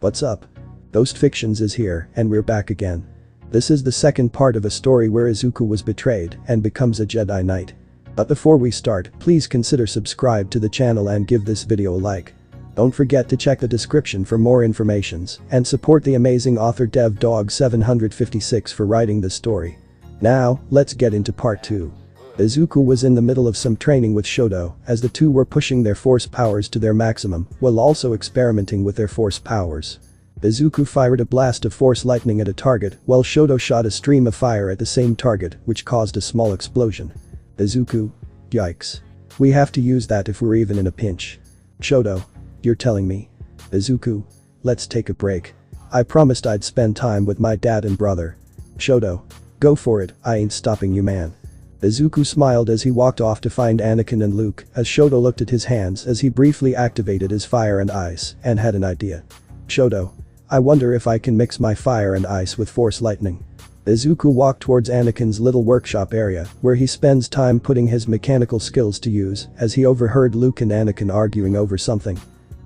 What's up? Ghost Fictions is here, and we're back again. This is the second part of a story where Izuku was betrayed and becomes a Jedi Knight. But before we start, please consider subscribe to the channel and give this video a like. Don't forget to check the description for more informations and support the amazing author Dev Dog 756 for writing this story. Now, let's get into part 2. Izuku was in the middle of some training with Shoto as the two were pushing their force powers to their maximum while also experimenting with their force powers. Izuku fired a blast of force lightning at a target while Shoto shot a stream of fire at the same target which caused a small explosion. Izuku. Yikes. We have to use that if we're even in a pinch. Shoto. You're telling me. Izuku. Let's take a break. I promised I'd spend time with my dad and brother. Shoto. Go for it, I ain't stopping you, man. Izuku smiled as he walked off to find Anakin and Luke as Shoto looked at his hands as he briefly activated his fire and ice and had an idea. Shoto. I wonder if I can mix my fire and ice with force lightning. Izuku walked towards Anakin's little workshop area where he spends time putting his mechanical skills to use as he overheard Luke and Anakin arguing over something.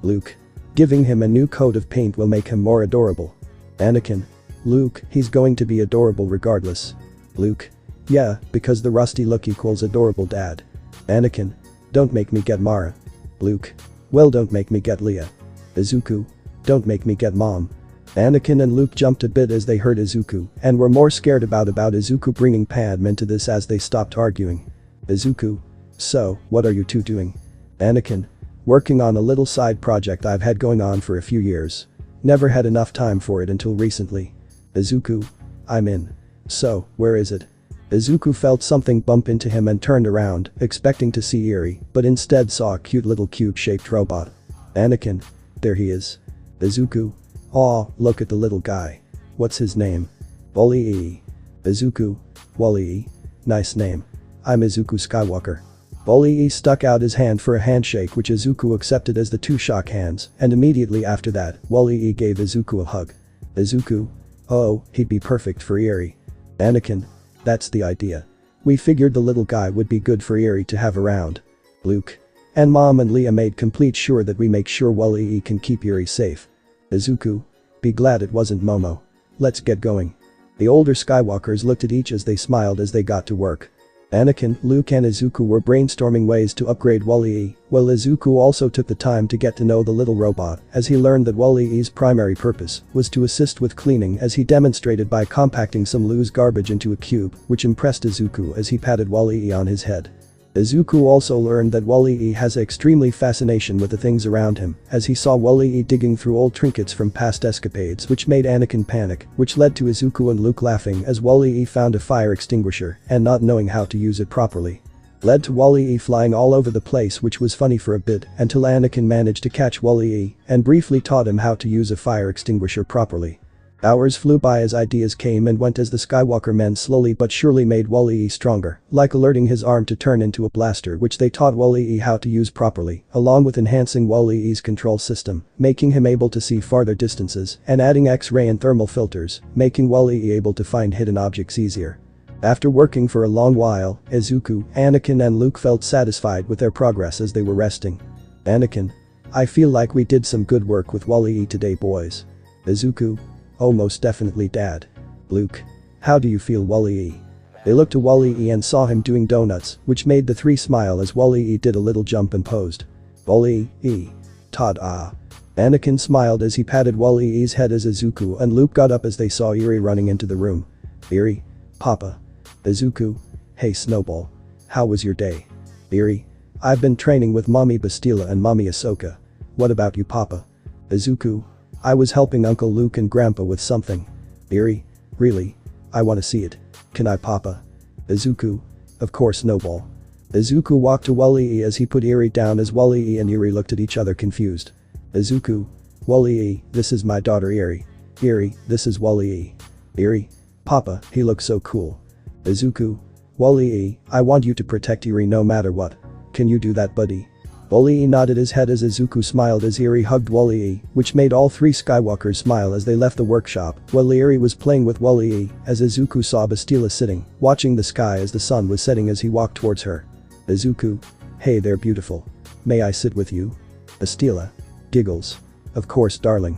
Luke. Giving him a new coat of paint will make him more adorable. Anakin. Luke, he's going to be adorable regardless. Luke. Yeah, because the rusty look equals adorable dad. Anakin. Don't make me get Mara. Luke. Well, don't make me get Leia. Izuku. Don't make me get mom. Anakin and Luke jumped a bit as they heard Izuku and were more scared about Izuku bringing Padme into this as they stopped arguing. Izuku. So, what are you two doing? Anakin. Working on a little side project I've had going on for a few years. Never had enough time for it until recently. Izuku. I'm in. So, where is it? Izuku felt something bump into him and turned around, expecting to see Eri, but instead saw a cute little cube-shaped robot. Anakin. There he is. Izuku. Aw, look at the little guy. What's his name? Wally-E. Izuku. Wally-E. Nice name. I'm Izuku Skywalker. Wally-E stuck out his hand for a handshake which Izuku accepted as the two shook hands, and immediately after that, Wally-E gave Izuku a hug. Izuku. Oh, he'd be perfect for Eri. Anakin. That's the idea. We figured the little guy would be good for Eri to have around. Luke. And Mom and Leia made complete sure that we make sure Wally-E can keep Eri safe. Izuku. Be glad it wasn't Momo. Let's get going. The older Skywalkers looked at each as they smiled as they got to work. Anakin, Luke and Izuku were brainstorming ways to upgrade Wally-E, while Izuku also took the time to get to know the little robot as he learned that Wally-E's primary purpose was to assist with cleaning as he demonstrated by compacting some loose garbage into a cube, which impressed Izuku as he patted Wally-E on his head. Izuku also learned that Wally-E has an extremely fascination with the things around him as he saw Wally-E digging through old trinkets from past escapades which made Anakin panic, which led to Izuku and Luke laughing as Wally-E found a fire extinguisher and not knowing how to use it properly. Led to Wally-E flying all over the place which was funny for a bit until Anakin managed to catch Wally-E and briefly taught him how to use a fire extinguisher properly. Hours flew by as ideas came and went as the Skywalker men slowly but surely made Wally-E stronger, like alerting his arm to turn into a blaster which they taught Wally-E how to use properly, along with enhancing Wally-E's control system, making him able to see farther distances, and adding X-ray and thermal filters, making Wally-E able to find hidden objects easier. After working for a long while, Izuku, Anakin and Luke felt satisfied with their progress as they were resting. Anakin. I feel like we did some good work with Wally-E today, boys. Izuku. Oh, most definitely, Dad. Luke. How do you feel, Wally-E? They looked to Wally-E and saw him doing donuts, which made the three smile as Wally-E did a little jump and posed. Wally-E. Todd. Ah. Anakin smiled as he patted Wally-E's head as Izuku and Luke got up as they saw Eri running into the room. Eri. Papa. Izuku. Hey, Snowball. How was your day? Eri. I've been training with Mommy Bastila and Mommy Ahsoka. What about you, Papa? Izuku. I was helping Uncle Luke and Grandpa with something. Eri. Really? I want to see it. Can I, Papa? Izuku. Of course, Snowball. Izuku walked to Wally-E as he put Eri down as Wally-E and Eri looked at each other confused. Izuku. Wally-E, this is my daughter Eri. Eri, this is Wally-E. Eri. Papa, he looks so cool. Izuku. Wally-E, I want you to protect Eri no matter what. Can you do that, buddy? Wally-E nodded his head as Izuku smiled as Eri hugged Wally-E, which made all three Skywalkers smile as they left the workshop, while Eri was playing with Wally-E as Izuku saw Bastila sitting, watching the sky as the sun was setting as he walked towards her. Izuku. Hey there, beautiful. May I sit with you? Bastila. Giggles. Of course, darling.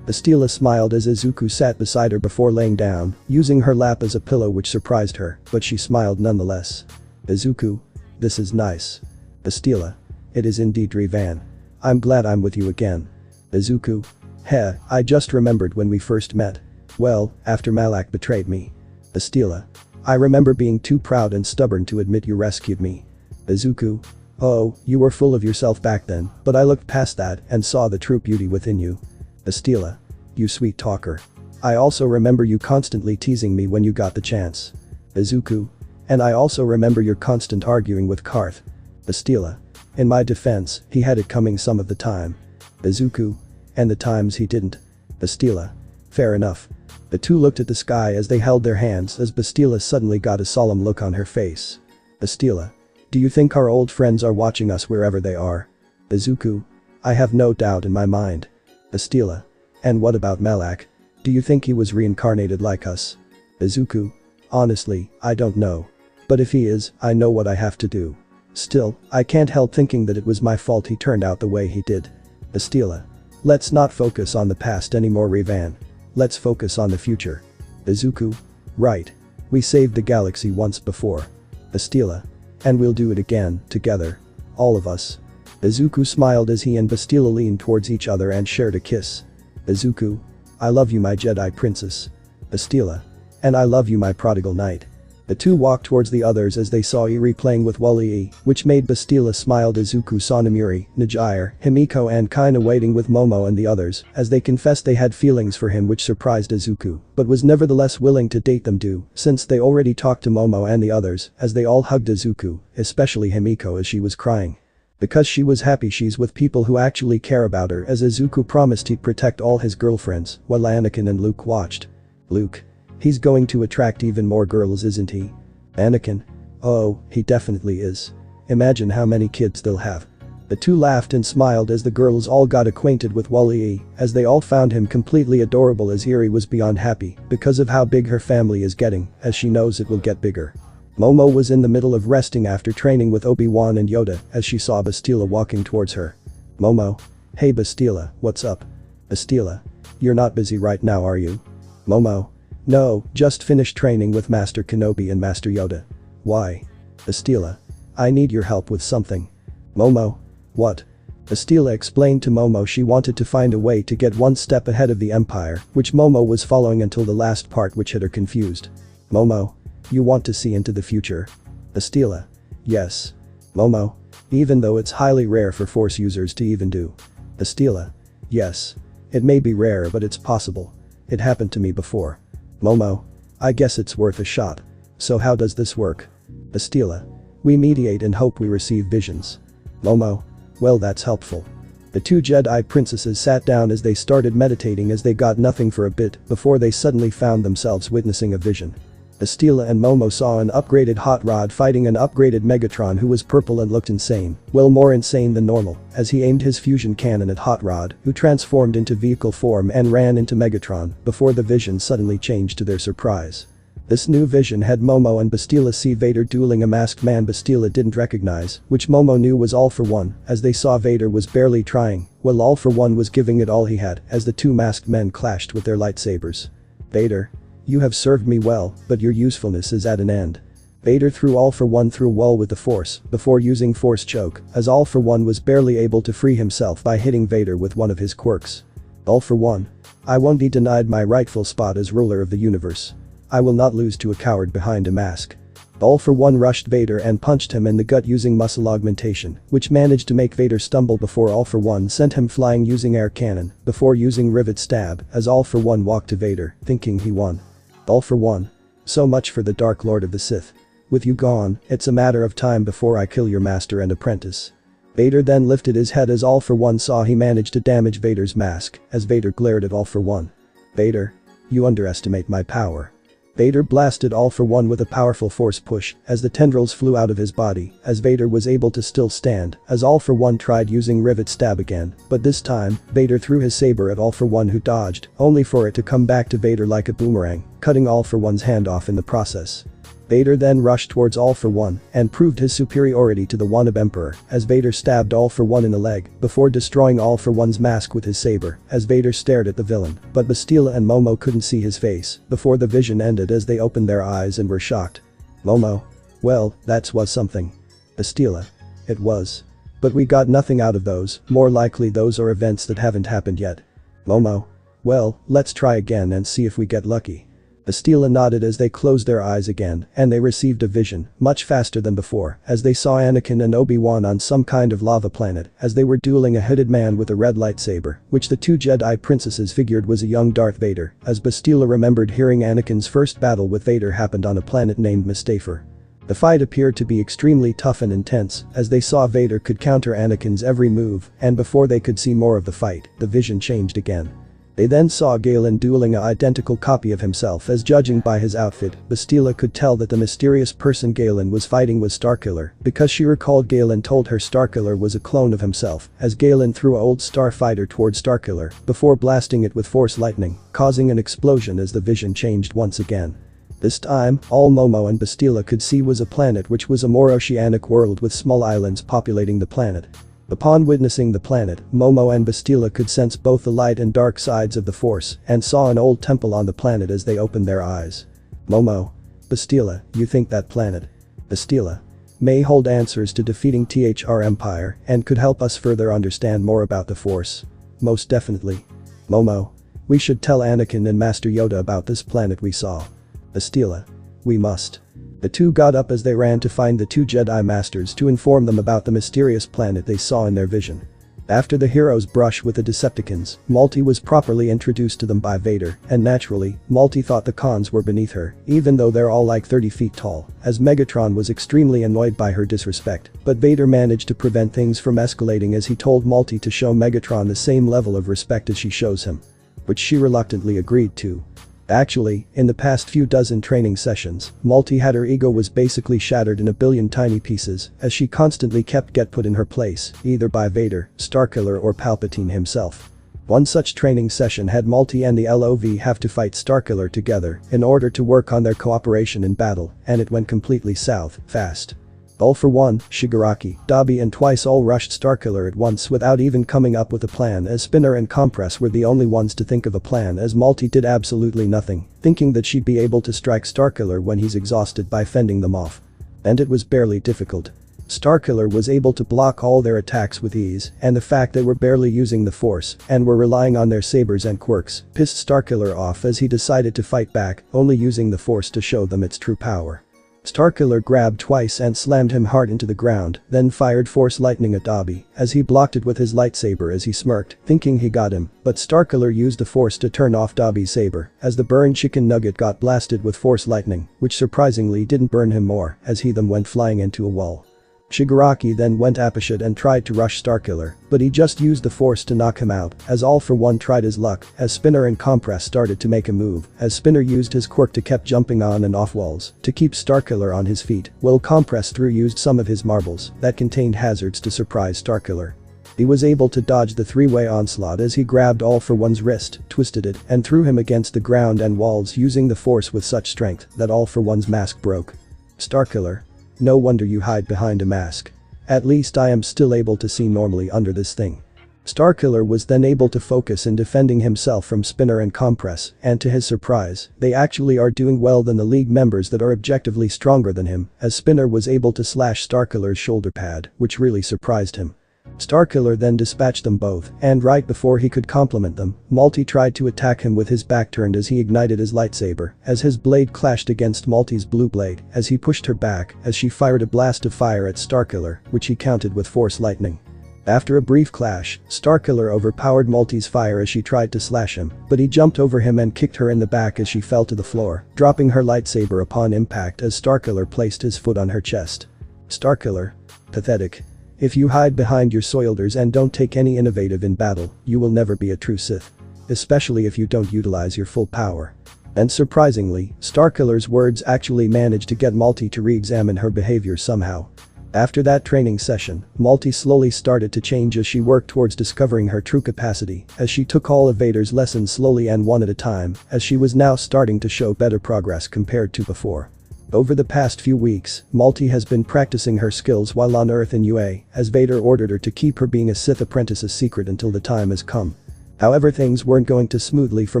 Bastila smiled as Izuku sat beside her before laying down, using her lap as a pillow which surprised her, but she smiled nonetheless. Izuku. This is nice. Bastila. It is indeed Revan. I'm glad I'm with you again. Izuku. Heh, I just remembered when we first met. Well, after Malak betrayed me. Bastila. I remember being too proud and stubborn to admit you rescued me. Izuku. Oh, you were full of yourself back then, but I looked past that and saw the true beauty within you. Bastila. You sweet talker. I also remember you constantly teasing me when you got the chance. Izuku. And I also remember your constant arguing with Karth. Bastila. In my defense, he had it coming some of the time. Izuku. And the times he didn't. Bastila. Fair enough. The two looked at the sky as they held their hands as Bastila suddenly got a solemn look on her face. Bastila. Do you think our old friends are watching us wherever they are? Izuku. I have no doubt in my mind. Bastila. And what about Malak? Do you think he was reincarnated like us? Izuku. Honestly, I don't know. But if he is, I know what I have to do. Still, I can't help thinking that it was my fault he turned out the way he did. Bastila. Let's not focus on the past anymore, Revan. Let's focus on the future. Izuku. Right. We saved the galaxy once before. Bastila. And we'll do it again, together. All of us. Izuku smiled as he and Bastila leaned towards each other and shared a kiss. Izuku. I love you, my Jedi princess. Bastila. And I love you, my prodigal knight. The two walked towards the others as they saw Eri playing with Wally, which made Bastila smile. Izuku saw Namiri, Najire, Himiko and Kaina waiting with Momo and the others as they confessed they had feelings for him, which surprised Izuku, but was nevertheless willing to date them since they already talked to Momo and the others as they all hugged Izuku, especially Himiko as she was crying. Because she was happy she's with people who actually care about her, as Izuku promised he'd protect all his girlfriends while Anakin and Luke watched. Luke. He's going to attract even more girls, isn't he? Anakin. Oh, he definitely is. Imagine how many kids they'll have. The two laughed and smiled as the girls all got acquainted with Wally, as they all found him completely adorable, as Eri was beyond happy because of how big her family is getting, as she knows it will get bigger. Momo was in the middle of resting after training with Obi-Wan and Yoda as she saw Bastila walking towards her. Momo. Hey Bastila, what's up? Bastila. You're not busy right now, are you? Momo. No, just finished training with Master Kenobi and Master Yoda. Why? Bastila. I need your help with something. Momo. What? Bastila explained to Momo she wanted to find a way to get one step ahead of the Empire, which Momo was following until the last part, which had her confused. Momo. You want to see into the future? Bastila. Yes. Momo. Even though it's highly rare for Force users to even do. Bastila. Yes. It may be rare, but it's possible. It happened to me before. Momo. I guess it's worth a shot. So how does this work? Bastila. We mediate and hope we receive visions. Momo. Well, that's helpful. The two Jedi princesses sat down as they started meditating as they got nothing for a bit before they suddenly found themselves witnessing a vision. Bastila and Momo saw an upgraded Hot Rod fighting an upgraded Megatron who was purple and looked insane, well more insane than normal, as he aimed his fusion cannon at Hot Rod, who transformed into vehicle form and ran into Megatron before the vision suddenly changed to their surprise. This new vision had Momo and Bastila see Vader dueling a masked man Bastila didn't recognize, which Momo knew was All For One, as they saw Vader was barely trying, while All For One was giving it all he had as the two masked men clashed with their lightsabers. Vader. You have served me well, but your usefulness is at an end. Vader threw All For One through a wall with the Force before using Force Choke, as All For One was barely able to free himself by hitting Vader with one of his quirks. All For One. I won't be denied my rightful spot as ruler of the universe. I will not lose to a coward behind a mask. All For One rushed Vader and punched him in the gut using muscle augmentation, which managed to make Vader stumble before All For One sent him flying using air cannon before using rivet stab as All For One walked to Vader, thinking he won. All For One. So much for the Dark Lord of the Sith. With you gone, it's a matter of time before I kill your master and apprentice. Vader then lifted his head as All For One saw he managed to damage Vader's mask as Vader glared at All For One. Vader. You underestimate my power. Vader blasted All For One with a powerful force push as the tendrils flew out of his body as Vader was able to still stand as All For One tried using rivet stab again, but this time, Vader threw his saber at All For One who dodged, only for it to come back to Vader like a boomerang, cutting All For One's hand off in the process. Vader then rushed towards All For One and proved his superiority to the wannabe Emperor as Vader stabbed All For One in the leg before destroying All For One's mask with his saber as Vader stared at the villain, but Bastila and Momo couldn't see his face before the vision ended as they opened their eyes and were shocked. Momo. Well, that was something. Bastila. It was. But we got nothing out of those, more likely those are events that haven't happened yet. Momo. Well, let's try again and see if we get lucky. Bastila nodded as they closed their eyes again, and they received a vision, much faster than before, as they saw Anakin and Obi-Wan on some kind of lava planet as they were dueling a hooded man with a red lightsaber, which the two Jedi princesses figured was a young Darth Vader, as Bastila remembered hearing Anakin's first battle with Vader happened on a planet named Mustafar. The fight appeared to be extremely tough and intense, as they saw Vader could counter Anakin's every move, and before they could see more of the fight, the vision changed again. They then saw Galen dueling an identical copy of himself as judging by his outfit, Bastila could tell that the mysterious person Galen was fighting was Starkiller because she recalled Galen told her Starkiller was a clone of himself as Galen threw an old starfighter toward Starkiller before blasting it with force lightning, causing an explosion as the vision changed once again. This time, all Momo and Bastila could see was a planet which was a more oceanic world with small islands populating the planet. Upon witnessing the planet, Momo and Bastila could sense both the light and dark sides of the Force and saw an old temple on the planet as they opened their eyes. Momo. Bastila, you think that planet? Bastila. May hold answers to defeating THR Empire and could help us further understand more about the Force. Most definitely. Momo. We should tell Anakin and Master Yoda about this planet we saw. Bastila. We must. The two got up as they ran to find the two Jedi Masters to inform them about the mysterious planet they saw in their vision. After the heroes' brush with the Decepticons, Malti was properly introduced to them by Vader, and naturally, Malti thought the cons were beneath her, even though they're all like 30 feet tall, as Megatron was extremely annoyed by her disrespect, but Vader managed to prevent things from escalating as he told Malti to show Megatron the same level of respect as she shows him. Which she reluctantly agreed to. Actually, in the past few dozen training sessions, Malti had her ego was basically shattered in a billion tiny pieces as she constantly kept get put in her place, either by Vader, Starkiller or Palpatine himself. One such training session had Malti and the LOV have to fight Starkiller together in order to work on their cooperation in battle, and it went completely south, fast. All for one, Shigaraki, Dabi and Twice all rushed Starkiller at once without even coming up with a plan as Spinner and Compress were the only ones to think of a plan as Malti did absolutely nothing, thinking that she'd be able to strike Starkiller when he's exhausted by fending them off. And it was barely difficult. Starkiller was able to block all their attacks with ease, and the fact they were barely using the Force and were relying on their sabers and quirks pissed Starkiller off as he decided to fight back, only using the Force to show them its true power. Starkiller grabbed Twice and slammed him hard into the ground, then fired Force Lightning at Dabi as he blocked it with his lightsaber as he smirked, thinking he got him, but Starkiller used the Force to turn off Dabi's saber as the burned chicken nugget got blasted with Force Lightning, which surprisingly didn't burn him more as he then went flying into a wall. Shigaraki then went apeshit and tried to rush Starkiller, but he just used the Force to knock him out as All for One tried his luck as Spinner and Compress started to make a move as Spinner used his quirk to kept jumping on and off walls to keep Starkiller on his feet while Compress used some of his marbles that contained hazards to surprise Starkiller. He was able to dodge the three-way onslaught as he grabbed All for One's wrist, twisted it, and threw him against the ground and walls using the Force with such strength that All for One's mask broke. Starkiller. No wonder you hide behind a mask. At least I am still able to see normally under this thing. Starkiller was then able to focus in defending himself from Spinner and Compress, and to his surprise, they actually are doing well than the League members that are objectively stronger than him, as Spinner was able to slash Starkiller's shoulder pad, which really surprised him. Starkiller then dispatched them both, and right before he could compliment them, Malti tried to attack him with his back turned as he ignited his lightsaber, as his blade clashed against Malti's blue blade as he pushed her back as she fired a blast of fire at Starkiller, which he countered with Force Lightning. After a brief clash, Starkiller overpowered Malti's fire as she tried to slash him, but he jumped over him and kicked her in the back as she fell to the floor, dropping her lightsaber upon impact as Starkiller placed his foot on her chest. Starkiller. Pathetic. If you hide behind your soilders and don't take any innovative in battle, you will never be a true Sith. Especially if you don't utilize your full power. And surprisingly, Starkiller's words actually managed to get Malti to re-examine her behavior somehow. After that training session, Malty slowly started to change as she worked towards discovering her true capacity, as she took all of Vader's lessons slowly and one at a time, as she was now starting to show better progress compared to before. Over the past few weeks, Malty has been practicing her skills while on Earth in UA, as Vader ordered her to keep her being a Sith apprentice a secret until the time has come. However, things weren't going too smoothly for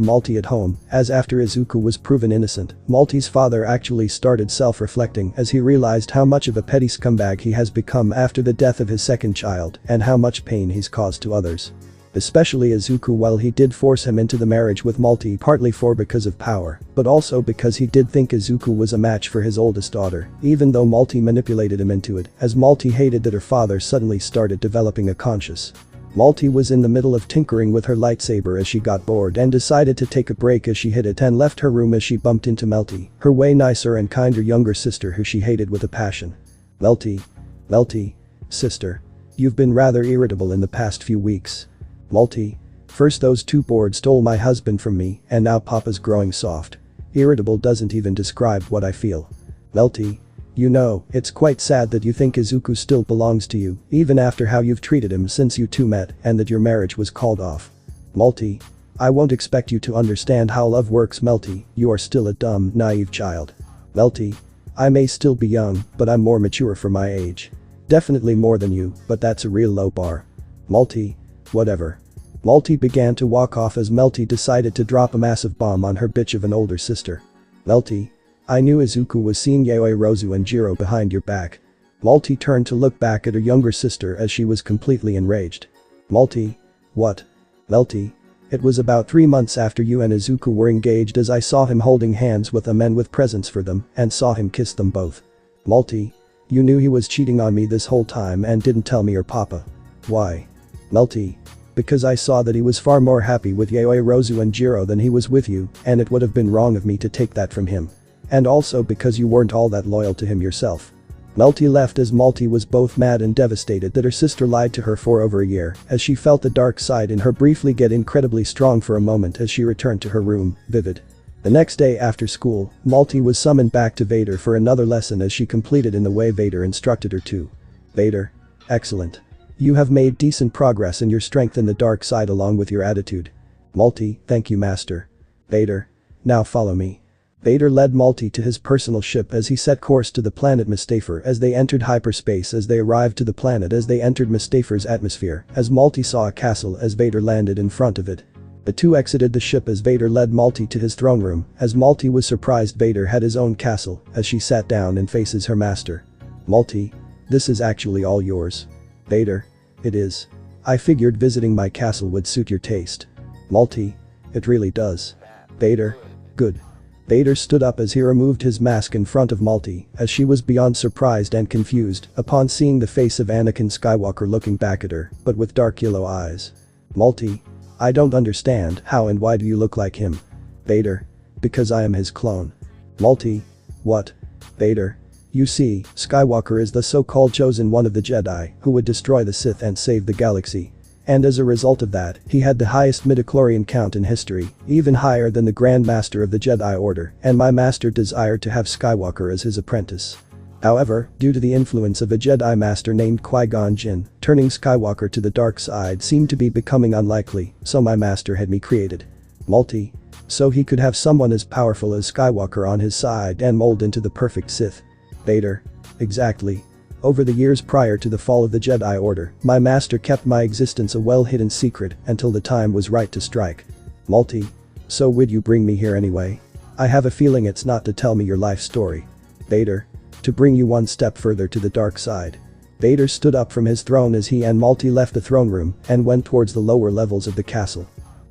Malty at home, as after Izuku was proven innocent, Malty's father actually started self-reflecting as he realized how much of a petty scumbag he has become after the death of his second child and how much pain he's caused to others. Especially Izuku, while he did force him into the marriage with Malty partly because of power, but also because he did think Izuku was a match for his oldest daughter, even though Malty manipulated him into it, as Malty hated that her father suddenly started developing a conscience. Malty was in the middle of tinkering with her lightsaber as she got bored and decided to take a break as she hit it and left her room as she bumped into Melty, her way nicer and kinder younger sister who she hated with a passion. Melty, sister. You've been rather irritable in the past few weeks. Malty. First those two boards stole my husband from me and now Papa's growing soft. Irritable doesn't even describe what I feel. Melty. You know, it's quite sad that you think Izuku still belongs to you, even after how you've treated him since you two met and that your marriage was called off. Malty. I won't expect you to understand how love works, Melty, you are still a dumb, naive child. Melty. I may still be young, but I'm more mature for my age. Definitely more than you, but that's a real low bar. Malty. Whatever. Malty began to walk off as Melty decided to drop a massive bomb on her bitch of an older sister. Melty. I knew Izuku was seeing Yaoi Rozu and Jiro behind your back. Malty turned to look back at her younger sister as she was completely enraged. Malty. What? Melty. It was about 3 months after you and Izuku were engaged as I saw him holding hands with a man with presents for them and saw him kiss them both. Malty. You knew he was cheating on me this whole time and didn't tell me or Papa. Why? Melty. Because I saw that he was far more happy with Yaoi Rozu and Jiro than he was with you, and it would have been wrong of me to take that from him. And also because you weren't all that loyal to him yourself. Melty left as Malty was both mad and devastated that her sister lied to her for over a year, as she felt the dark side in her briefly get incredibly strong for a moment as she returned to her room, vivid. The next day after school, Malty was summoned back to Vader for another lesson as she completed in the way Vader instructed her to. Vader. Excellent. You have made decent progress in your strength in the dark side along with your attitude. Malty, thank you, Master. Vader. Now follow me. Vader led Malty to his personal ship as he set course to the planet Mustafar as they entered hyperspace. As they arrived to the planet, as they entered Mustafar's atmosphere, as Malty saw a castle as Vader landed in front of it. The two exited the ship as Vader led Malty to his throne room, as Malty was surprised Vader had his own castle, as she sat down and faces her master. Malty. This is actually all yours. Vader. It is. I figured visiting my castle would suit your taste. Malty. It really does. Vader. Good. Vader stood up as he removed his mask in front of Malty, as she was beyond surprised and confused upon seeing the face of Anakin Skywalker looking back at her, but with dark yellow eyes. Malty. I don't understand how and why do you look like him? Vader. Because I am his clone. Malty. What? Vader. You see, Skywalker is the so-called chosen one of the Jedi who would destroy the Sith and save the galaxy. And as a result of that, he had the highest midichlorian count in history, even higher than the Grand Master of the Jedi Order, and my master desired to have Skywalker as his apprentice. However, due to the influence of a Jedi Master named Qui-Gon Jinn, turning Skywalker to the dark side seemed to be becoming unlikely, so my master had me created. Malty. So he could have someone as powerful as Skywalker on his side and mold into the perfect Sith. Vader. Exactly. Over the years prior to the fall of the Jedi Order, my master kept my existence a well-hidden secret until the time was right to strike. Malty. So would you bring me here anyway? I have a feeling it's not to tell me your life story. Vader. To bring you one step further to the dark side. Vader stood up from his throne as he and Malty left the throne room and went towards the lower levels of the castle.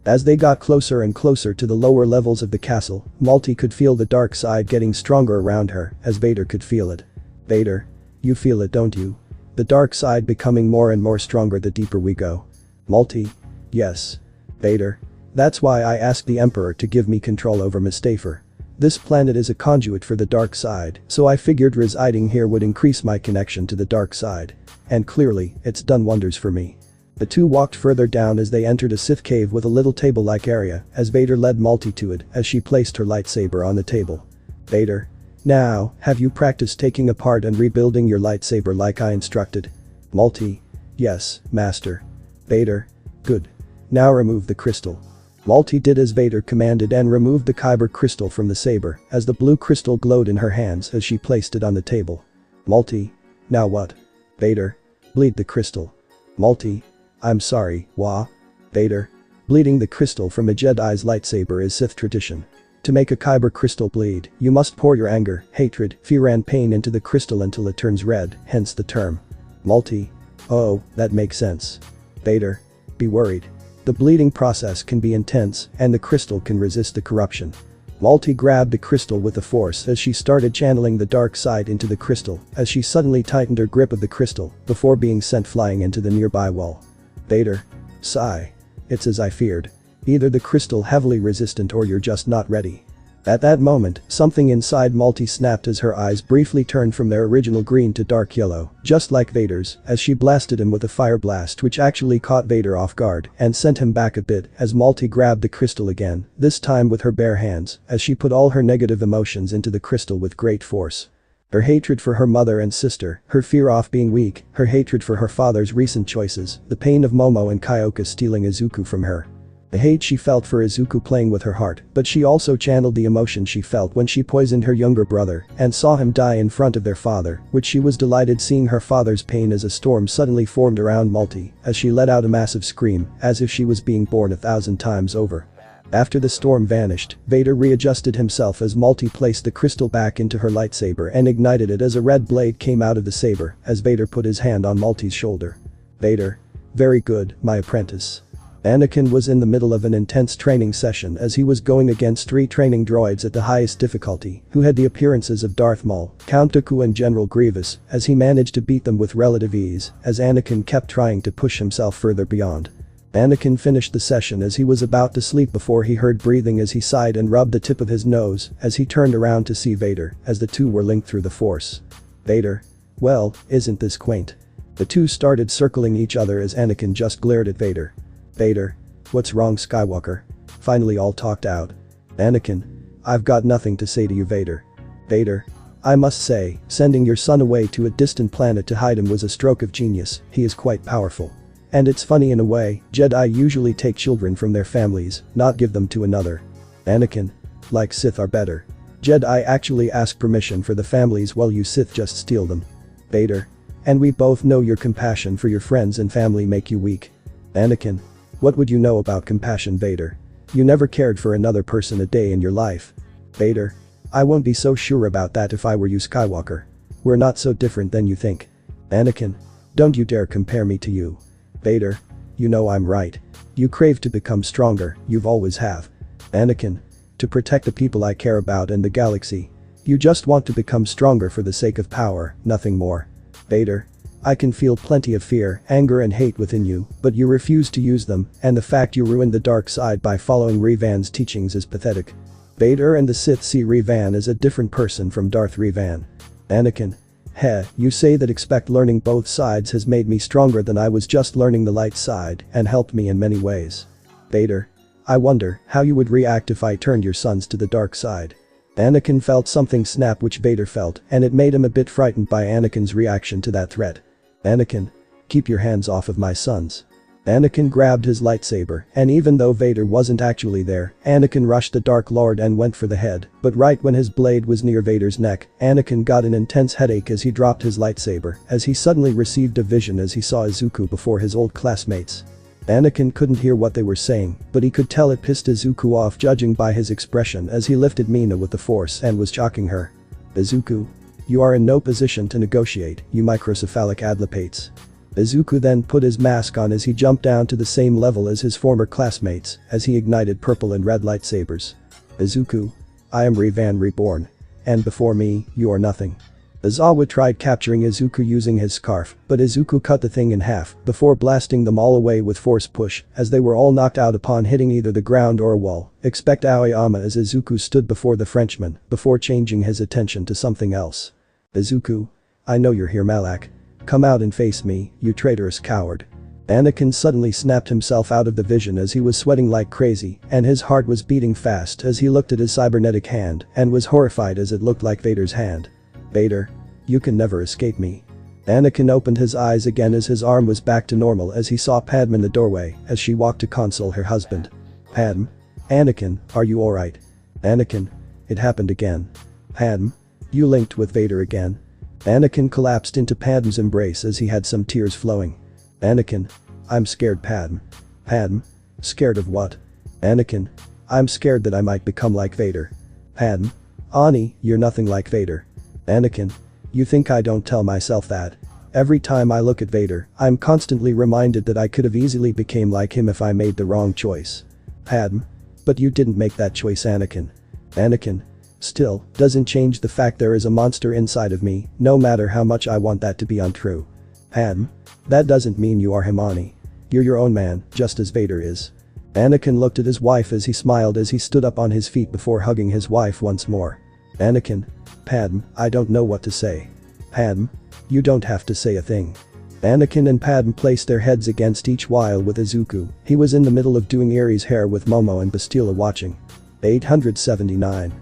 As they got closer and closer to the lower levels of the castle, Malty could feel the dark side getting stronger around her, as Vader could feel it. Vader. You feel it, don't you? The dark side becoming more and more stronger the deeper we go. Malty. Yes. Vader. That's why I asked the Emperor to give me control over Mustafar. This planet is a conduit for the dark side, so I figured residing here would increase my connection to the dark side. And clearly, it's done wonders for me. The two walked further down as they entered a Sith cave with a little table-like area, as Vader led Malty to it as she placed her lightsaber on the table. Vader. Now, have you practiced taking apart and rebuilding your lightsaber like I instructed? Malty. Yes, master. Vader. Good. Now remove the crystal. Malty did as Vader commanded and removed the kyber crystal from the saber as the blue crystal glowed in her hands as she placed it on the table. Malty. Now what? Vader. Bleed the crystal. Malty. I'm sorry, Wah. Vader. Bleeding the crystal from a Jedi's lightsaber is Sith tradition. To make a kyber crystal bleed, you must pour your anger, hatred, fear and pain into the crystal until it turns red, hence the term. Malty. Oh, that makes sense. Vader. Be worried. The bleeding process can be intense, and the crystal can resist the corruption. Malty grabbed the crystal with the force as she started channeling the dark side into the crystal as she suddenly tightened her grip of the crystal before being sent flying into the nearby wall. Vader. Sigh. It's as I feared. Either the crystal heavily resistant or you're just not ready. At that moment, something inside Malty snapped as her eyes briefly turned from their original green to dark yellow, just like Vader's, as she blasted him with a fire blast which actually caught Vader off guard and sent him back a bit as Malty grabbed the crystal again, this time with her bare hands, as she put all her negative emotions into the crystal with great force. Her hatred for her mother and sister, her fear of being weak, her hatred for her father's recent choices, the pain of Momo and Kyoka stealing Izuku from her. The hate she felt for Izuku playing with her heart, but she also channeled the emotion she felt when she poisoned her younger brother and saw him die in front of their father, which she was delighted seeing her father's pain as a storm suddenly formed around Malty as she let out a massive scream as if she was being born 1,000 times over. After the storm vanished, Vader readjusted himself as Malty placed the crystal back into her lightsaber and ignited it as a red blade came out of the saber as Vader put his hand on Malty's shoulder. Vader. Very good, my apprentice. Anakin was in the middle of an intense training session as he was going against 3 training droids at the highest difficulty who had the appearances of Darth Maul, Count Dooku and General Grievous as he managed to beat them with relative ease as Anakin kept trying to push himself further beyond. Anakin finished the session as he was about to sleep before he heard breathing as he sighed and rubbed the tip of his nose as he turned around to see Vader as the two were linked through the Force. Vader. Well, isn't this quaint? The two started circling each other as Anakin just glared at Vader. Vader. What's wrong, Skywalker? Finally all talked out. Anakin. I've got nothing to say to you, Vader. Vader. I must say, sending your son away to a distant planet to hide him was a stroke of genius, he is quite powerful. And it's funny in a way, Jedi usually take children from their families, not give them to another. Anakin. Like Sith are better. Jedi actually ask permission for the families while you Sith just steal them. Vader. And we both know your compassion for your friends and family make you weak. Anakin. What would you know about compassion, Vader? You never cared for another person a day in your life. Vader. I won't be so sure about that if I were you, Skywalker. We're not so different than you think. Anakin. Don't you dare compare me to you. Vader. You know I'm right. You crave to become stronger, you've always have. Anakin. To protect the people I care about and the galaxy. You just want to become stronger for the sake of power, nothing more. Vader. I can feel plenty of fear, anger and hate within you, but you refuse to use them, and the fact you ruined the dark side by following Revan's teachings is pathetic. Vader and the Sith see Revan as a different person from Darth Revan. Anakin. Heh, you say that expect learning both sides has made me stronger than I was just learning the light side and helped me in many ways. Vader. I wonder how you would react if I turned your sons to the dark side. Anakin felt something snap which Vader felt, and it made him a bit frightened by Anakin's reaction to that threat. Anakin. Keep your hands off of my sons. Anakin grabbed his lightsaber, and even though Vader wasn't actually there, Anakin rushed the Dark Lord and went for the head, but right when his blade was near Vader's neck, Anakin got an intense headache as he dropped his lightsaber, as he suddenly received a vision as he saw Izuku before his old classmates. Anakin couldn't hear what they were saying, but he could tell it pissed Izuku off judging by his expression as he lifted Mina with the Force and was shocking her. Izuku. You are in no position to negotiate, you microcephalic adlipates. Izuku then put his mask on as he jumped down to the same level as his former classmates as he ignited purple and red lightsabers. Izuku. I am Revan Reborn. And before me, you are nothing. Izawa tried capturing Izuku using his scarf, but Izuku cut the thing in half before blasting them all away with force push as they were all knocked out upon hitting either the ground or a wall. Expect Aoyama as Izuku stood before the Frenchman before changing his attention to something else. Izuku. I know you're here, Malak. Come out and face me, you traitorous coward. Anakin suddenly snapped himself out of the vision as he was sweating like crazy and his heart was beating fast as he looked at his cybernetic hand and was horrified as it looked like Vader's hand. Vader. You can never escape me. Anakin opened his eyes again as his arm was back to normal as he saw Padme in the doorway as she walked to console her husband. Padme? Anakin, are you alright? Anakin. It happened again. Padme? You linked with Vader again? Anakin collapsed into Padme's embrace as he had some tears flowing. Anakin. I'm scared, Padme. Padme? Scared of what? Anakin. I'm scared that I might become like Vader. Padme? Ani, you're nothing like Vader. Anakin. You think I don't tell myself that? Every time I look at Vader, I'm constantly reminded that I could have easily became like him if I made the wrong choice. Padme. But you didn't make that choice, Anakin. Anakin. Still, doesn't change the fact there is a monster inside of me, no matter how much I want that to be untrue. Padme. That doesn't mean you are him, Ani. You're your own man, just as Vader is. Anakin looked at his wife as he smiled as he stood up on his feet before hugging his wife once more. Anakin. Padme, I don't know what to say. Padme. You don't have to say a thing. Anakin and Padme placed their heads against each while with Izuku. He was in the middle of doing Aerie's hair with Momo and Bastila watching. 879.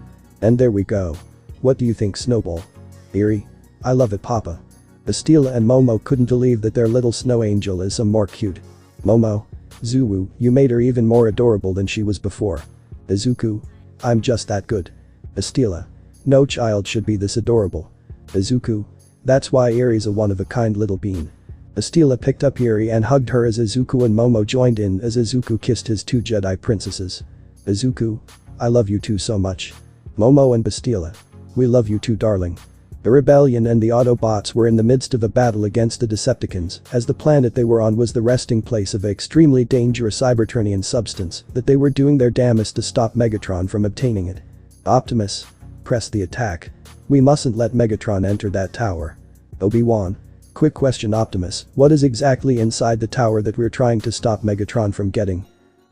And there we go. What do you think, Snowball? Aerie? I love it, Papa. Bastila and Momo couldn't believe that their little snow angel is some more cute. Momo. Zuwu, you made her even more adorable than she was before. Izuku. I'm just that good. Bastila. No child should be this adorable. Izuku. That's why Aerie's a one-of-a-kind little bean. Bastila picked up Aerie and hugged her as Izuku and Momo joined in as Izuku kissed his two Jedi princesses. Izuku. I love you too so much. Momo and Bastila. We love you too, darling. The rebellion and the Autobots were in the midst of a battle against the Decepticons as the planet they were on was the resting place of an extremely dangerous Cybertronian substance that they were doing their damnedest to stop Megatron from obtaining it. Optimus. Press the attack. We mustn't let Megatron enter that tower. Obi-Wan. Quick question, Optimus, what is exactly inside the tower that we're trying to stop Megatron from getting?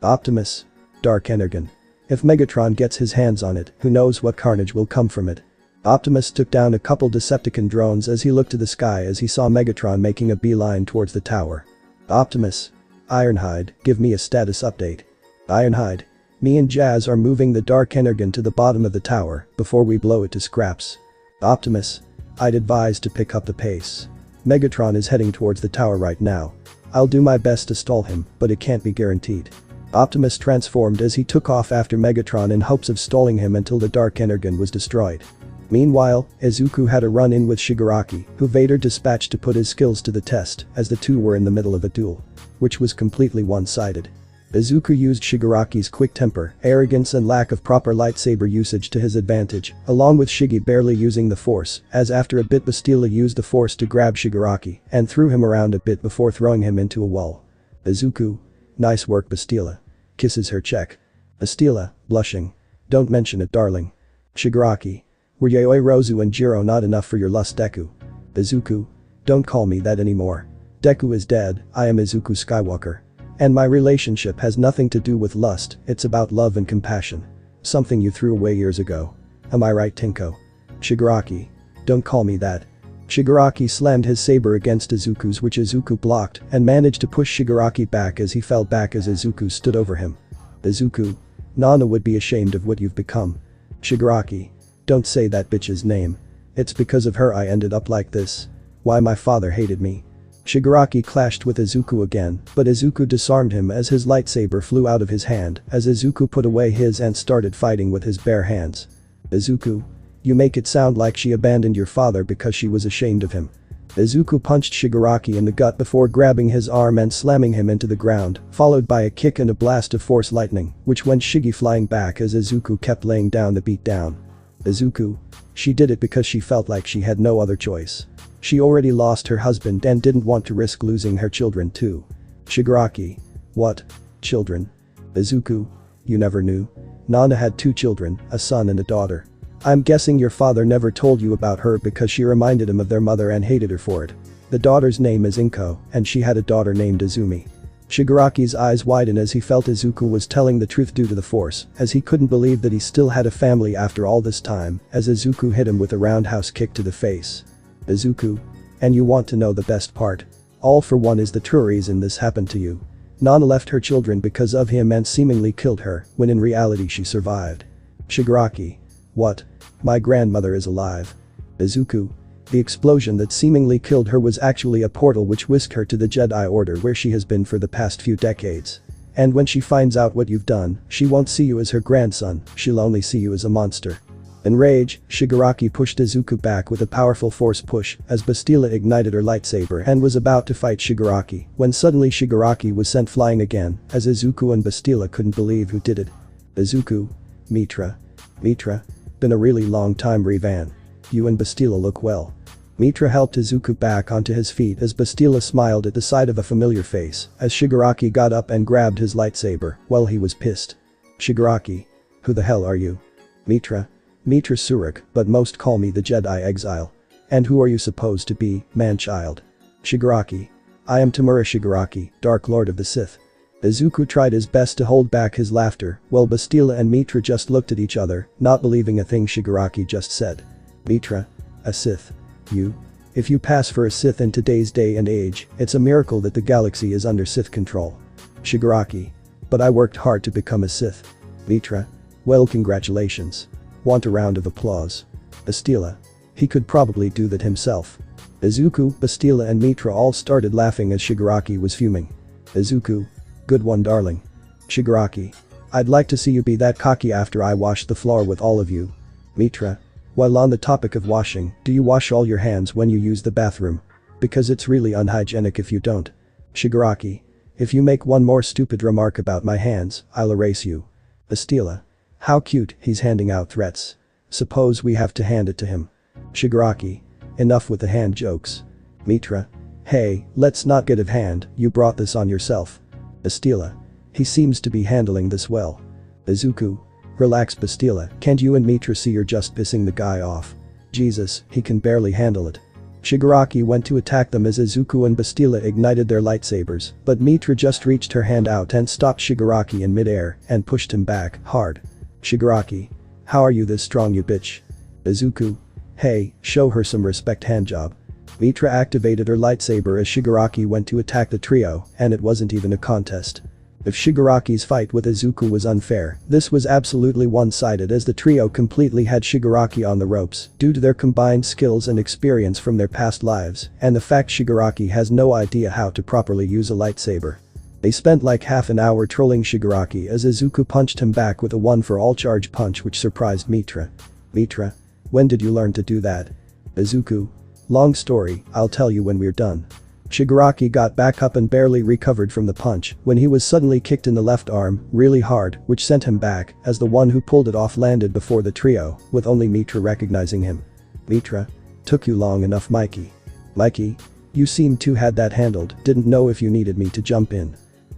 Optimus. Dark Energon. If Megatron gets his hands on it, who knows what carnage will come from it. Optimus took down a couple Decepticon drones as he looked to the sky as he saw Megatron making a beeline towards the tower. Optimus. Ironhide, give me a status update. Ironhide. Me and Jazz are moving the Dark Energon to the bottom of the tower before we blow it to scraps. Optimus. I'd advise to pick up the pace. Megatron is heading towards the tower right now. I'll do my best to stall him, but it can't be guaranteed. Optimus transformed as he took off after Megatron in hopes of stalling him until the Dark Energon was destroyed. Meanwhile, Izuku had a run-in with Shigaraki, who Vader dispatched to put his skills to the test as the two were in the middle of a duel. Which was completely one-sided. Izuku used Shigaraki's quick temper, arrogance and lack of proper lightsaber usage to his advantage, along with Shigi barely using the force, as after a bit Bastila used the force to grab Shigaraki and threw him around a bit before throwing him into a wall. Izuku. Nice work, Bastila. Kisses her cheek. Bastila, blushing. Don't mention it, darling. Shigaraki. Were Yayoi Rozu and Jiro not enough for your lust, Deku? Izuku. Don't call me that anymore. Deku is dead, I am Izuku Skywalker. And my relationship has nothing to do with lust, it's about love and compassion. Something you threw away years ago. Am I right, Tinko? Shigaraki. Don't call me that. Shigaraki slammed his saber against Izuku's, which Izuku blocked and managed to push Shigaraki back as he fell back as Izuku stood over him. Izuku. Nana would be ashamed of what you've become. Shigaraki. Don't say that bitch's name. It's because of her I ended up like this. Why my father hated me. Shigaraki clashed with Izuku again, but Izuku disarmed him as his lightsaber flew out of his hand as Izuku put away his and started fighting with his bare hands. Izuku. You make it sound like she abandoned your father because she was ashamed of him. Izuku punched Shigaraki in the gut before grabbing his arm and slamming him into the ground, followed by a kick and a blast of force lightning, which went Shigi flying back as Izuku kept laying down the beat down. Izuku. She did it because she felt like she had no other choice. She already lost her husband and didn't want to risk losing her children too. Shigaraki. What? Children? Izuku. You never knew? Nana had 2 children, a son and a daughter. I'm guessing your father never told you about her because she reminded him of their mother and hated her for it. The daughter's name is Inko, and she had a daughter named Izumi. Shigaraki's eyes widened as he felt Izuku was telling the truth due to the force, as he couldn't believe that he still had a family after all this time, as Izuku hit him with a roundhouse kick to the face. Izuku. And you want to know the best part? All for one is the true reason this happened to you. Nana left her children because of him and seemingly killed her, when in reality she survived. Shigaraki. What? My grandmother is alive. Izuku. The explosion that seemingly killed her was actually a portal which whisked her to the Jedi Order where she has been for the past few decades. And when she finds out what you've done, she won't see you as her grandson, she'll only see you as a monster. In rage, Shigaraki pushed Izuku back with a powerful force push as Bastila ignited her lightsaber and was about to fight Shigaraki when suddenly Shigaraki was sent flying again as Izuku and Bastila couldn't believe who did it. Izuku. Mitra. Mitra. Been a really long time, Revan. You and Bastila look well. Mitra helped Izuku back onto his feet as Bastila smiled at the sight of a familiar face as Shigaraki got up and grabbed his lightsaber while he was pissed. Shigaraki. Who the hell are you? Mitra. Mitra Surik, but most call me the Jedi Exile. And who are you supposed to be, man-child? Shigaraki. I am Tamura Shigaraki, Dark Lord of the Sith. Izuku tried his best to hold back his laughter while Bastila and Mitra just looked at each other, not believing a thing Shigaraki just said. Mitra. A Sith. You? If you pass for a Sith in today's day and age, it's a miracle that the galaxy is under Sith control. Shigaraki. But I worked hard to become a Sith. Mitra. Well, congratulations. Want a round of applause? Bastila. He could probably do that himself. Izuku, Bastila and Mitra all started laughing as Shigaraki was fuming. Izuku. Good one, darling. Shigaraki. I'd like to see you be that cocky after I wash the floor with all of you. Mitra. While on the topic of washing, do you wash all your hands when you use the bathroom? Because it's really unhygienic if you don't. Shigaraki. If you make one more stupid remark about my hands, I'll erase you. Bastila. How cute, he's handing out threats. Suppose we have to hand it to him. Shigaraki. Enough with the hand jokes. Mitra. Hey, let's not get of hand, you brought this on yourself. Bastila. He seems to be handling this well. Izuku. Relax, Bastila, can't you and Mitra see you're just pissing the guy off? Jesus, he can barely handle it. Shigaraki went to attack them as Izuku and Bastila ignited their lightsabers, but Mitra just reached her hand out and stopped Shigaraki in midair and pushed him back hard. Shigaraki. How are you this strong, you bitch? Izuku. Hey, show her some respect, handjob. Mitra activated her lightsaber as Shigaraki went to attack the trio, and it wasn't even a contest. If Shigaraki's fight with Izuku was unfair, this was absolutely one-sided as the trio completely had Shigaraki on the ropes due to their combined skills and experience from their past lives and the fact Shigaraki has no idea how to properly use a lightsaber. They spent like half an hour trolling Shigaraki as Izuku punched him back with a one-for-all charge punch which surprised Mitra. Mitra. When did you learn to do that? Izuku. Long story, I'll tell you when we're done. Shigaraki got back up and barely recovered from the punch when he was suddenly kicked in the left arm, really hard, which sent him back as the one who pulled it off landed before the trio, with only Mitra recognizing him. Mitra. Took you long enough, Mikey. Mikey. You seemed to had that handled, didn't know if you needed me to jump in.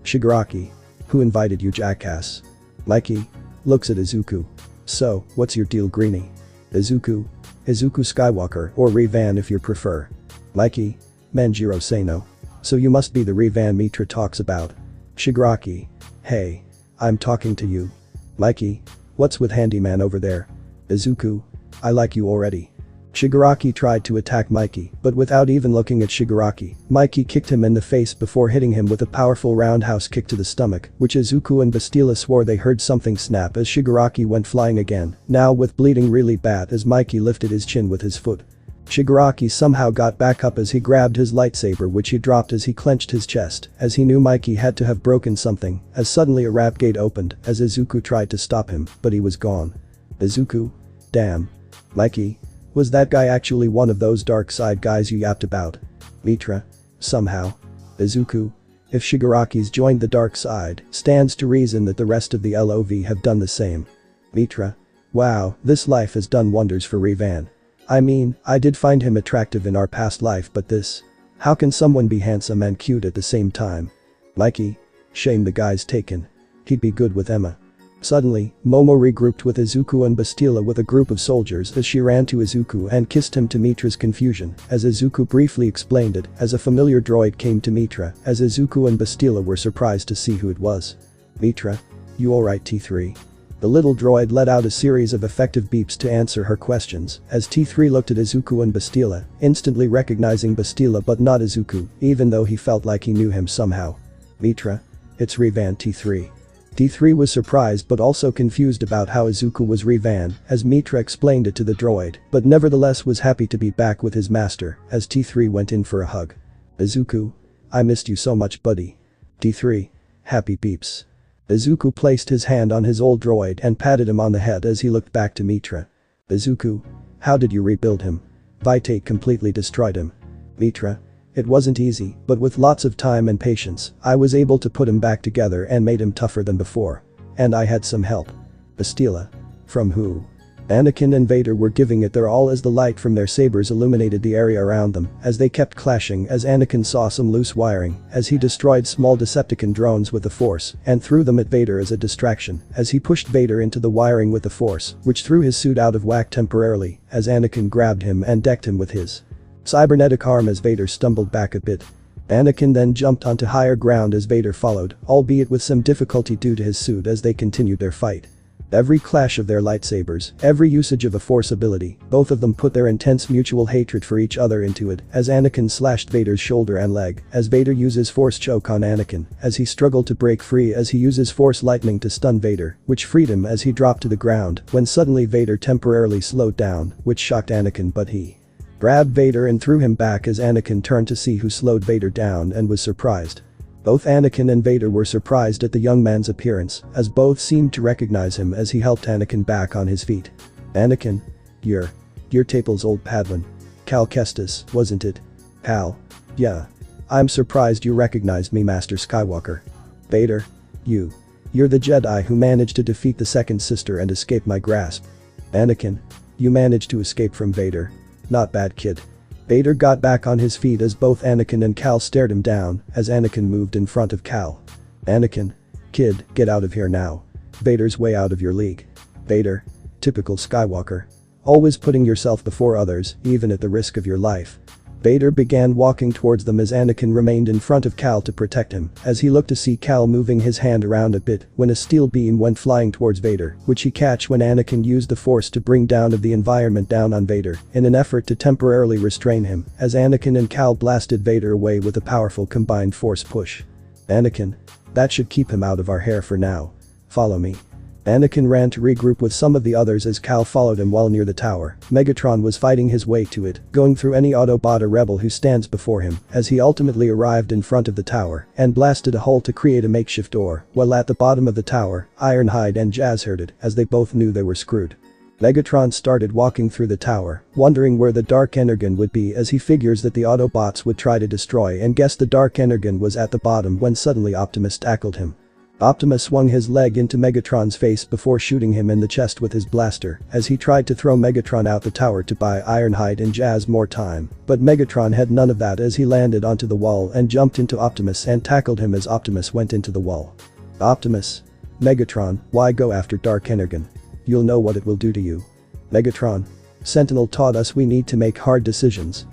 Shigaraki. Who invited you, jackass? Mikey. Looks at Izuku. So, what's your deal, Greenie? Izuku. Izuku Skywalker, or Revan if you prefer. Mikey. Manjiro Sano. So you must be the Revan Mitra talks about. Shigaraki. Hey. I'm talking to you. Mikey. What's with Handyman over there? Izuku. I like you already. Shigaraki tried to attack Mikey, but without even looking at Shigaraki, Mikey kicked him in the face before hitting him with a powerful roundhouse kick to the stomach, which Izuku and Bastila swore they heard something snap as Shigaraki went flying again, now with bleeding really bad as Mikey lifted his chin with his foot. Shigaraki somehow got back up as he grabbed his lightsaber which he dropped as he clenched his chest, as he knew Mikey had to have broken something, as suddenly a wrap gate opened as Izuku tried to stop him, but he was gone. Izuku. Damn. Mikey. Was that guy actually one of those dark side guys you yapped about? Mitra. Somehow. Izuku. If Shigaraki's joined the dark side, stands to reason that the rest of the LOV have done the same. Mitra. Wow, this life has done wonders for Revan. I mean, I did find him attractive in our past life, but this. How can someone be handsome and cute at the same time? Mikey. Shame the guy's taken. He'd be good with Emma. Suddenly, Momo regrouped with Izuku and Bastila with a group of soldiers as she ran to Izuku and kissed him to Mitra's confusion, as Izuku briefly explained it, as a familiar droid came to Mitra, as Izuku and Bastila were surprised to see who it was. Mitra. You alright, T3? The little droid let out a series of effective beeps to answer her questions as T3 looked at Izuku and Bastila, instantly recognizing Bastila but not Izuku, even though he felt like he knew him somehow. Mitra? It's Revan T3. T3 was surprised but also confused about how Izuku was Revan, as Mitra explained it to the droid, but nevertheless was happy to be back with his master, as T3 went in for a hug. Izuku? I missed you so much, buddy. T3. Happy beeps. Izuku placed his hand on his old droid and patted him on the head as he looked back to Mitra. Izuku? How did you rebuild him? Vite completely destroyed him. Mitra? It wasn't easy, but with lots of time and patience, I was able to put him back together and made him tougher than before. And I had some help. Bastila? From who? Anakin and Vader were giving it their all as the light from their sabers illuminated the area around them as they kept clashing as Anakin saw some loose wiring as he destroyed small Decepticon drones with the Force and threw them at Vader as a distraction as he pushed Vader into the wiring with the Force, which threw his suit out of whack temporarily as Anakin grabbed him and decked him with his cybernetic arm as Vader stumbled back a bit. Anakin then jumped onto higher ground as Vader followed, albeit with some difficulty due to his suit as they continued their fight. Every clash of their lightsabers, every usage of a Force ability, both of them put their intense mutual hatred for each other into it as Anakin slashed Vader's shoulder and leg as Vader uses Force choke on Anakin as he struggled to break free as he uses Force lightning to stun Vader, which freed him as he dropped to the ground when suddenly Vader temporarily slowed down, which shocked Anakin but he grabbed Vader and threw him back as Anakin turned to see who slowed Vader down and was surprised. Both Anakin and Vader were surprised at the young man's appearance, as both seemed to recognize him as he helped Anakin back on his feet. Anakin? You're Tapel's old Padawan. Cal Kestis, wasn't it? Cal? Yeah. I'm surprised you recognized me, Master Skywalker. Vader? You're the Jedi who managed to defeat the second sister and escape my grasp. Anakin? You managed to escape from Vader. Not bad, kid. Vader got back on his feet as both Anakin and Cal stared him down as Anakin moved in front of Cal. Anakin? Kid, get out of here now. Vader's way out of your league. Vader? Typical Skywalker. Always putting yourself before others, even at the risk of your life. Vader began walking towards them as Anakin remained in front of Cal to protect him as he looked to see Cal moving his hand around a bit when a steel beam went flying towards Vader, which he catch when Anakin used the Force to bring down of the environment down on Vader in an effort to temporarily restrain him as Anakin and Cal blasted Vader away with a powerful combined Force push. Anakin? That should keep him out of our hair for now. Follow me. Anakin ran to regroup with some of the others as Cal followed him while near the tower. Megatron was fighting his way to it, going through any Autobot or rebel who stands before him as he ultimately arrived in front of the tower and blasted a hole to create a makeshift door, while at the bottom of the tower, Ironhide and Jazz heard it as they both knew they were screwed. Megatron started walking through the tower, wondering where the Dark Energon would be as he figures that the Autobots would try to destroy and guessed the Dark Energon was at the bottom when suddenly Optimus tackled him. Optimus swung his leg into Megatron's face before shooting him in the chest with his blaster as he tried to throw Megatron out the tower to buy Ironhide and Jazz more time, but Megatron had none of that as he landed onto the wall and jumped into Optimus and tackled him as Optimus went into the wall. Optimus. Megatron, why go after Dark Energon? You'll know what it will do to you. Megatron. Sentinel taught us we need to make hard decisions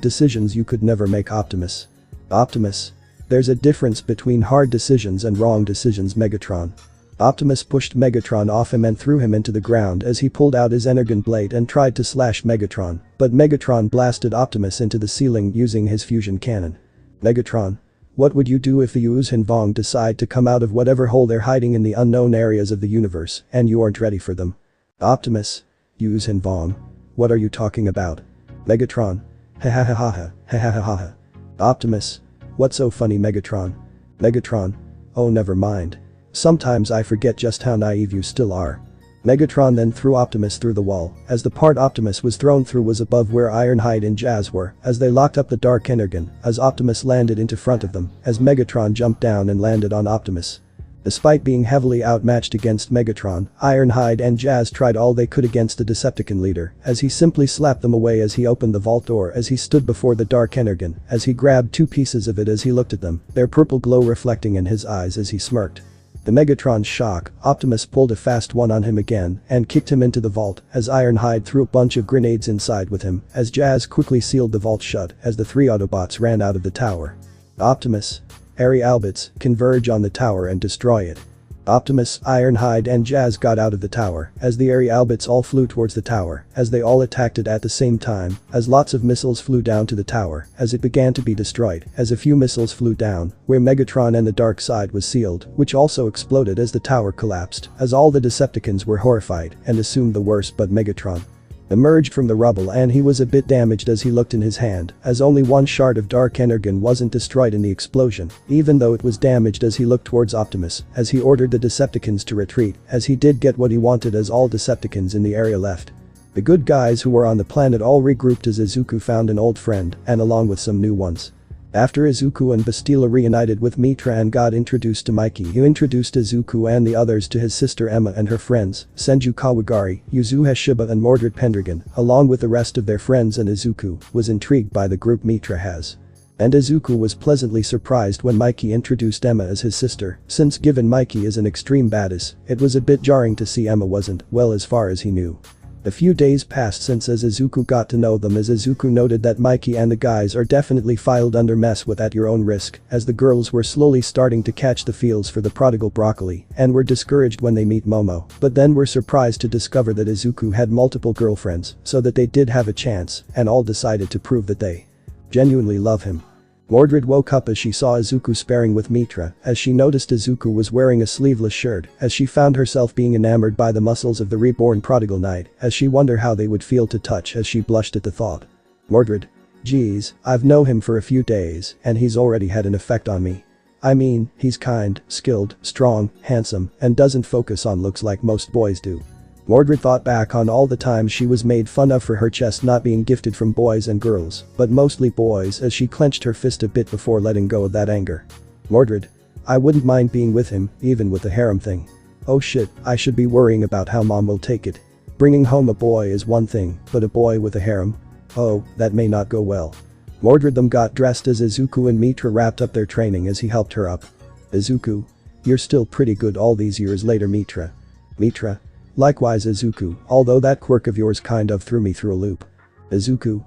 you could never make, Optimus. Optimus. There's a difference between hard decisions and wrong decisions, Megatron. Optimus pushed Megatron off him and threw him into the ground as he pulled out his Energon blade and tried to slash Megatron, but Megatron blasted Optimus into the ceiling using his fusion cannon. Megatron. What would you do if the Ooze and Vong decide to come out of whatever hole they're hiding in the unknown areas of the universe and you aren't ready for them? Optimus. Ooze and Vong. What are you talking about? Megatron. Ha ha ha ha ha ha ha ha ha. Optimus. What's so funny, Megatron? Megatron. Oh, never mind. Sometimes I forget just how naive you still are. Megatron then threw Optimus through the wall, as the part Optimus was thrown through was above where Ironhide and Jazz were, as they locked up the Dark Energon, as Optimus landed into front of them, as Megatron jumped down and landed on Optimus. Despite being heavily outmatched against Megatron, Ironhide and Jazz tried all they could against the Decepticon leader, as he simply slapped them away as he opened the vault door as he stood before the Dark Energon, as he grabbed two pieces of it as he looked at them, their purple glow reflecting in his eyes as he smirked. To Megatron's shock, Optimus pulled a fast one on him again and kicked him into the vault as Ironhide threw a bunch of grenades inside with him, as Jazz quickly sealed the vault shut as the three Autobots ran out of the tower. Optimus. Airy Albits, converge on the tower and destroy it. Optimus, Ironhide and Jazz got out of the tower as the Airy Albits all flew towards the tower as they all attacked it at the same time as lots of missiles flew down to the tower as it began to be destroyed as a few missiles flew down where Megatron and the dark side was sealed, which also exploded as the tower collapsed as all the Decepticons were horrified and assumed the worst, but Megatron emerged from the rubble and he was a bit damaged as he looked in his hand as only one shard of dark energon wasn't destroyed in the explosion, even though it was damaged as he looked towards Optimus as he ordered the Decepticons to retreat as he did get what he wanted as all Decepticons in the area left. The good guys who were on the planet all regrouped as Izuku found an old friend and along with some new ones. After Izuku and Bastila reunited with Mitra and got introduced to Mikey, he introduced Izuku and the others to his sister Emma and her friends, Senju Kawagari, Yuzuha Shiba and Mordred Pendragon, along with the rest of their friends, and Izuku was intrigued by the group Mitra has. And Izuku was pleasantly surprised when Mikey introduced Emma as his sister, since given Mikey is an extreme badass, it was a bit jarring to see Emma wasn't, well, as far as he knew. A few days passed since as Izuku got to know them as Izuku noted that Mikey and the guys are definitely filed under mess with at your own risk as the girls were slowly starting to catch the feels for the prodigal broccoli and were discouraged when they meet Momo, but then were surprised to discover that Izuku had multiple girlfriends so that they did have a chance and all decided to prove that they genuinely love him. Mordred woke up as she saw Izuku sparring with Mitra as she noticed Izuku was wearing a sleeveless shirt as she found herself being enamored by the muscles of the reborn Prodigal Knight as she wondered how they would feel to touch as she blushed at the thought. Mordred. Geez, I've known him for a few days and he's already had an effect on me. I mean, he's kind, skilled, strong, handsome, and doesn't focus on looks like most boys do. Mordred thought back on all the times she was made fun of for her chest not being gifted from boys and girls, but mostly boys, as she clenched her fist a bit before letting go of that anger. Mordred. I wouldn't mind being with him, even with the harem thing. Oh shit, I should be worrying about how mom will take it. Bringing home a boy is one thing, but a boy with a harem? Oh, that may not go well. Mordred them got dressed as Izuku and Mitra wrapped up their training as he helped her up. Izuku. You're still pretty good all these years later, Mitra. Mitra. Likewise, Izuku, although that quirk of yours kind of threw me through a loop. Izuku.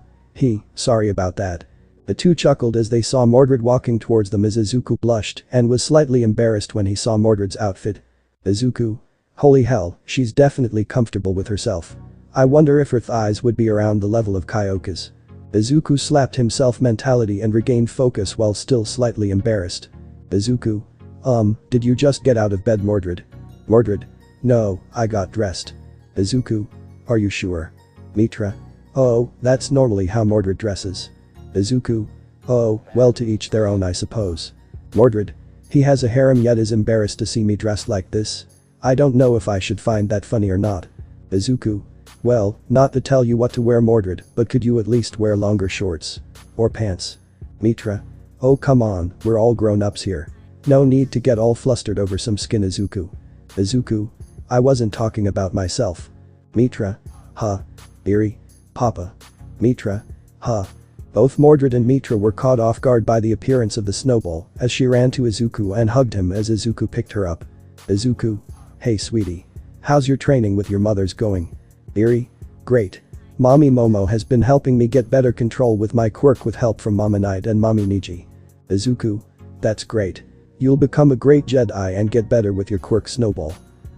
Sorry about that. The two chuckled as they saw Mordred walking towards them as Izuku blushed and was slightly embarrassed when he saw Mordred's outfit. Izuku. Holy hell, she's definitely comfortable with herself. I wonder if her thighs would be around the level of Kyoka's. Izuku slapped himself mentality and regained focus while still slightly embarrassed. Izuku. Did you just get out of bed, Mordred? Mordred. No, I got dressed. Izuku. Are you sure? Mitra. Oh, that's normally how Mordred dresses. Izuku. Oh, well, to each their own, I suppose. Mordred. He has a harem yet is embarrassed to see me dressed like this. I don't know if I should find that funny or not. Izuku. Well, not to tell you what to wear, Mordred, but could you at least wear longer shorts? Or pants? Mitra. Oh come on, we're all grown-ups here. No need to get all flustered over some skin, Izuku. Izuku. I wasn't talking about myself. Mitra. Huh. Eerie. Papa. Mitra. Huh. Both Mordred and Mitra were caught off guard by the appearance of the snowball as she ran to Izuku and hugged him as Izuku picked her up. Izuku. Hey sweetie. How's your training with your mothers going? Eerie. Great. Mommy Momo has been helping me get better control with my quirk with help from Mama Knight and Mommy Niji. Izuku. That's great. You'll become a great Jedi and get better with your quirk, Snowball.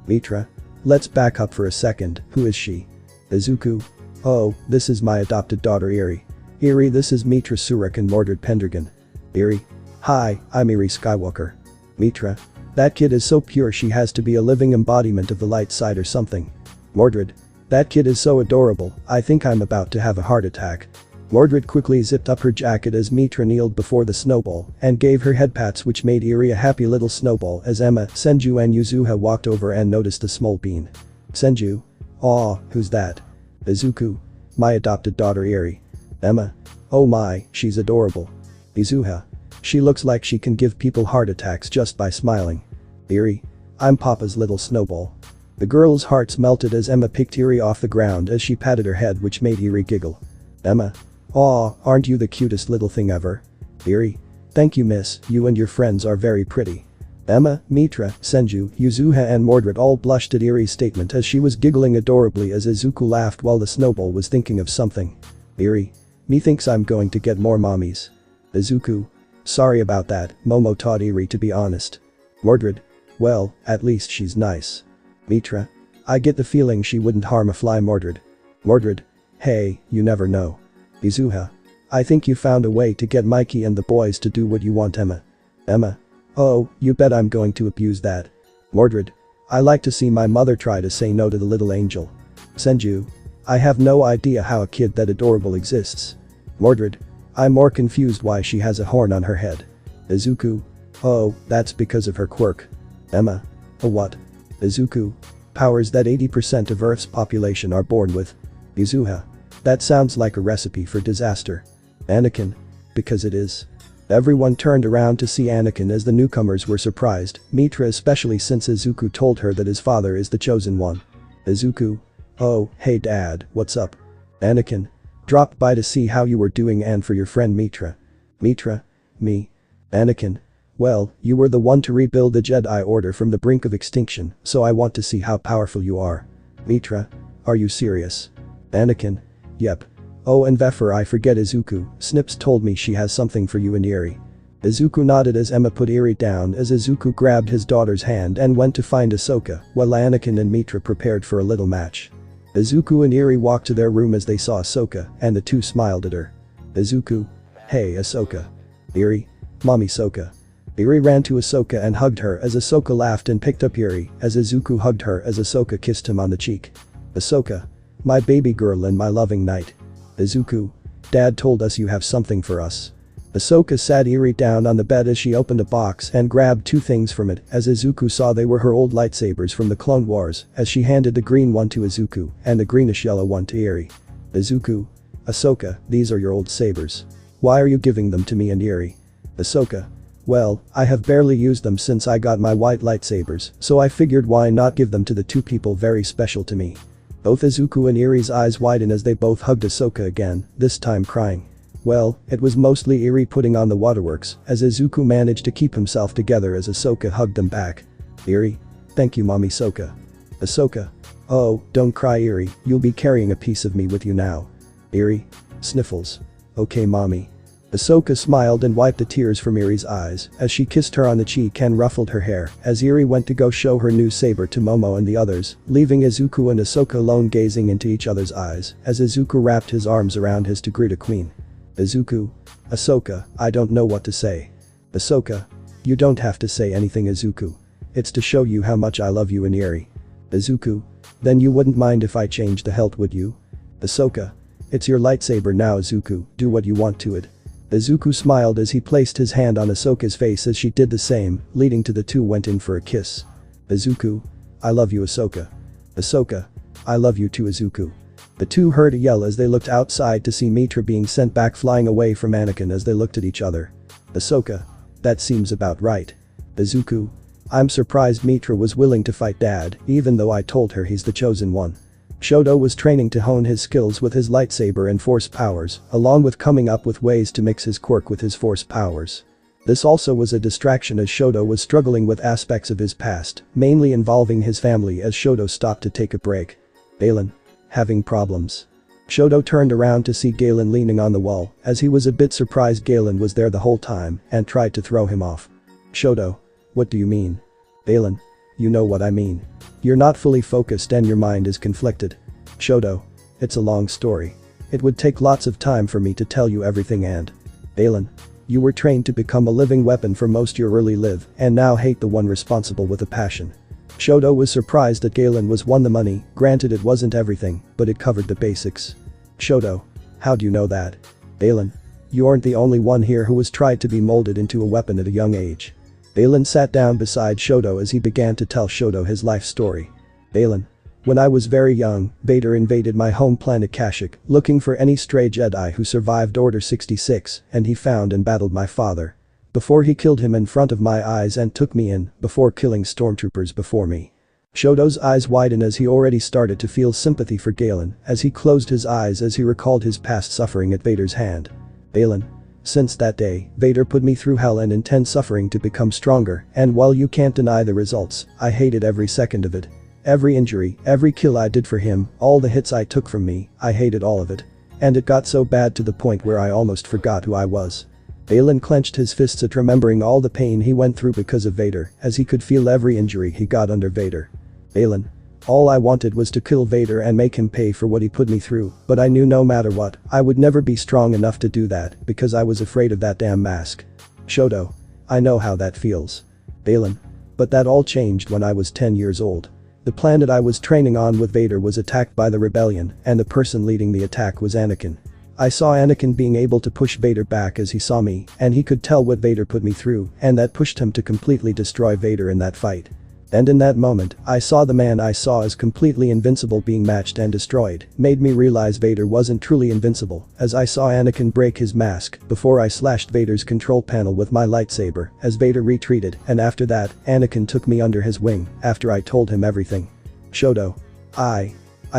Mitra. Let's back up for a second, who is she? Izuku. Oh, this is my adopted daughter Eerie. Eerie, this is Mitra Surik and Mordred Pendragon. Eerie. Hi, I'm Eerie Skywalker. Mitra. That kid is so pure she has to be a living embodiment of the light side or something. Mordred. That kid is so adorable, I think I'm about to have a heart attack. Mordred quickly zipped up her jacket as Mitra kneeled before the snowball and gave her head pats, which made Eerie a happy little snowball as Emma, Senju and Yuzuha walked over and noticed the small bean. Senju. Aw, who's that? Izuku. My adopted daughter Eerie. Emma. Oh my, she's adorable. Yuzuha. She looks like she can give people heart attacks just by smiling. Eerie. I'm Papa's little snowball. The girls' hearts melted as Emma picked Eerie off the ground as she patted her head, which made Eerie giggle. Emma. Aw, aren't you the cutest little thing ever? Eerie. Thank you, miss, you and your friends are very pretty. Emma, Mitra, Senju, Yuzuha and Mordred all blushed at Eerie's statement as she was giggling adorably as Izuku laughed while the snowball was thinking of something. Eerie. Me thinks I'm going to get more mommies. Izuku. Sorry about that, Momo taught Eerie to be honest. Mordred. Well, at least she's nice. Mitra. I get the feeling she wouldn't harm a fly. Mordred. Mordred. Hey, you never know. Izuha. I think you found a way to get Mikey and the boys to do what you want. Emma. Emma. Oh, you bet I'm going to abuse that. Mordred. I like to see my mother try to say no to the little angel. Senju. I have no idea how a kid that adorable exists. Mordred. I'm more confused why she has a horn on her head. Izuku. Oh, that's because of her quirk. Emma. A what? Izuku. Powers that 80% of Earth's population are born with. Izuha. That sounds like a recipe for disaster. Anakin. Because it is. Everyone turned around to see Anakin as the newcomers were surprised, Mitra especially since Izuku told her that his father is the chosen one. Izuku. Oh, hey dad, what's up? Anakin. Dropped by to see how you were doing and for your friend Mitra. Mitra? Me? Anakin. Well, you were the one to rebuild the Jedi Order from the brink of extinction, so I want to see how powerful you are. Mitra. Are you serious? Anakin. Yep. Oh, and Veffer, I forget Izuku, Snips told me she has something for you and Eri. Izuku nodded as Emma put Eri down as Izuku grabbed his daughter's hand and went to find Ahsoka, while Anakin and Mitra prepared for a little match. Izuku and Eri walked to their room as they saw Ahsoka, and the two smiled at her. Izuku. Hey Ahsoka. Eri. Mommy Ahsoka. Eri ran to Ahsoka and hugged her as Ahsoka laughed and picked up Eri as Izuku hugged her as Ahsoka kissed him on the cheek. Ahsoka. My baby girl and my loving knight. Izuku. Dad told us you have something for us. Ahsoka sat Eri down on the bed as she opened a box and grabbed two things from it as Izuku saw they were her old lightsabers from the Clone Wars as she handed the green one to Izuku and the greenish-yellow one to Eri. Izuku. Ahsoka, these are your old sabers. Why are you giving them to me and Eri? Ahsoka. Well, I have barely used them since I got my white lightsabers, so I figured why not give them to the two people very special to me. Both Izuku and Eri's eyes widen as they both hugged Ahsoka again, this time crying. Well, it was mostly Eri putting on the waterworks, as Izuku managed to keep himself together as Ahsoka hugged them back. Eri. Thank you mommy Ahsoka. Ahsoka. Oh, don't cry Eri, you'll be carrying a piece of me with you now. Eri. Sniffles. Okay mommy. Ahsoka smiled and wiped the tears from Eri's eyes as she kissed her on the cheek and ruffled her hair as Eri went to go show her new saber to Momo and the others, leaving Izuku and Ahsoka alone gazing into each other's eyes as Izuku wrapped his arms around his to greet a queen. Izuku. Ahsoka, I don't know what to say. Ahsoka. You don't have to say anything Izuku. It's to show you how much I love you and Eri. Izuku. Then you wouldn't mind if I changed the hilt, would you? Ahsoka. It's your lightsaber now Izuku, do what you want to it. Izuku smiled as he placed his hand on Ahsoka's face as she did the same, leading to the two went in for a kiss. Izuku. I love you Ahsoka. Ahsoka. I love you too Izuku. The two heard a yell as they looked outside to see Mitra being sent back flying away from Anakin as they looked at each other. Ahsoka. That seems about right. Izuku. I'm surprised Mitra was willing to fight Dad, even though I told her he's the chosen one. Shoto was training to hone his skills with his lightsaber and force powers, along with coming up with ways to mix his quirk with his force powers. This also was a distraction as Shoto was struggling with aspects of his past, mainly involving his family as Shoto stopped to take a break. Galen. Having problems. Shoto turned around to see Galen leaning on the wall, as he was a bit surprised Galen was there the whole time and tried to throw him off. Shoto. What do you mean? Galen. You know what I mean. You're not fully focused and your mind is conflicted. Shoto. It's a long story. It would take lots of time for me to tell you everything and. Galen. You were trained to become a living weapon for most your early live and now hate the one responsible with a passion. Shoto was surprised that Galen was won the money, granted it wasn't everything, but it covered the basics. Shoto. How do you know that? Galen. You aren't the only one here who was tried to be molded into a weapon at a young age. Galen sat down beside Shoto as he began to tell Shoto his life story. Galen. When I was very young, Vader invaded my home planet Kashyyyk, looking for any stray Jedi who survived Order 66, and he found and battled my father. Before he killed him in front of my eyes and took me in, before killing stormtroopers before me. Shoto's eyes widened as he already started to feel sympathy for Galen as he closed his eyes as he recalled his past suffering at Vader's hand. Galen. Since that day, Vader put me through hell and intense suffering to become stronger, and while you can't deny the results, I hated every second of it. Every injury, every kill I did for him, all the hits I took from me, I hated all of it. And it got so bad to the point where I almost forgot who I was. Balin clenched his fists at remembering all the pain he went through because of Vader, as he could feel every injury he got under Vader. Balin. All I wanted was to kill Vader and make him pay for what he put me through, but I knew no matter what, I would never be strong enough to do that because I was afraid of that damn mask. Shoto. I know how that feels. Balin. But that all changed when I was 10 years old. The planet I was training on with Vader was attacked by the rebellion, and the person leading the attack was Anakin. I saw Anakin being able to push Vader back as he saw me, and he could tell what Vader put me through, and that pushed him to completely destroy Vader in that fight. And in that moment, I saw the man I saw as completely invincible being matched and destroyed, made me realize Vader wasn't truly invincible, as I saw Anakin break his mask before I slashed Vader's control panel with my lightsaber, as Vader retreated, and after that, Anakin took me under his wing, after I told him everything. Shoto. I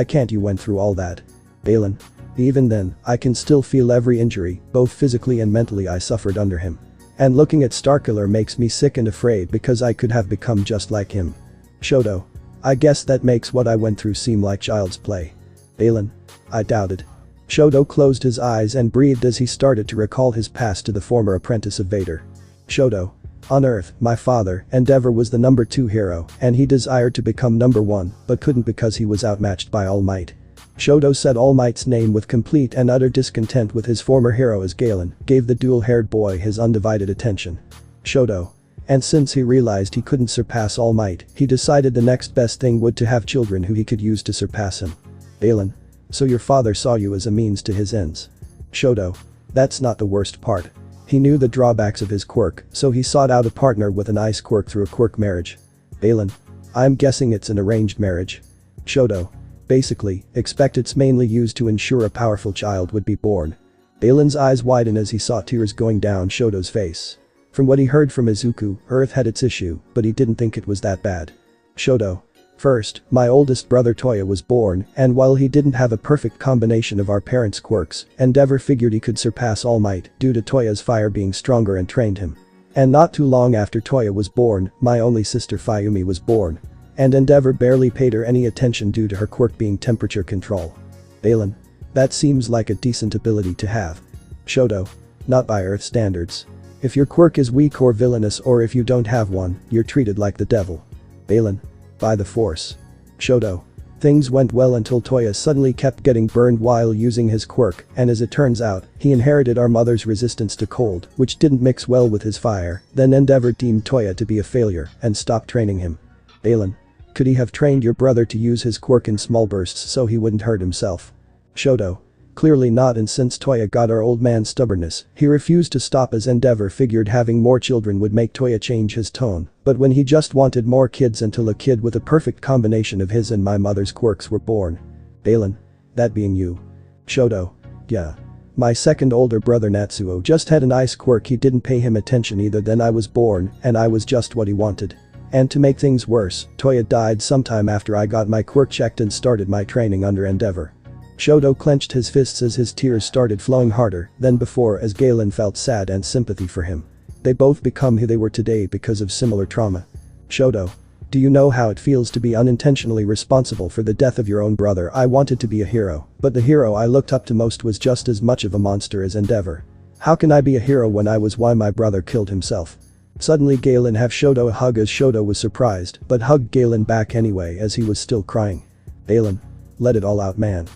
can't. You went through all that. Balin. Even then, I can still feel every injury, both physically and mentally I suffered under him. And looking at Starkiller makes me sick and afraid because I could have become just like him. Shoto. I guess that makes what I went through seem like child's play. Balin. I doubted. Shoto closed his eyes and breathed as he started to recall his past to the former apprentice of Vader. Shoto. On Earth, my father, Endeavor, was the number 2 hero, and he desired to become number 1, but couldn't because he was outmatched by All Might. Shoto said All Might's name with complete and utter discontent with his former hero as Galen, gave the dual-haired boy his undivided attention. Shoto. And since he realized he couldn't surpass All Might, he decided the next best thing would to have children who he could use to surpass him. Balin. So your father saw you as a means to his ends. Shoto. That's not the worst part. He knew the drawbacks of his quirk, so he sought out a partner with an ice quirk through a quirk marriage. Balin. I'm guessing it's an arranged marriage. Shoto. Basically, expect it's mainly used to ensure a powerful child would be born. Balin's eyes widened as he saw tears going down Shoto's face. From what he heard from Izuku, Earth had its issue, but he didn't think it was that bad. Shoto. First, my oldest brother Toya was born, and while he didn't have a perfect combination of our parents' quirks, Endeavor figured he could surpass All Might due to Toya's fire being stronger and trained him. And not too long after Toya was born, my only sister Fayumi was born. And Endeavor barely paid her any attention due to her quirk being temperature control. Balin. That seems like a decent ability to have. Shoto. Not by Earth standards. If your quirk is weak or villainous, or if you don't have one, you're treated like the devil. Balin. By the Force. Shoto. Things went well until Toya suddenly kept getting burned while using his quirk, and as it turns out, he inherited our mother's resistance to cold, which didn't mix well with his fire. Then Endeavor deemed Toya to be a failure and stopped training him. Balin. Could he have trained your brother to use his quirk in small bursts so he wouldn't hurt himself? Shoto. Clearly not, and since Toya got our old man's stubbornness, he refused to stop as Endeavor figured having more children would make Toya change his tone, but when he just wanted more kids until a kid with a perfect combination of his and my mother's quirks were born. Balin. That being you. Shoto. Yeah. My second older brother Natsuo just had an ice quirk. He didn't pay him attention either. Then I was born, and I was just what he wanted. And to make things worse, Toya died sometime after I got my quirk checked and started my training under Endeavor. Shoto clenched his fists as his tears started flowing harder than before as Galen felt sad and sympathy for him. They both become who they were today because of similar trauma. Shoto. Do you know how it feels to be unintentionally responsible for the death of your own brother? I wanted to be a hero, but the hero I looked up to most was just as much of a monster as Endeavor. How can I be a hero when I was why my brother killed himself? Suddenly Galen gave Shoto a hug as Shoto was surprised, but hugged Galen back anyway as he was still crying. Balin. Let it all out, man.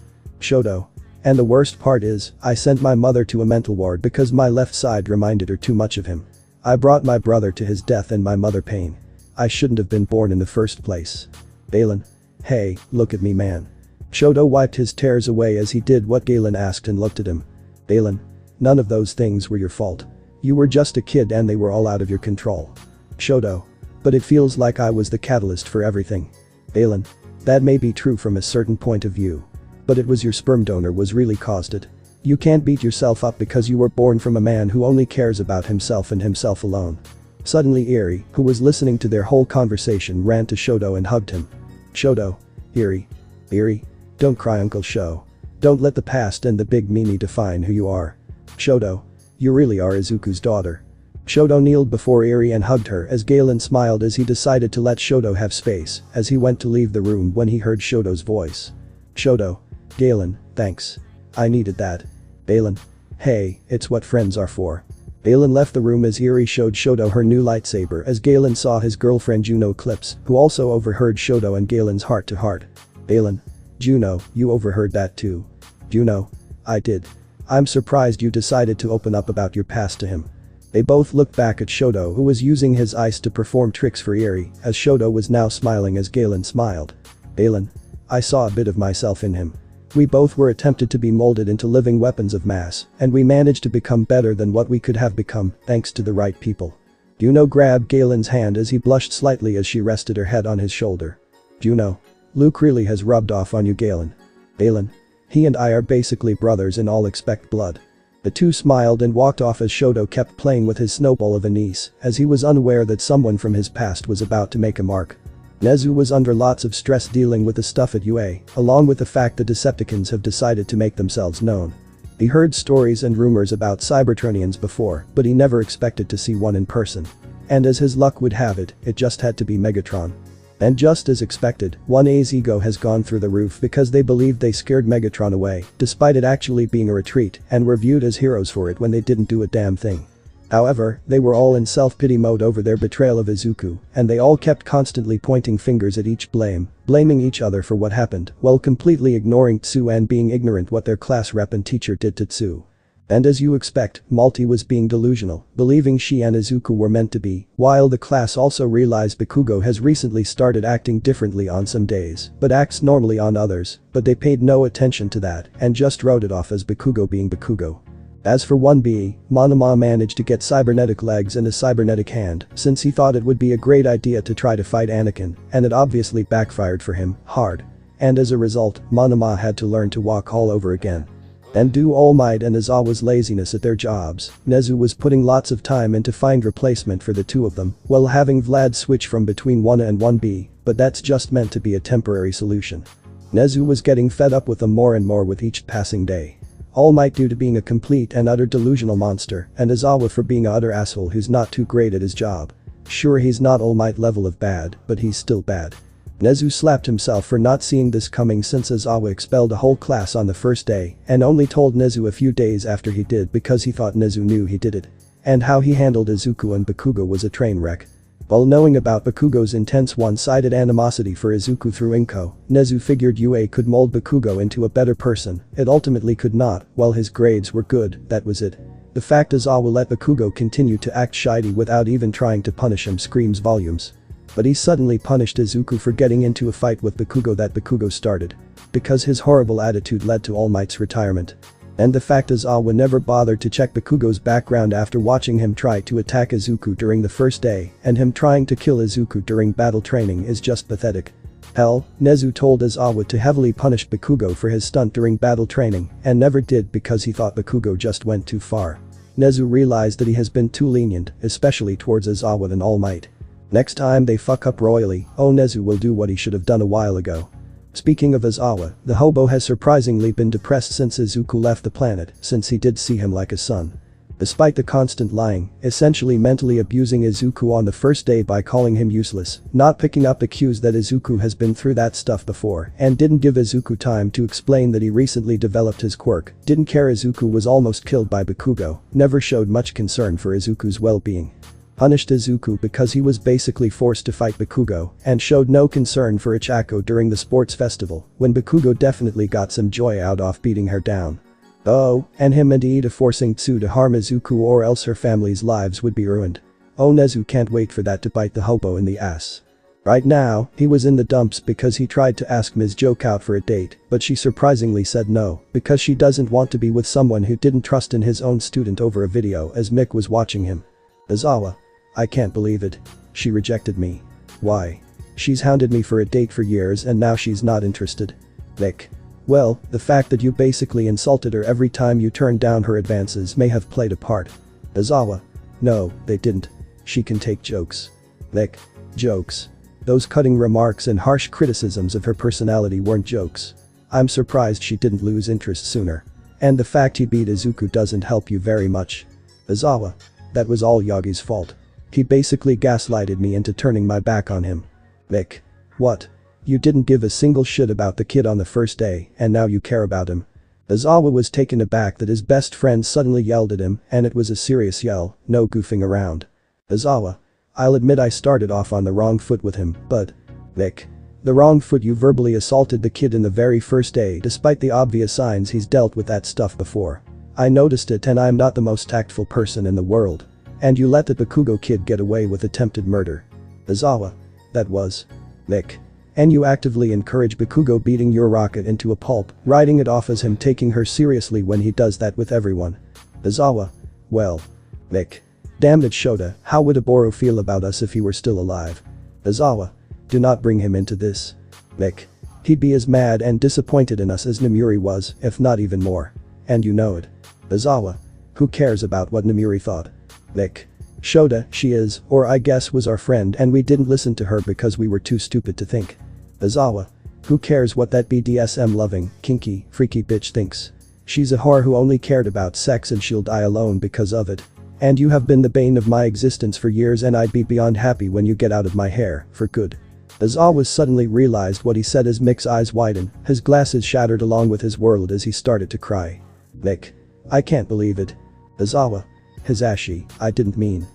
Shoto. And the worst part is, I sent my mother to a mental ward because my left side reminded her too much of him. I brought my brother to his death and my mother pain. I shouldn't have been born in the first place. Balin. Hey, look at me, man. Shoto wiped his tears away as he did what Galen asked and looked at him. Balin. None of those things were your fault. You were just a kid and they were all out of your control. Shoto. But it feels like I was the catalyst for everything. Balin. That may be true from a certain point of view. But it was your sperm donor was really caused it. You can't beat yourself up because you were born from a man who only cares about himself and himself alone. Suddenly Eri, who was listening to their whole conversation, ran to Shoto and hugged him. Shoto. Eri. Eri. Don't cry, Uncle Sho. Don't let the past and the big meanie define who you are. Shoto. You really are Izuku's daughter. Shoto kneeled before Eri and hugged her as Galen smiled as he decided to let Shoto have space as he went to leave the room when he heard Shoto's voice. Shoto. Galen, thanks. I needed that. Balin. Hey, it's what friends are for. Galen left the room as Eri showed Shoto her new lightsaber as Galen saw his girlfriend Juno Clips, who also overheard Shoto and Galen's heart-to-heart. Galen. Juno, you overheard that too. Juno. I did. I'm surprised you decided to open up about your past to him. They both looked back at Shoto, who was using his ice to perform tricks for Eri, as Shoto was now smiling as Galen smiled. Galen. I saw a bit of myself in him. We both were attempted to be molded into living weapons of mass, and we managed to become better than what we could have become, thanks to the right people. Juno grabbed Galen's hand as he blushed slightly as she rested her head on his shoulder. Juno. Luke really has rubbed off on you, Galen. Galen. He and I are basically brothers and all expect blood. The two smiled and walked off as Shoto kept playing with his snowball of a niece, as he was unaware that someone from his past was about to make a mark. Nezu was under lots of stress dealing with the stuff at UA, along with the fact the Decepticons have decided to make themselves known. He heard stories and rumors about Cybertronians before, but he never expected to see one in person. And as his luck would have it, it just had to be Megatron. And just as expected, 1A's ego has gone through the roof because they believed they scared Megatron away, despite it actually being a retreat, and were viewed as heroes for it when they didn't do a damn thing. However, they were all in self-pity mode over their betrayal of Izuku, and they all kept constantly pointing fingers at each blaming each other for what happened, while completely ignoring Tsu and being ignorant what their class rep and teacher did to Tsu. And as you expect, Malti was being delusional, believing she and Izuku were meant to be, while the class also realized Bakugo has recently started acting differently on some days, but acts normally on others, but they paid no attention to that and just wrote it off as Bakugo being Bakugo. As for 1B, Monoma managed to get cybernetic legs and a cybernetic hand since he thought it would be a great idea to try to fight Anakin, and it obviously backfired for him, hard. And as a result, Monoma had to learn to walk all over again. And due All Might and Aizawa's laziness at their jobs, Nezu was putting lots of time into find replacement for the two of them, while having Vlad switch from between 1A and 1B, but that's just meant to be a temporary solution. Nezu was getting fed up with them more and more with each passing day. All Might due to being a complete and utter delusional monster, and Aizawa for being an utter asshole who's not too great at his job. Sure, he's not All Might level of bad, but he's still bad. Nezu slapped himself for not seeing this coming since Aizawa expelled a whole class on the first day and only told Nezu a few days after he did because he thought Nezu knew he did it. And how he handled Izuku and Bakugo was a train wreck. While knowing about Bakugo's intense one-sided animosity for Izuku through Inko, Nezu figured UA could mold Bakugo into a better person. It ultimately could not, while his grades were good, that was it. The fact Aizawa let Bakugo continue to act shady without even trying to punish him screams volumes. But he suddenly punished Izuku for getting into a fight with Bakugo that Bakugo started. Because his horrible attitude led to All Might's retirement. And the fact Aizawa never bothered to check Bakugo's background after watching him try to attack Izuku during the first day and him trying to kill Izuku during battle training is just pathetic. Hell, Nezu told Aizawa to heavily punish Bakugo for his stunt during battle training and never did because he thought Bakugo just went too far. Nezu realized that he has been too lenient, especially towards Aizawa and All Might. Next time they fuck up royally, Nezu will do what he should have done a while ago. Speaking of Aizawa, the hobo has surprisingly been depressed since Izuku left the planet, since he did see him like a son. Despite the constant lying, essentially mentally abusing Izuku on the first day by calling him useless, not picking up the cues that Izuku has been through that stuff before and didn't give Izuku time to explain that he recently developed his quirk, didn't care Izuku was almost killed by Bakugo, never showed much concern for Izuku's well-being. Punished Izuku because he was basically forced to fight Bakugo and showed no concern for Ichako during the sports festival when Bakugo definitely got some joy out of beating her down. Oh, and him and Iida forcing Tsu to harm Izuku or else her family's lives would be ruined. Nezu can't wait for that to bite the hobo in the ass. Right now, he was in the dumps because he tried to ask Ms. Joke out for a date, but she surprisingly said no because she doesn't want to be with someone who didn't trust in his own student over a video as Mick was watching him. Aizawa. I can't believe it. She rejected me. Why? She's hounded me for a date for years and now she's not interested. Vic. Well, the fact that you basically insulted her every time you turned down her advances may have played a part. Aizawa. No, they didn't. She can take jokes. Vic. Jokes. Those cutting remarks and harsh criticisms of her personality weren't jokes. I'm surprised she didn't lose interest sooner. And the fact he beat Izuku doesn't help you very much. Aizawa. That was all Yagi's fault. He basically gaslighted me into turning my back on him. Vic. What? You didn't give a single shit about the kid on the first day and now you care about him. Izawa was taken aback that his best friend suddenly yelled at him, and it was a serious yell, no goofing around. Izawa. I'll admit I started off on the wrong foot with him, but… Vic. The wrong foot. You verbally assaulted the kid in the very first day despite the obvious signs he's dealt with that stuff before. I noticed it and I'm not the most tactful person in the world. And you let the Bakugo kid get away with attempted murder. Izawa. That was… Vic. And you actively encourage Bakugo beating your rocket into a pulp, writing it off as him taking her seriously when he does that with everyone. Izawa. Well. Vic. Damn it, Shota, how would Oboro feel about us if he were still alive? Izawa. Do not bring him into this. Vic. He'd be as mad and disappointed in us as Namuri was, if not even more. And you know it. Izawa. Who cares about what Namuri thought? Vic. Shota, she is, or I guess was our friend and we didn't listen to her because we were too stupid to think. Izawa. Who cares what that BDSM-loving, kinky, freaky bitch thinks? She's a whore who only cared about sex and she'll die alone because of it. And you have been the bane of my existence for years and I'd be beyond happy when you get out of my hair, for good. Izawa suddenly realized what he said as Mick's eyes widened, his glasses shattered along with his world as he started to cry. Mick. I can't believe it. Izawa. Hisashi, I didn't mean.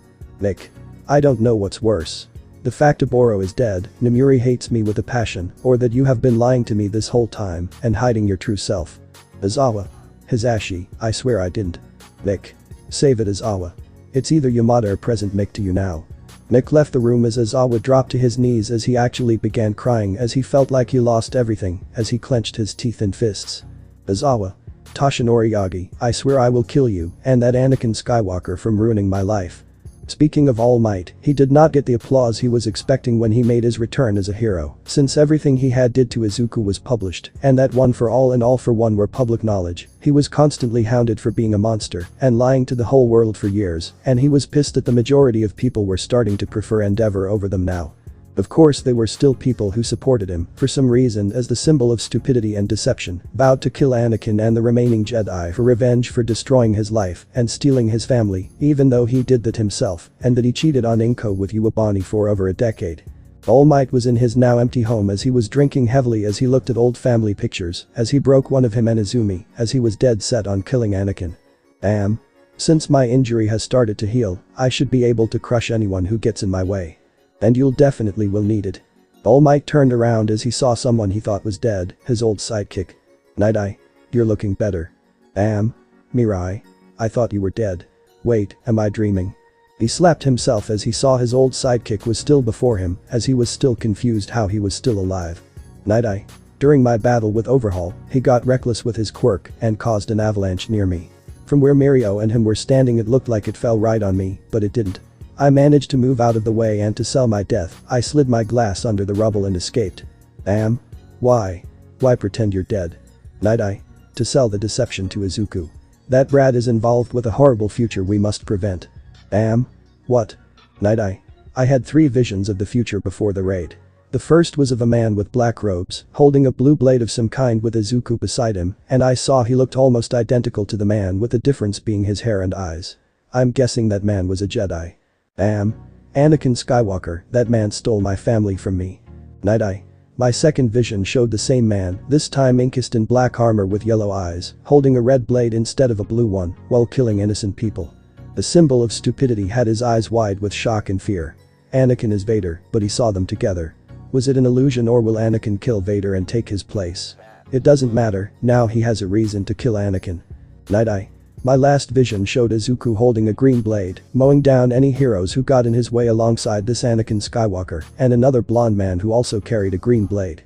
Mick. I don't know what's worse. The fact Oboro is dead, Namuri hates me with a passion, or that you have been lying to me this whole time and hiding your true self. Izawa. Hisashi, I swear I didn't. Mick. Save it, Izawa. It's either Yamada or present Mick to you now. Mick left the room as Izawa dropped to his knees as he actually began crying as he felt like he lost everything as he clenched his teeth in fists. Izawa. Toshinori Yagi, I swear I will kill you and that Anakin Skywalker from ruining my life. Speaking of All Might, he did not get the applause he was expecting when he made his return as a hero, since everything he had did to Izuku was published, and that One for All and All for One were public knowledge. He was constantly hounded for being a monster and lying to the whole world for years, and he was pissed that the majority of people were starting to prefer Endeavor over them now. Of course they were still people who supported him, for some reason as the symbol of stupidity and deception, vowed to kill Anakin and the remaining Jedi for revenge for destroying his life and stealing his family, even though he did that himself, and that he cheated on Inko with Uwabani for over a decade. All Might was in his now empty home as he was drinking heavily as he looked at old family pictures, as he broke one of him and Izumi, as he was dead set on killing Anakin. Since my injury has started to heal, I should be able to crush anyone who gets in my way. And you'll definitely will need it. All Might turned around as he saw someone he thought was dead, his old sidekick. Night-Eye. You're looking better. Mirai. I thought you were dead. Wait, am I dreaming? He slapped himself as he saw his old sidekick was still before him, as he was still confused how he was still alive. Night-Eye. During my battle with Overhaul, he got reckless with his quirk and caused an avalanche near me. From where Mirio and him were standing it looked like it fell right on me, but it didn't. I managed to move out of the way and to sell my death, I slid my glass under the rubble and escaped. Why? Why pretend you're dead? Night-Eye. To sell the deception to Izuku. That brat is involved with a horrible future we must prevent. What? Night-Eye. I had 3 visions of the future before the raid. The first was of a man with black robes, holding a blue blade of some kind with Izuku beside him, and I saw he looked almost identical to the man with the difference being his hair and eyes. I'm guessing that man was a Jedi. Anakin Skywalker, that man stole my family from me. Night-Eye. My second vision showed the same man, this time encased in black armor with yellow eyes, holding a red blade instead of a blue one, while killing innocent people. The symbol of stupidity had his eyes wide with shock and fear. Anakin is Vader, but he saw them together. Was it an illusion or will Anakin kill Vader and take his place? It doesn't matter, now he has a reason to kill Anakin. Night-Eye. My last vision showed Izuku holding a green blade, mowing down any heroes who got in his way alongside this Anakin Skywalker and another blonde man who also carried a green blade.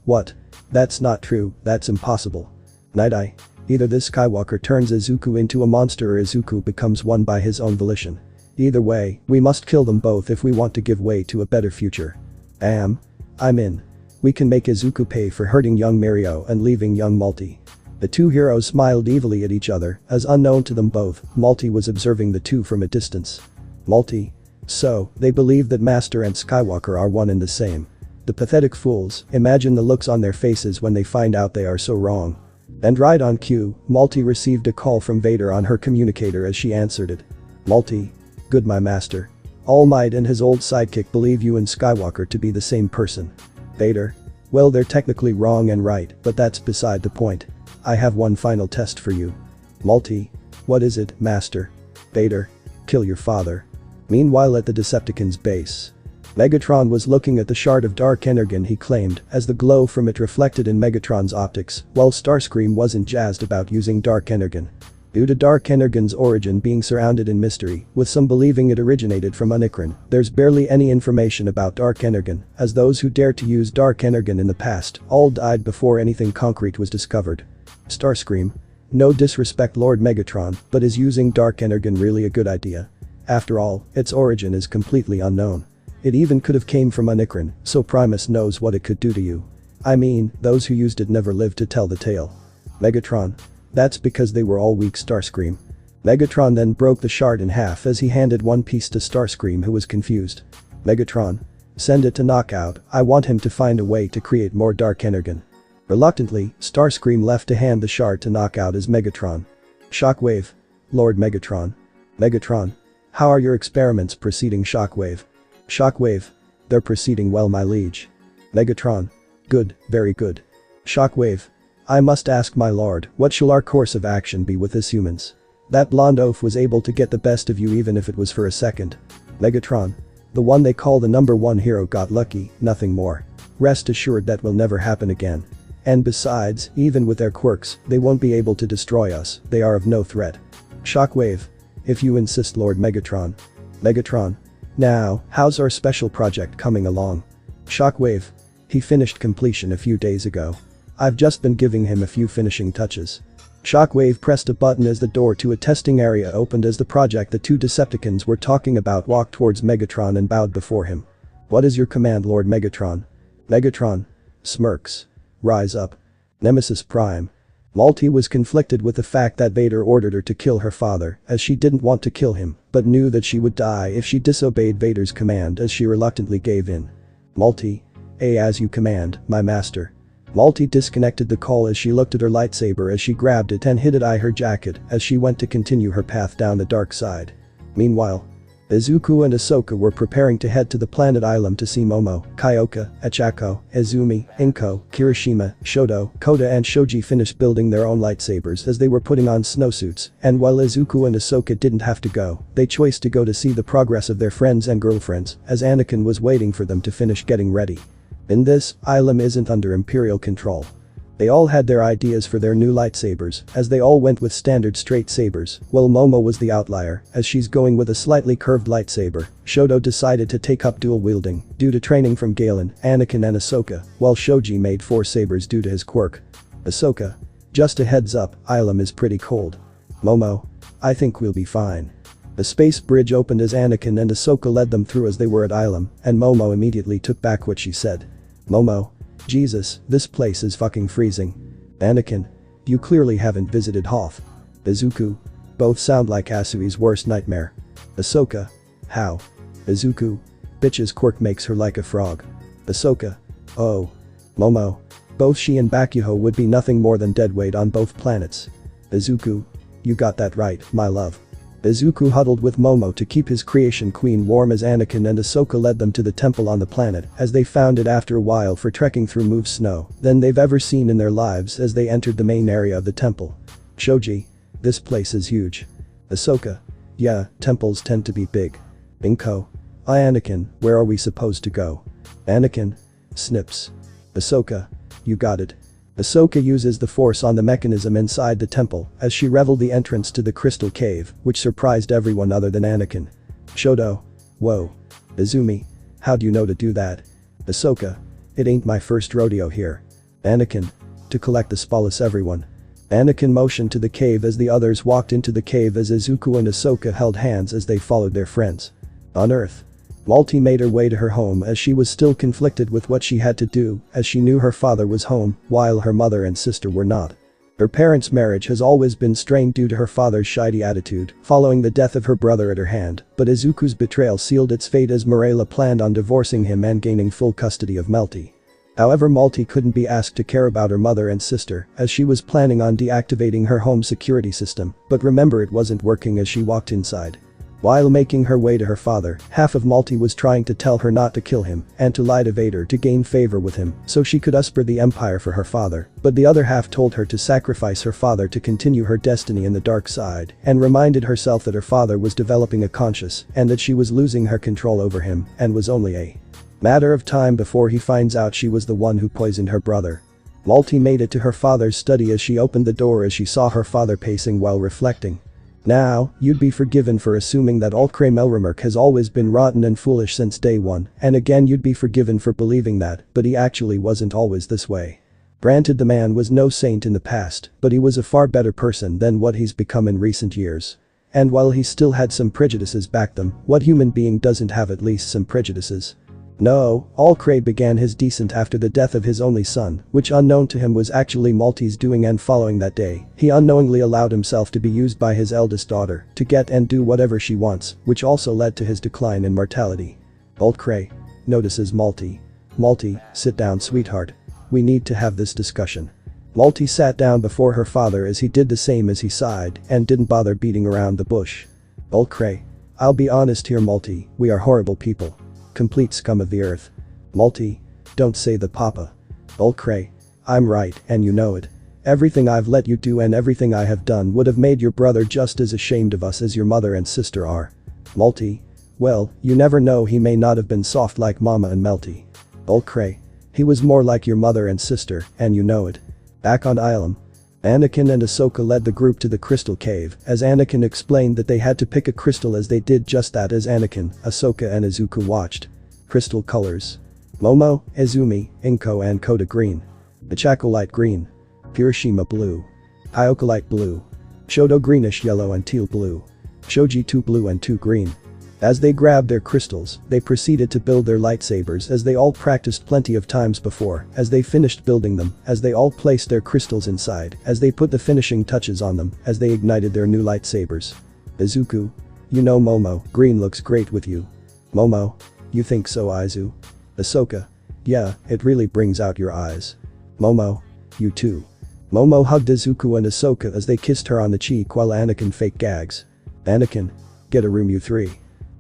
What? That's not true, that's impossible. Night-Eye. Either this Skywalker turns Izuku into a monster or Izuku becomes one by his own volition. Either way, we must kill them both if we want to give way to a better future. I'm in. We can make Izuku pay for hurting young Mirio and leaving young Multi. The two heroes smiled evilly at each other, as unknown to them both, Multi was observing the two from a distance. Multi. So, they believe that Master and Skywalker are one and the same. The pathetic fools, imagine the looks on their faces when they find out they are so wrong. And right on cue, Multi received a call from Vader on her communicator as she answered it. Multi. Good my master. All Might and his old sidekick believe you and Skywalker to be the same person. Vader. Well they're technically wrong and right, but that's beside the point. I have one final test for you. Multi. What is it, Master? Vader. Kill your father. Meanwhile at the Decepticons' base. Megatron was looking at the shard of dark energon he claimed, as the glow from it reflected in Megatron's optics, while Starscream wasn't jazzed about using dark energon. Due to dark energon's origin being surrounded in mystery, with some believing it originated from Unicron, there's barely any information about dark energon, as those who dared to use dark energon in the past all died before anything concrete was discovered. Starscream. No disrespect Lord Megatron, but is using dark energon really a good idea? After all, its origin is completely unknown. It even could have came from Unicron, so Primus knows what it could do to you. I mean, those who used it never lived to tell the tale. Megatron. That's because they were all weak, Starscream. Megatron then broke the shard in half as he handed one piece to Starscream, who was confused. Megatron. Send it to Knockout, I want him to find a way to create more dark energon. Reluctantly, Starscream left to hand the shard to Knockout as Megatron. Shockwave. Lord Megatron. Megatron. How are your experiments proceeding, Shockwave? Shockwave. They're proceeding well, my liege. Megatron. Good, very good. Shockwave. I must ask my lord, what shall our course of action be with this humans? That blonde oaf was able to get the best of you even if it was for a second. Megatron. The one they call the #1 hero got lucky, nothing more. Rest assured that will never happen again. And besides, even with their quirks, they won't be able to destroy us, they are of no threat. Shockwave. If you insist, Lord Megatron. Megatron. Now, how's our special project coming along? Shockwave. He finished completion a few days ago. I've just been giving him a few finishing touches. Shockwave pressed a button as the door to a testing area opened as the project the two Decepticons were talking about walked towards Megatron and bowed before him. What is your command, Lord Megatron? Megatron. Smirks. Rise up. Nemesis Prime. Multi was conflicted with the fact that Vader ordered her to kill her father, as she didn't want to kill him, but knew that she would die if she disobeyed Vader's command, as she reluctantly gave in. Multi. As you command, my master. Multi disconnected the call as she looked at her lightsaber as she grabbed it and hid it her jacket as she went to continue her path down the dark side. Meanwhile, Izuku and Ahsoka were preparing to head to the planet Ilum to see Momo, Kyoka, Achako, Izumi, Inko, Kirishima, Shoto, Koda and Shoji finish building their own lightsabers as they were putting on snowsuits, and while Izuku and Ahsoka didn't have to go, they chose to go to see the progress of their friends and girlfriends, as Anakin was waiting for them to finish getting ready. In this, Ilum isn't under Imperial control. They all had their ideas for their new lightsabers, as they all went with standard straight sabers, while Momo was the outlier, as she's going with a slightly curved lightsaber. Shoto decided to take up dual wielding, due to training from Galen, Anakin and Ahsoka, while Shoji made 4 sabers due to his quirk. Ahsoka. Just a heads up, Ilum is pretty cold. Momo. I think we'll be fine. The space bridge opened as Anakin and Ahsoka led them through as they were at Ilum, and Momo immediately took back what she said. Momo. Jesus, this place is fucking freezing. Anakin. You clearly haven't visited Hoth. Izuku. Both sound like Asui's worst nightmare. Ahsoka. How? Izuku. Bitch's quirk makes her like a frog. Ahsoka. Oh. Momo. Both she and Bakuho would be nothing more than deadweight on both planets. Izuku. You got that right, my love. Izuku huddled with Momo to keep his creation queen warm as Anakin and Ahsoka led them to the temple on the planet, as they found it after a while for trekking through more snow than they've ever seen in their lives as they entered the main area of the temple. Shoji. This place is huge. Ahsoka. Yeah, temples tend to be big. Inko. Anakin, where are we supposed to go? Anakin. Snips. Ahsoka. You got it. Ahsoka uses the force on the mechanism inside the temple as she revealed the entrance to the crystal cave, which surprised everyone other than Anakin. Shoto. Whoa. Izumi. How'd you know to do that? Ahsoka. It ain't my first rodeo here. Anakin. To collect the spolis, everyone. Anakin motioned to the cave as the others walked into the cave as Izuku and Ahsoka held hands as they followed their friends. On Earth. Multi made her way to her home as she was still conflicted with what she had to do, as she knew her father was home, while her mother and sister were not. Her parents' marriage has always been strained due to her father's shady attitude, following the death of her brother at her hand, but Izuku's betrayal sealed its fate as Morella planned on divorcing him and gaining full custody of Multi. However, Multi couldn't be asked to care about her mother and sister, as she was planning on deactivating her home security system, but remember, it wasn't working as she walked inside. While making her way to her father, half of Malti was trying to tell her not to kill him and to lie to Vader to gain favor with him so she could usurp the Empire for her father, but the other half told her to sacrifice her father to continue her destiny in the dark side and reminded herself that her father was developing a conscience and that she was losing her control over him and was only a matter of time before he finds out she was the one who poisoned her brother. Malti made it to her father's study as she opened the door as she saw her father pacing while reflecting. Now, you'd be forgiven for assuming that Ulcray Melrimerk has always been rotten and foolish since day one, and again you'd be forgiven for believing that, but he actually wasn't always this way. Granted, the man was no saint in the past, but he was a far better person than what he's become in recent years. And while he still had some prejudices back then, what human being doesn't have at least some prejudices? No, Ulcray began his descent after the death of his only son, which unknown to him was actually Malti's doing, and following that day, he unknowingly allowed himself to be used by his eldest daughter to get and do whatever she wants, which also led to his decline in mortality. Ulcray notices Malti. Malti, sit down, sweetheart. We need to have this discussion. Malti sat down before her father as he did the same as he sighed and didn't bother beating around the bush. Ulcray, I'll be honest here, Malti, we are horrible people. Complete scum of the earth. Malti, don't say that, Papa. Ulcray, I'm right and you know it. Everything I've let you do and everything I have done would have made your brother just as ashamed of us as your mother and sister are. Malti, well, you never know, he may not have been soft like Mama and Melty. Ulcray, he was more like your mother and sister and you know it. Back on Ilum, Anakin and Ahsoka led the group to the crystal cave as Anakin explained that they had to pick a crystal as they did just that as Anakin, Ahsoka and Izuku watched. Crystal colors. Momo, Izumi, Inko and Koda green. Ichakolite green. Hiroshima blue. Iokolite blue. Shoto greenish yellow and teal blue. Shoji 2 blue and 2 green. As they grabbed their crystals, they proceeded to build their lightsabers as they all practiced plenty of times before. As they finished building them, as they all placed their crystals inside, as they put the finishing touches on them, as they ignited their new lightsabers. Izuku, you know Momo, green looks great with you. Momo, you think so, Izu? Ahsoka, yeah, it really brings out your eyes. Momo, you too. Momo hugged Izuku and Ahsoka as they kissed her on the cheek while Anakin fake gags. Anakin, get a room, you three.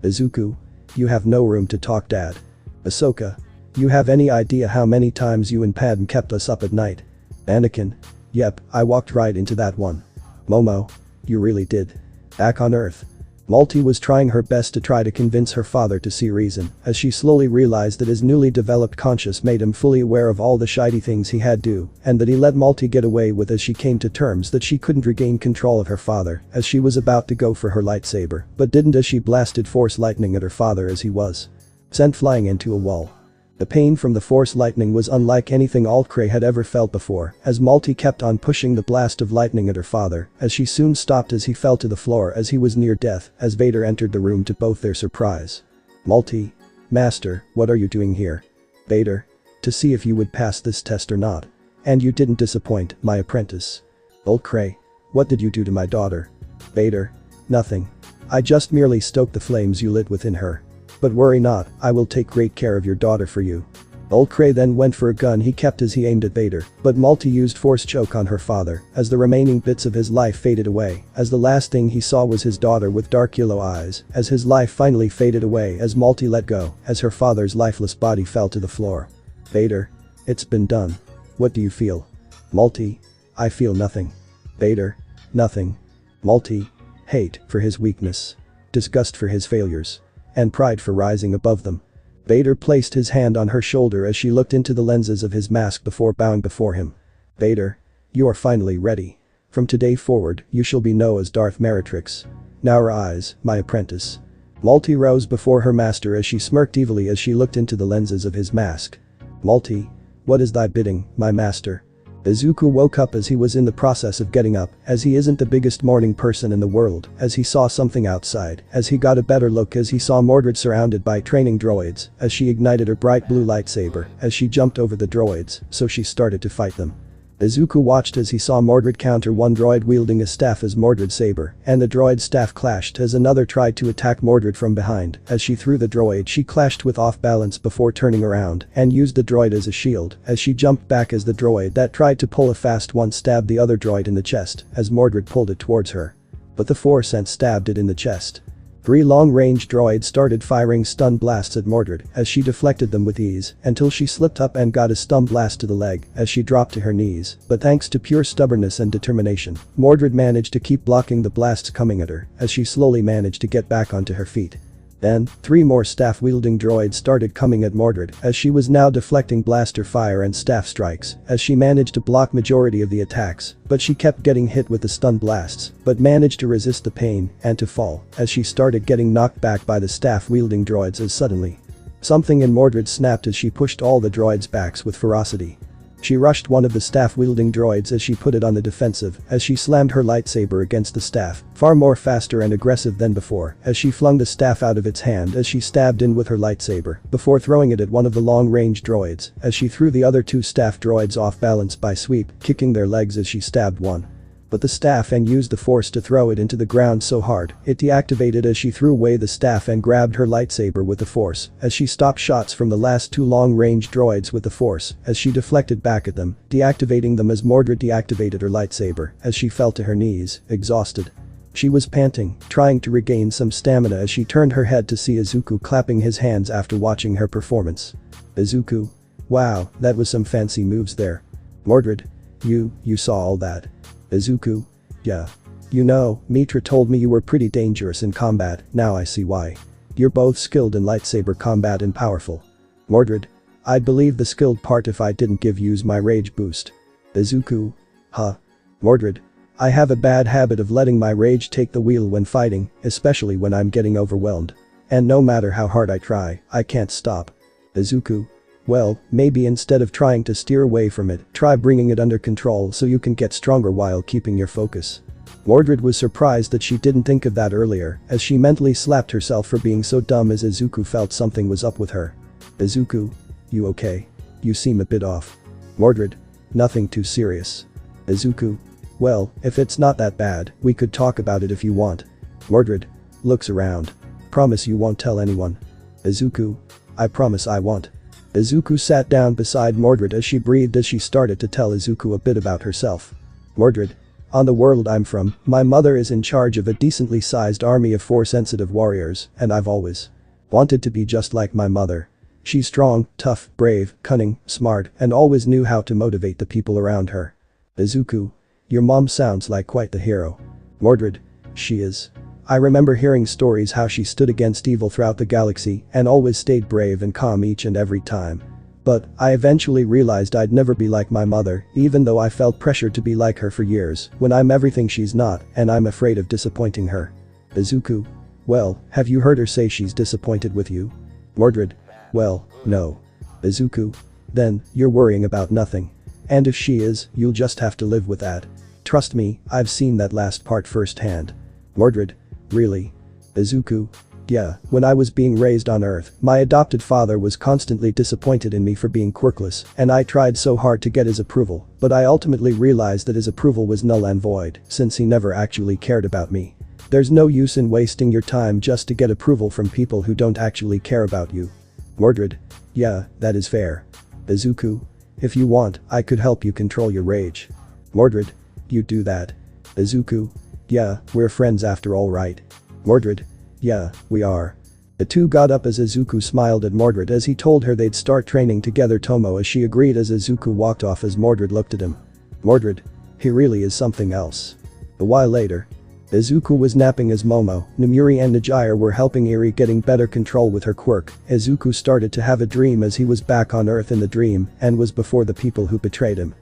Izuku, you have no room to talk, Dad. Ahsoka, you have any idea how many times you and Padme kept us up at night? Anakin, yep, I walked right into that one. Momo, you really did. Back on Earth, Malti was trying her best to try to convince her father to see reason as she slowly realized that his newly developed conscience made him fully aware of all the shady things he had do and that he let Malti get away with, as she came to terms that she couldn't regain control of her father as she was about to go for her lightsaber but didn't as she blasted force lightning at her father as he was sent flying into a wall. The pain from the force lightning was unlike anything Ulcray had ever felt before as Malti kept on pushing the blast of lightning at her father as she soon stopped as he fell to the floor as he was near death as Vader entered the room to both their surprise. Malti, Master, what are you doing here? Vader, to see if you would pass this test or not. And you didn't disappoint, my apprentice. Ulcray, what did you do to my daughter? Vader, nothing. I just merely stoked the flames you lit within her. But worry not, I will take great care of your daughter for you. Ulcray then went for a gun he kept as he aimed at Vader, but Malti used force choke on her father as the remaining bits of his life faded away as the last thing he saw was his daughter with dark yellow eyes as his life finally faded away as Malti let go as her father's lifeless body fell to the floor. Vader, it's been done. What do you feel? Malti, I feel nothing. Vader, nothing. Malti, hate for his weakness, disgust for his failures, and pride for rising above them. Vader placed his hand on her shoulder as she looked into the lenses of his mask before bowing before him. Vader, you are finally ready. From today forward, you shall be known as Darth Meritrix. Now rise, my apprentice. Malti rose before her master as she smirked evilly as she looked into the lenses of his mask. Malti, what is thy bidding, my master? Izuku woke up as he was in the process of getting up, as he isn't the biggest morning person in the world, as he saw something outside, as he got a better look as he saw Mordred surrounded by training droids, as she ignited her bright blue lightsaber, as she jumped over the droids, so she started to fight them. Izuku watched as he saw Mordred counter one droid wielding a staff as Mordred's saber, and the droid's staff clashed as another tried to attack Mordred from behind. As she threw the droid, she clashed with off balance before turning around and used the droid as a shield as she jumped back as the droid that tried to pull a fast one stabbed the other droid in the chest as Mordred pulled it towards her. But the Force stabbed it in the chest. 3 long-range droids started firing stun blasts at Mordred as she deflected them with ease until she slipped up and got a stun blast to the leg as she dropped to her knees, but thanks to pure stubbornness and determination, Mordred managed to keep blocking the blasts coming at her as she slowly managed to get back onto her feet. Then, 3 more staff-wielding droids started coming at Mordred as she was now deflecting blaster fire and staff strikes as she managed to block majority of the attacks, but she kept getting hit with the stun blasts, but managed to resist the pain and to fall as she started getting knocked back by the staff-wielding droids as suddenly something in Mordred snapped as she pushed all the droids' backs with ferocity. She rushed one of the staff-wielding droids as she put it on the defensive as she slammed her lightsaber against the staff, far more faster and aggressive than before as she flung the staff out of its hand as she stabbed in with her lightsaber before throwing it at one of the long-range droids as she threw the other 2 staff droids off balance by sweep, kicking their legs as she stabbed one. But the staff and used the force to throw it into the ground so hard, it deactivated as she threw away the staff and grabbed her lightsaber with the force as she stopped shots from the last 2 long-range droids with the force as she deflected back at them, deactivating them as Mordred deactivated her lightsaber as she fell to her knees, exhausted. She was panting, trying to regain some stamina as she turned her head to see Izuku clapping his hands after watching her performance. Izuku. Wow, that was some fancy moves there. Mordred. You saw all that. Izuku. Yeah. You know, Mitra told me you were pretty dangerous in combat, now I see why. You're both skilled in lightsaber combat and powerful. Mordred. I'd believe the skilled part if I didn't use my rage boost. Izuku. Huh. Mordred. I have a bad habit of letting my rage take the wheel when fighting, especially when I'm getting overwhelmed. And no matter how hard I try, I can't stop. Izuku. Well, maybe instead of trying to steer away from it, try bringing it under control so you can get stronger while keeping your focus. Mordred was surprised that she didn't think of that earlier as she mentally slapped herself for being so dumb as Izuku felt something was up with her. Izuku. You okay? You seem a bit off. Mordred. Nothing too serious. Izuku. Well, if it's not that bad, we could talk about it if you want. Mordred. Looks around. Promise you won't tell anyone. Izuku. I promise I won't. Izuku sat down beside Mordred as she breathed as she started to tell Izuku a bit about herself. Mordred. On the world I'm from, my mother is in charge of a decently sized army of Force-sensitive warriors, and I've always wanted to be just like my mother. She's strong, tough, brave, cunning, smart, and always knew how to motivate the people around her. Izuku. Your mom sounds like quite the hero. Mordred. She is. I remember hearing stories how she stood against evil throughout the galaxy and always stayed brave and calm each and every time. But I eventually realized I'd never be like my mother, even though I felt pressured to be like her for years, when I'm everything she's not and I'm afraid of disappointing her. Izuku. Well, have you heard her say she's disappointed with you? Mordred. Well, no. Izuku. Then, you're worrying about nothing. And if she is, you'll just have to live with that. Trust me, I've seen that last part firsthand. Mordred. Really? Izuku. Yeah, when I was being raised on Earth, my adopted father was constantly disappointed in me for being quirkless, and I tried so hard to get his approval, but I ultimately realized that his approval was null and void, since he never actually cared about me. There's no use in wasting your time just to get approval from people who don't actually care about you. Mordred. Yeah, that is fair. Izuku. If you want, I could help you control your rage. Mordred. You do that. Izuku. Yeah, we're friends after all, right? Mordred. Yeah, we are. The two got up as Izuku smiled at Mordred as he told her they'd start training together. Tomo as she agreed as Izuku walked off as Mordred looked at him. Mordred. He really is something else. A while later. Izuku was napping as Momo, Namuri and Najire were helping Eri getting better control with her quirk. Izuku started to have a dream as he was back on Earth in the dream and was before the people who betrayed him.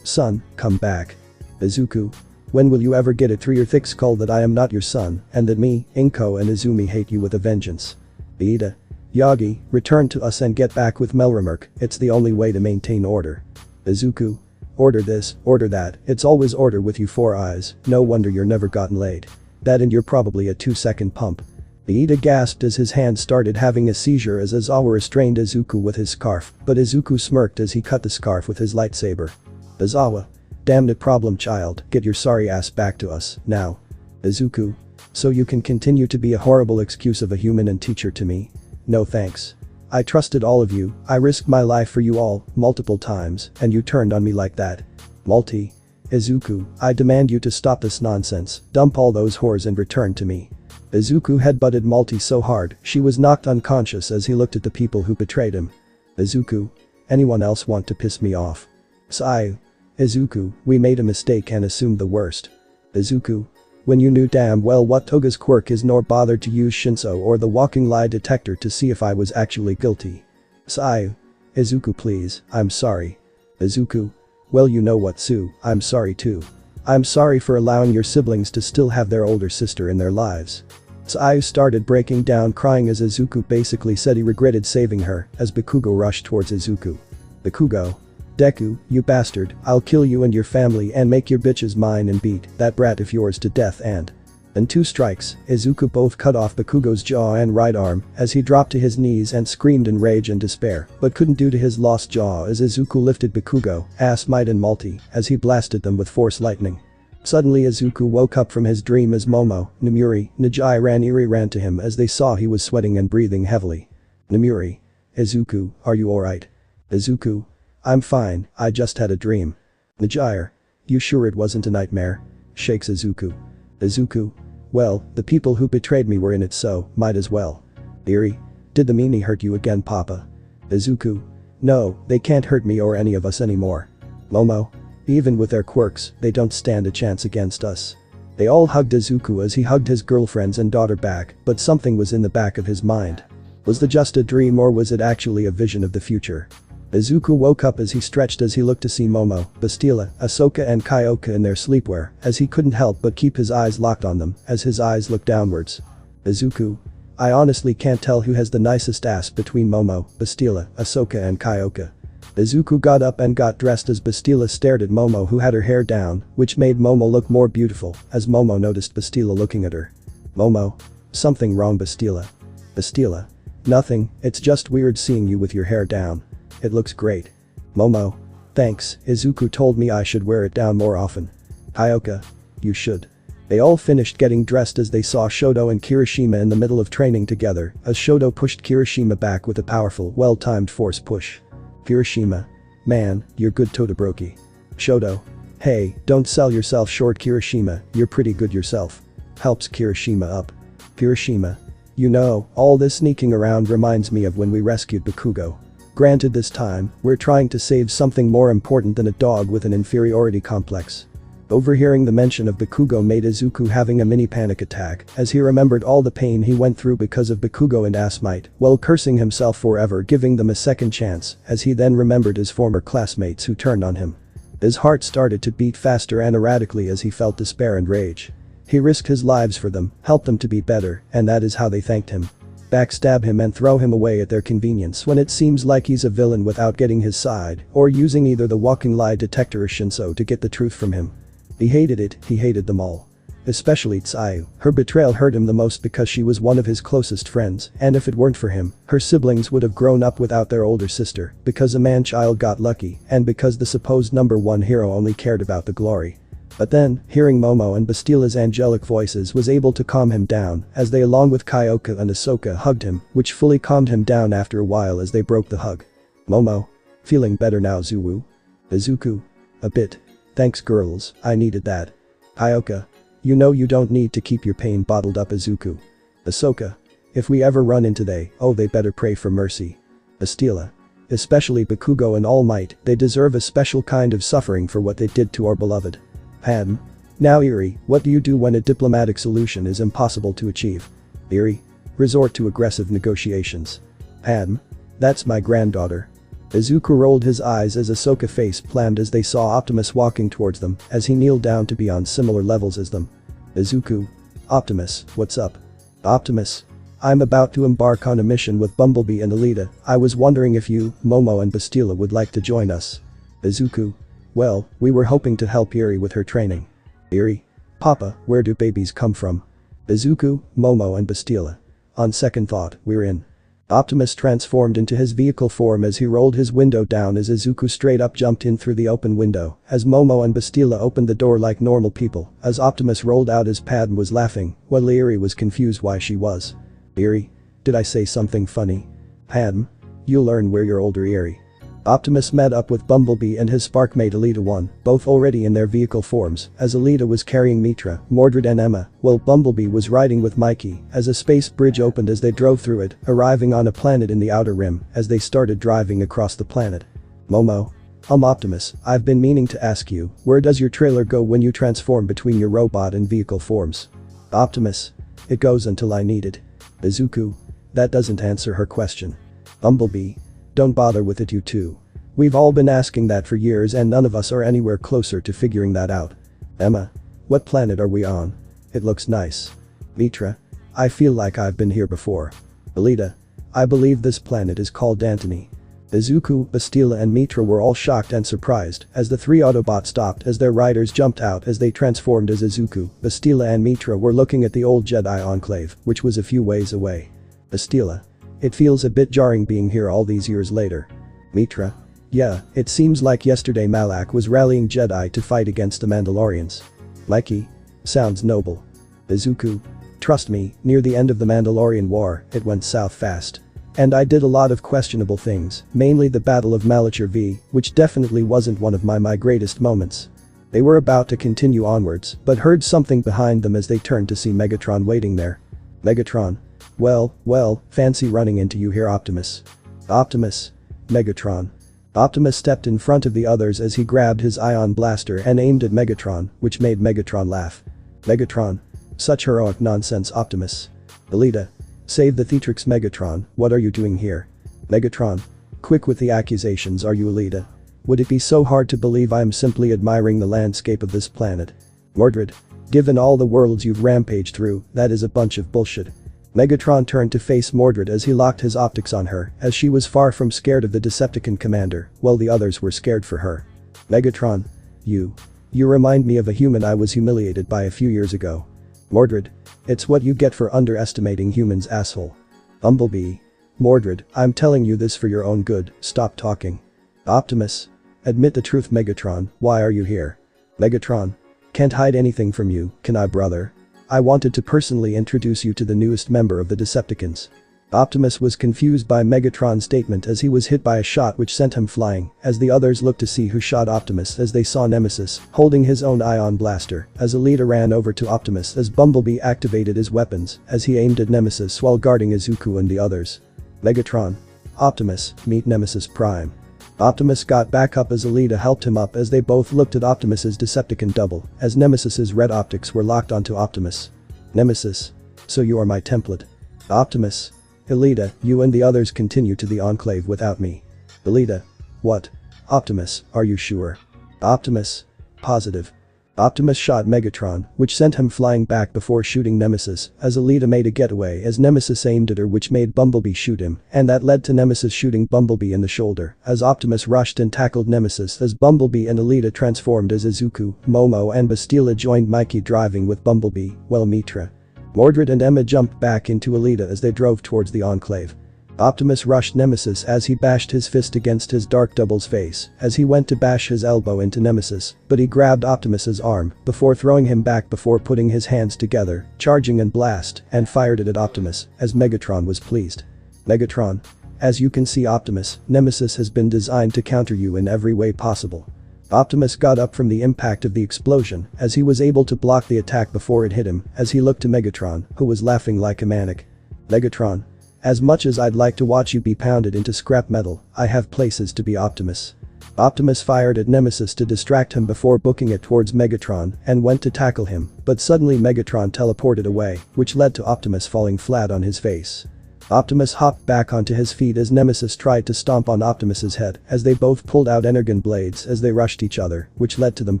Son, come back. Izuku. When will you ever get it through your thick skull that I am not your son and that me, Inko and Izumi hate you with a vengeance? Ida. Yagi, return to us and get back with Melramerk, it's the only way to maintain order. Izuku. Order this, order that, it's always order with you 4 eyes, no wonder you're never gotten laid. That and you're probably a 2-second pump. Ida gasped as his hand started having a seizure as Izawa restrained Izuku with his scarf, but Izuku smirked as he cut the scarf with his lightsaber. Izawa. Damn it, problem child, get your sorry ass back to us, now. Izuku. So you can continue to be a horrible excuse of a human and teacher to me? No thanks. I trusted all of you, I risked my life for you all, multiple times, and you turned on me like that. Izuku, I demand you to stop this nonsense, dump all those whores and return to me. Izuku headbutted Malty so hard, she was knocked unconscious as he looked at the people who betrayed him. Izuku. Anyone else want to piss me off? Sigh. Izuku, we made a mistake and assumed the worst. Izuku. When you knew damn well what Toga's quirk is nor bothered to use Shinso or the walking lie detector to see if I was actually guilty. Sigh. Izuku please, I'm sorry. Izuku. Well you know what Sue, I'm sorry too. I'm sorry for allowing your siblings to still have their older sister in their lives. Sayu started breaking down crying as Izuku basically said he regretted saving her as Bakugo rushed towards Izuku. Bakugo. Deku, you bastard, I'll kill you and your family and make your bitches mine and beat that brat of yours to death and. In 2 strikes, Izuku both cut off Bakugo's jaw and right arm as he dropped to his knees and screamed in rage and despair but couldn't due to his lost jaw as Izuku lifted Bakugo, Ass Might and Malty as he blasted them with force lightning. Suddenly Izuku woke up from his dream as Momo, Namuri, Najai and Iri ran to him as they saw he was sweating and breathing heavily. Namuri. Izuku, are you alright? Izuku. I'm fine, I just had a dream. Najai. You sure it wasn't a nightmare? Shakes Izuku. Izuku. Well, the people who betrayed me were in it so, might as well. Iri. Did the meanie hurt you again Papa? Izuku. No, they can't hurt me or any of us anymore. Momo. Even with their quirks, they don't stand a chance against us. They all hugged Izuku as he hugged his girlfriends and daughter back, but something was in the back of his mind. Was it just a dream or was it actually a vision of the future? Izuku woke up as he stretched as he looked to see Momo, Bastila, Ahsoka and Kyoka in their sleepwear as he couldn't help but keep his eyes locked on them as his eyes looked downwards. Izuku. I honestly can't tell who has the nicest ass between Momo, Bastila, Ahsoka and Kyoka. Izuku got up and got dressed as Bastila stared at Momo who had her hair down, which made Momo look more beautiful as Momo noticed Bastila looking at her. Momo. Something wrong Bastila. Bastila. Nothing, it's just weird seeing you with your hair down. It looks great. Momo. Thanks, Izuku told me I should wear it down more often. Kyoka. You should. They all finished getting dressed as they saw Shoto and Kirishima in the middle of training together as Shoto pushed Kirishima back with a powerful, well-timed force push. Kirishima. Man, you're good Todoroki. Shoto. Hey, don't sell yourself short Kirishima, you're pretty good yourself. Helps Kirishima up. Kirishima. You know, all this sneaking around reminds me of when we rescued Bakugo. Granted this time, we're trying to save something more important than a dog with an inferiority complex. Overhearing the mention of Bakugo made Izuku having a mini panic attack as he remembered all the pain he went through because of Bakugo and Ass Might, while cursing himself forever giving them a second chance as he then remembered his former classmates who turned on him. His heart started to beat faster and erratically as he felt despair and rage. He risked his lives for them, helped them to be better, and that is how they thanked him. Backstab him and throw him away at their convenience when it seems like he's a villain without getting his side, or using either the walking lie detector or Shinso to get the truth from him. He hated it, he hated them all. Especially Tsuyu, her betrayal hurt him the most because she was one of his closest friends, and if it weren't for him, her siblings would have grown up without their older sister, because a man-child got lucky, and because the supposed #1 hero only cared about the glory. But then, hearing Momo and Bastila's angelic voices was able to calm him down as they along with Kyoka and Ahsoka hugged him, which fully calmed him down after a while as they broke the hug. Momo. Feeling better now Zuwu? Izuku. A bit. Thanks girls, I needed that. Kyoka. You know you don't need to keep your pain bottled up Izuku. Ahsoka. If we ever run into they better pray for mercy. Bastila. Especially Bakugo and All Might, they deserve a special kind of suffering for what they did to our beloved. Padme. Now Iri, what do you do when a diplomatic solution is impossible to achieve? Iri. Resort to aggressive negotiations. Padme. That's my granddaughter. Izuku rolled his eyes as Ahsoka face planted as they saw Optimus walking towards them as he kneeled down to be on similar levels as them. Izuku. Optimus, what's up? Optimus. I'm about to embark on a mission with Bumblebee and Alita, I was wondering if you, Momo and Bastila would like to join us. Izuku. Well, we were hoping to help Iri with her training. Iri. Papa, where do babies come from? Izuku, Momo and Bastila. On second thought, we're in. Optimus transformed into his vehicle form as he rolled his window down as Izuku straight up jumped in through the open window as Momo and Bastila opened the door like normal people as Optimus rolled out as Padme was laughing while Iri was confused why she was. Iri. Did I say something funny? Padme. You'll learn where you're older Iri. Optimus met up with Bumblebee and his sparkmate Alita 1, both already in their vehicle forms, as Alita was carrying Mitra, Mordred and Emma, while Bumblebee was riding with Mikey, as a space bridge opened as they drove through it, arriving on a planet in the outer rim, as they started driving across the planet. Momo. Optimus, I've been meaning to ask you, where does your trailer go when you transform between your robot and vehicle forms? Optimus. It goes until I need it. Izuku. That doesn't answer her question. Bumblebee. Don't bother with it, you two. We've all been asking that for years and none of us are anywhere closer to figuring that out. Emma. What planet are we on? It looks nice. Mitra. I feel like I've been here before. Alita. I believe this planet is called Dantony. Izuku, Bastila and Mitra were all shocked and surprised as the three Autobots stopped as their riders jumped out as they transformed as Izuku, Bastila and Mitra were looking at the old Jedi enclave, which was a few ways away. Bastila. It feels a bit jarring being here all these years later. Mitra. Yeah, it seems like yesterday Malak was rallying Jedi to fight against the Mandalorians. Mikey. Sounds noble. Izuku. Trust me, near the end of the Mandalorian War, it went south fast. And I did a lot of questionable things, mainly the Battle of Malachor V, which definitely wasn't one of my greatest moments. They were about to continue onwards, but heard something behind them as they turned to see Megatron waiting there. Megatron. Well, fancy running into you here, Optimus. Optimus. Megatron. Optimus stepped in front of the others as he grabbed his ion blaster and aimed at Megatron, which made Megatron laugh. Megatron. Such heroic nonsense, Optimus. Alita. Save the Theatrix, Megatron, what are you doing here? Megatron. Quick with the accusations, are you, Alita? Would it be so hard to believe I'm simply admiring the landscape of this planet? Mordred. Given all the worlds you've rampaged through, that is a bunch of bullshit. Megatron turned to face Mordred as he locked his optics on her, as she was far from scared of the Decepticon commander, while the others were scared for her. Megatron. You remind me of a human I was humiliated by a few years ago. Mordred. It's what you get for underestimating humans, asshole. Bumblebee. Mordred, I'm telling you this for your own good, stop talking. Optimus. Admit the truth, Megatron, why are you here? Megatron. Can't hide anything from you, can I, brother? I wanted to personally introduce you to the newest member of the Decepticons. Optimus was confused by Megatron's statement as he was hit by a shot which sent him flying, as the others looked to see who shot Optimus as they saw Nemesis holding his own ion blaster, as Alita ran over to Optimus as Bumblebee activated his weapons as he aimed at Nemesis while guarding Izuku and the others. Megatron. Optimus, meet Nemesis Prime. Optimus got back up as Alita helped him up as they both looked at Optimus's Decepticon double, as Nemesis's red optics were locked onto Optimus. Nemesis. So you are my template. Optimus. Alita, you and the others continue to the Enclave without me. Alita. What? Optimus, are you sure? Optimus. Positive. Optimus shot Megatron, which sent him flying back before shooting Nemesis, as Alita made a getaway as Nemesis aimed at her, which made Bumblebee shoot him, and that led to Nemesis shooting Bumblebee in the shoulder, as Optimus rushed and tackled Nemesis as Bumblebee and Alita transformed as Izuku, Momo and Bastila joined Mikey driving with Bumblebee, while Mitra. Mordred and Emma jumped back into Alita as they drove towards the Enclave. Optimus rushed Nemesis as he bashed his fist against his dark double's face as he went to bash his elbow into Nemesis, but he grabbed Optimus's arm before throwing him back before putting his hands together, charging and blast, and fired it at Optimus as Megatron was pleased. Megatron. As you can see, Optimus, Nemesis has been designed to counter you in every way possible. Optimus got up from the impact of the explosion as he was able to block the attack before it hit him as he looked to Megatron, who was laughing like a maniac. Megatron. As much as I'd like to watch you be pounded into scrap metal, I have places to be, Optimus. Optimus fired at Nemesis to distract him before booking it towards Megatron and went to tackle him, but suddenly Megatron teleported away, which led to Optimus falling flat on his face. Optimus hopped back onto his feet as Nemesis tried to stomp on Optimus's head as they both pulled out energon blades as they rushed each other, which led to them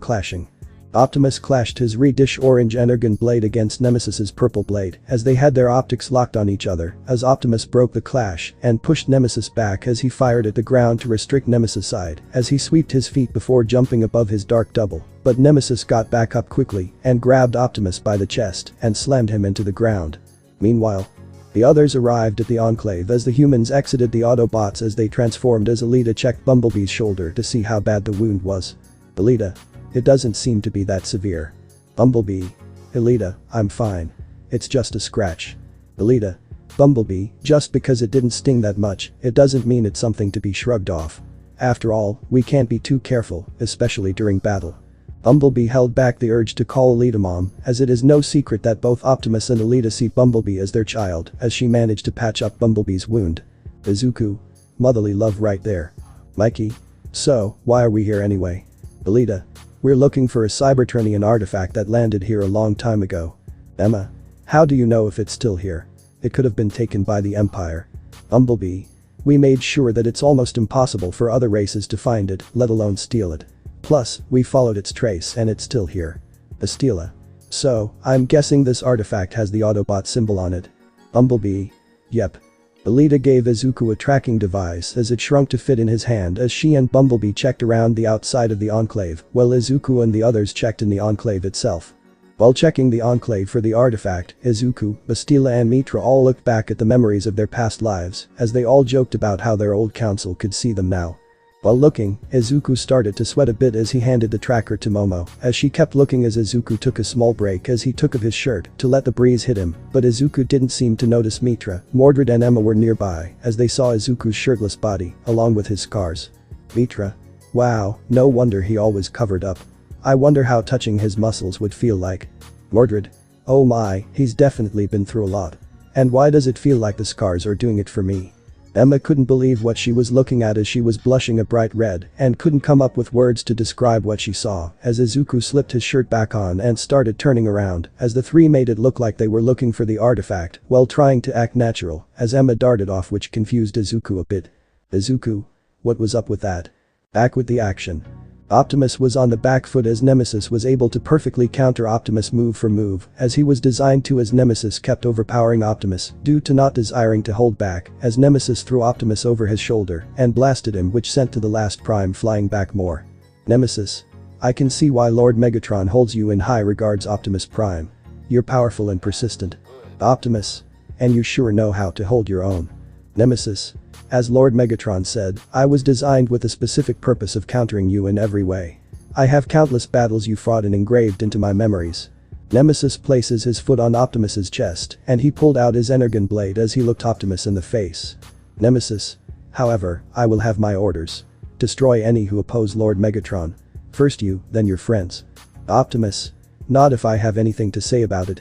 clashing. Optimus clashed his reddish orange energon blade against Nemesis's purple blade as they had their optics locked on each other as Optimus broke the clash and pushed Nemesis back as he fired at the ground to restrict Nemesis' side as he swept his feet before jumping above his dark double, but Nemesis got back up quickly and grabbed Optimus by the chest and slammed him into the ground. Meanwhile, the others arrived at the Enclave as the humans exited the Autobots as they transformed as Alita checked Bumblebee's shoulder to see how bad the wound was. Alita. It doesn't seem to be that severe. Bumblebee. Alita, I'm fine. It's just a scratch. Alita. Bumblebee, just because it didn't sting that much, it doesn't mean it's something to be shrugged off. After all, we can't be too careful, especially during battle. Bumblebee held back the urge to call Alita mom, as it is no secret that both Optimus and Alita see Bumblebee as their child, as she managed to patch up Bumblebee's wound. Izuku. Motherly love right there. Mikey. So, why are we here anyway? Alita. We're looking for a Cybertronian artifact that landed here a long time ago. Emma. How do you know if it's still here? It could have been taken by the Empire. Bumblebee. We made sure that it's almost impossible for other races to find it, let alone steal it. Plus, we followed its trace and it's still here. Astila. So, I'm guessing this artifact has the Autobot symbol on it. Bumblebee. Yep. Alita gave Izuku a tracking device as it shrunk to fit in his hand as she and Bumblebee checked around the outside of the Enclave, while Izuku and the others checked in the Enclave itself. While checking the Enclave for the artifact, Izuku, Astila and Mitra all looked back at the memories of their past lives, as they all joked about how their old council could see them now. While looking, Izuku started to sweat a bit as he handed the tracker to Momo, as she kept looking as Izuku took a small break as he took off his shirt to let the breeze hit him, but Izuku didn't seem to notice Mitra, Mordred and Emma were nearby as they saw Izuku's shirtless body, along with his scars. Mitra. Wow, no wonder he always covered up. I wonder how touching his muscles would feel like. Mordred. Oh my, he's definitely been through a lot. And why does it feel like the scars are doing it for me? Emma couldn't believe what she was looking at as she was blushing a bright red and couldn't come up with words to describe what she saw as Izuku slipped his shirt back on and started turning around as the three made it look like they were looking for the artifact while trying to act natural as Emma darted off, which confused Izuku a bit. Izuku. What was up with that? Back with the action. Optimus was on the back foot as Nemesis was able to perfectly counter Optimus move for move as he was designed to, as Nemesis kept overpowering Optimus due to not desiring to hold back as Nemesis threw Optimus over his shoulder and blasted him, which sent to the last Prime flying back more. Nemesis. I can see why Lord Megatron holds you in high regards, Optimus Prime. You're powerful and persistent. Optimus. And you sure know how to hold your own. Nemesis. As Lord Megatron said, I was designed with a specific purpose of countering you in every way. I have countless battles you fought and engraved into my memories. Nemesis places his foot on Optimus's chest and he pulled out his energon blade as he looked Optimus in the face. Nemesis. However, I will have my orders. Destroy any who oppose Lord Megatron. First you, then your friends. Optimus. Not if I have anything to say about it.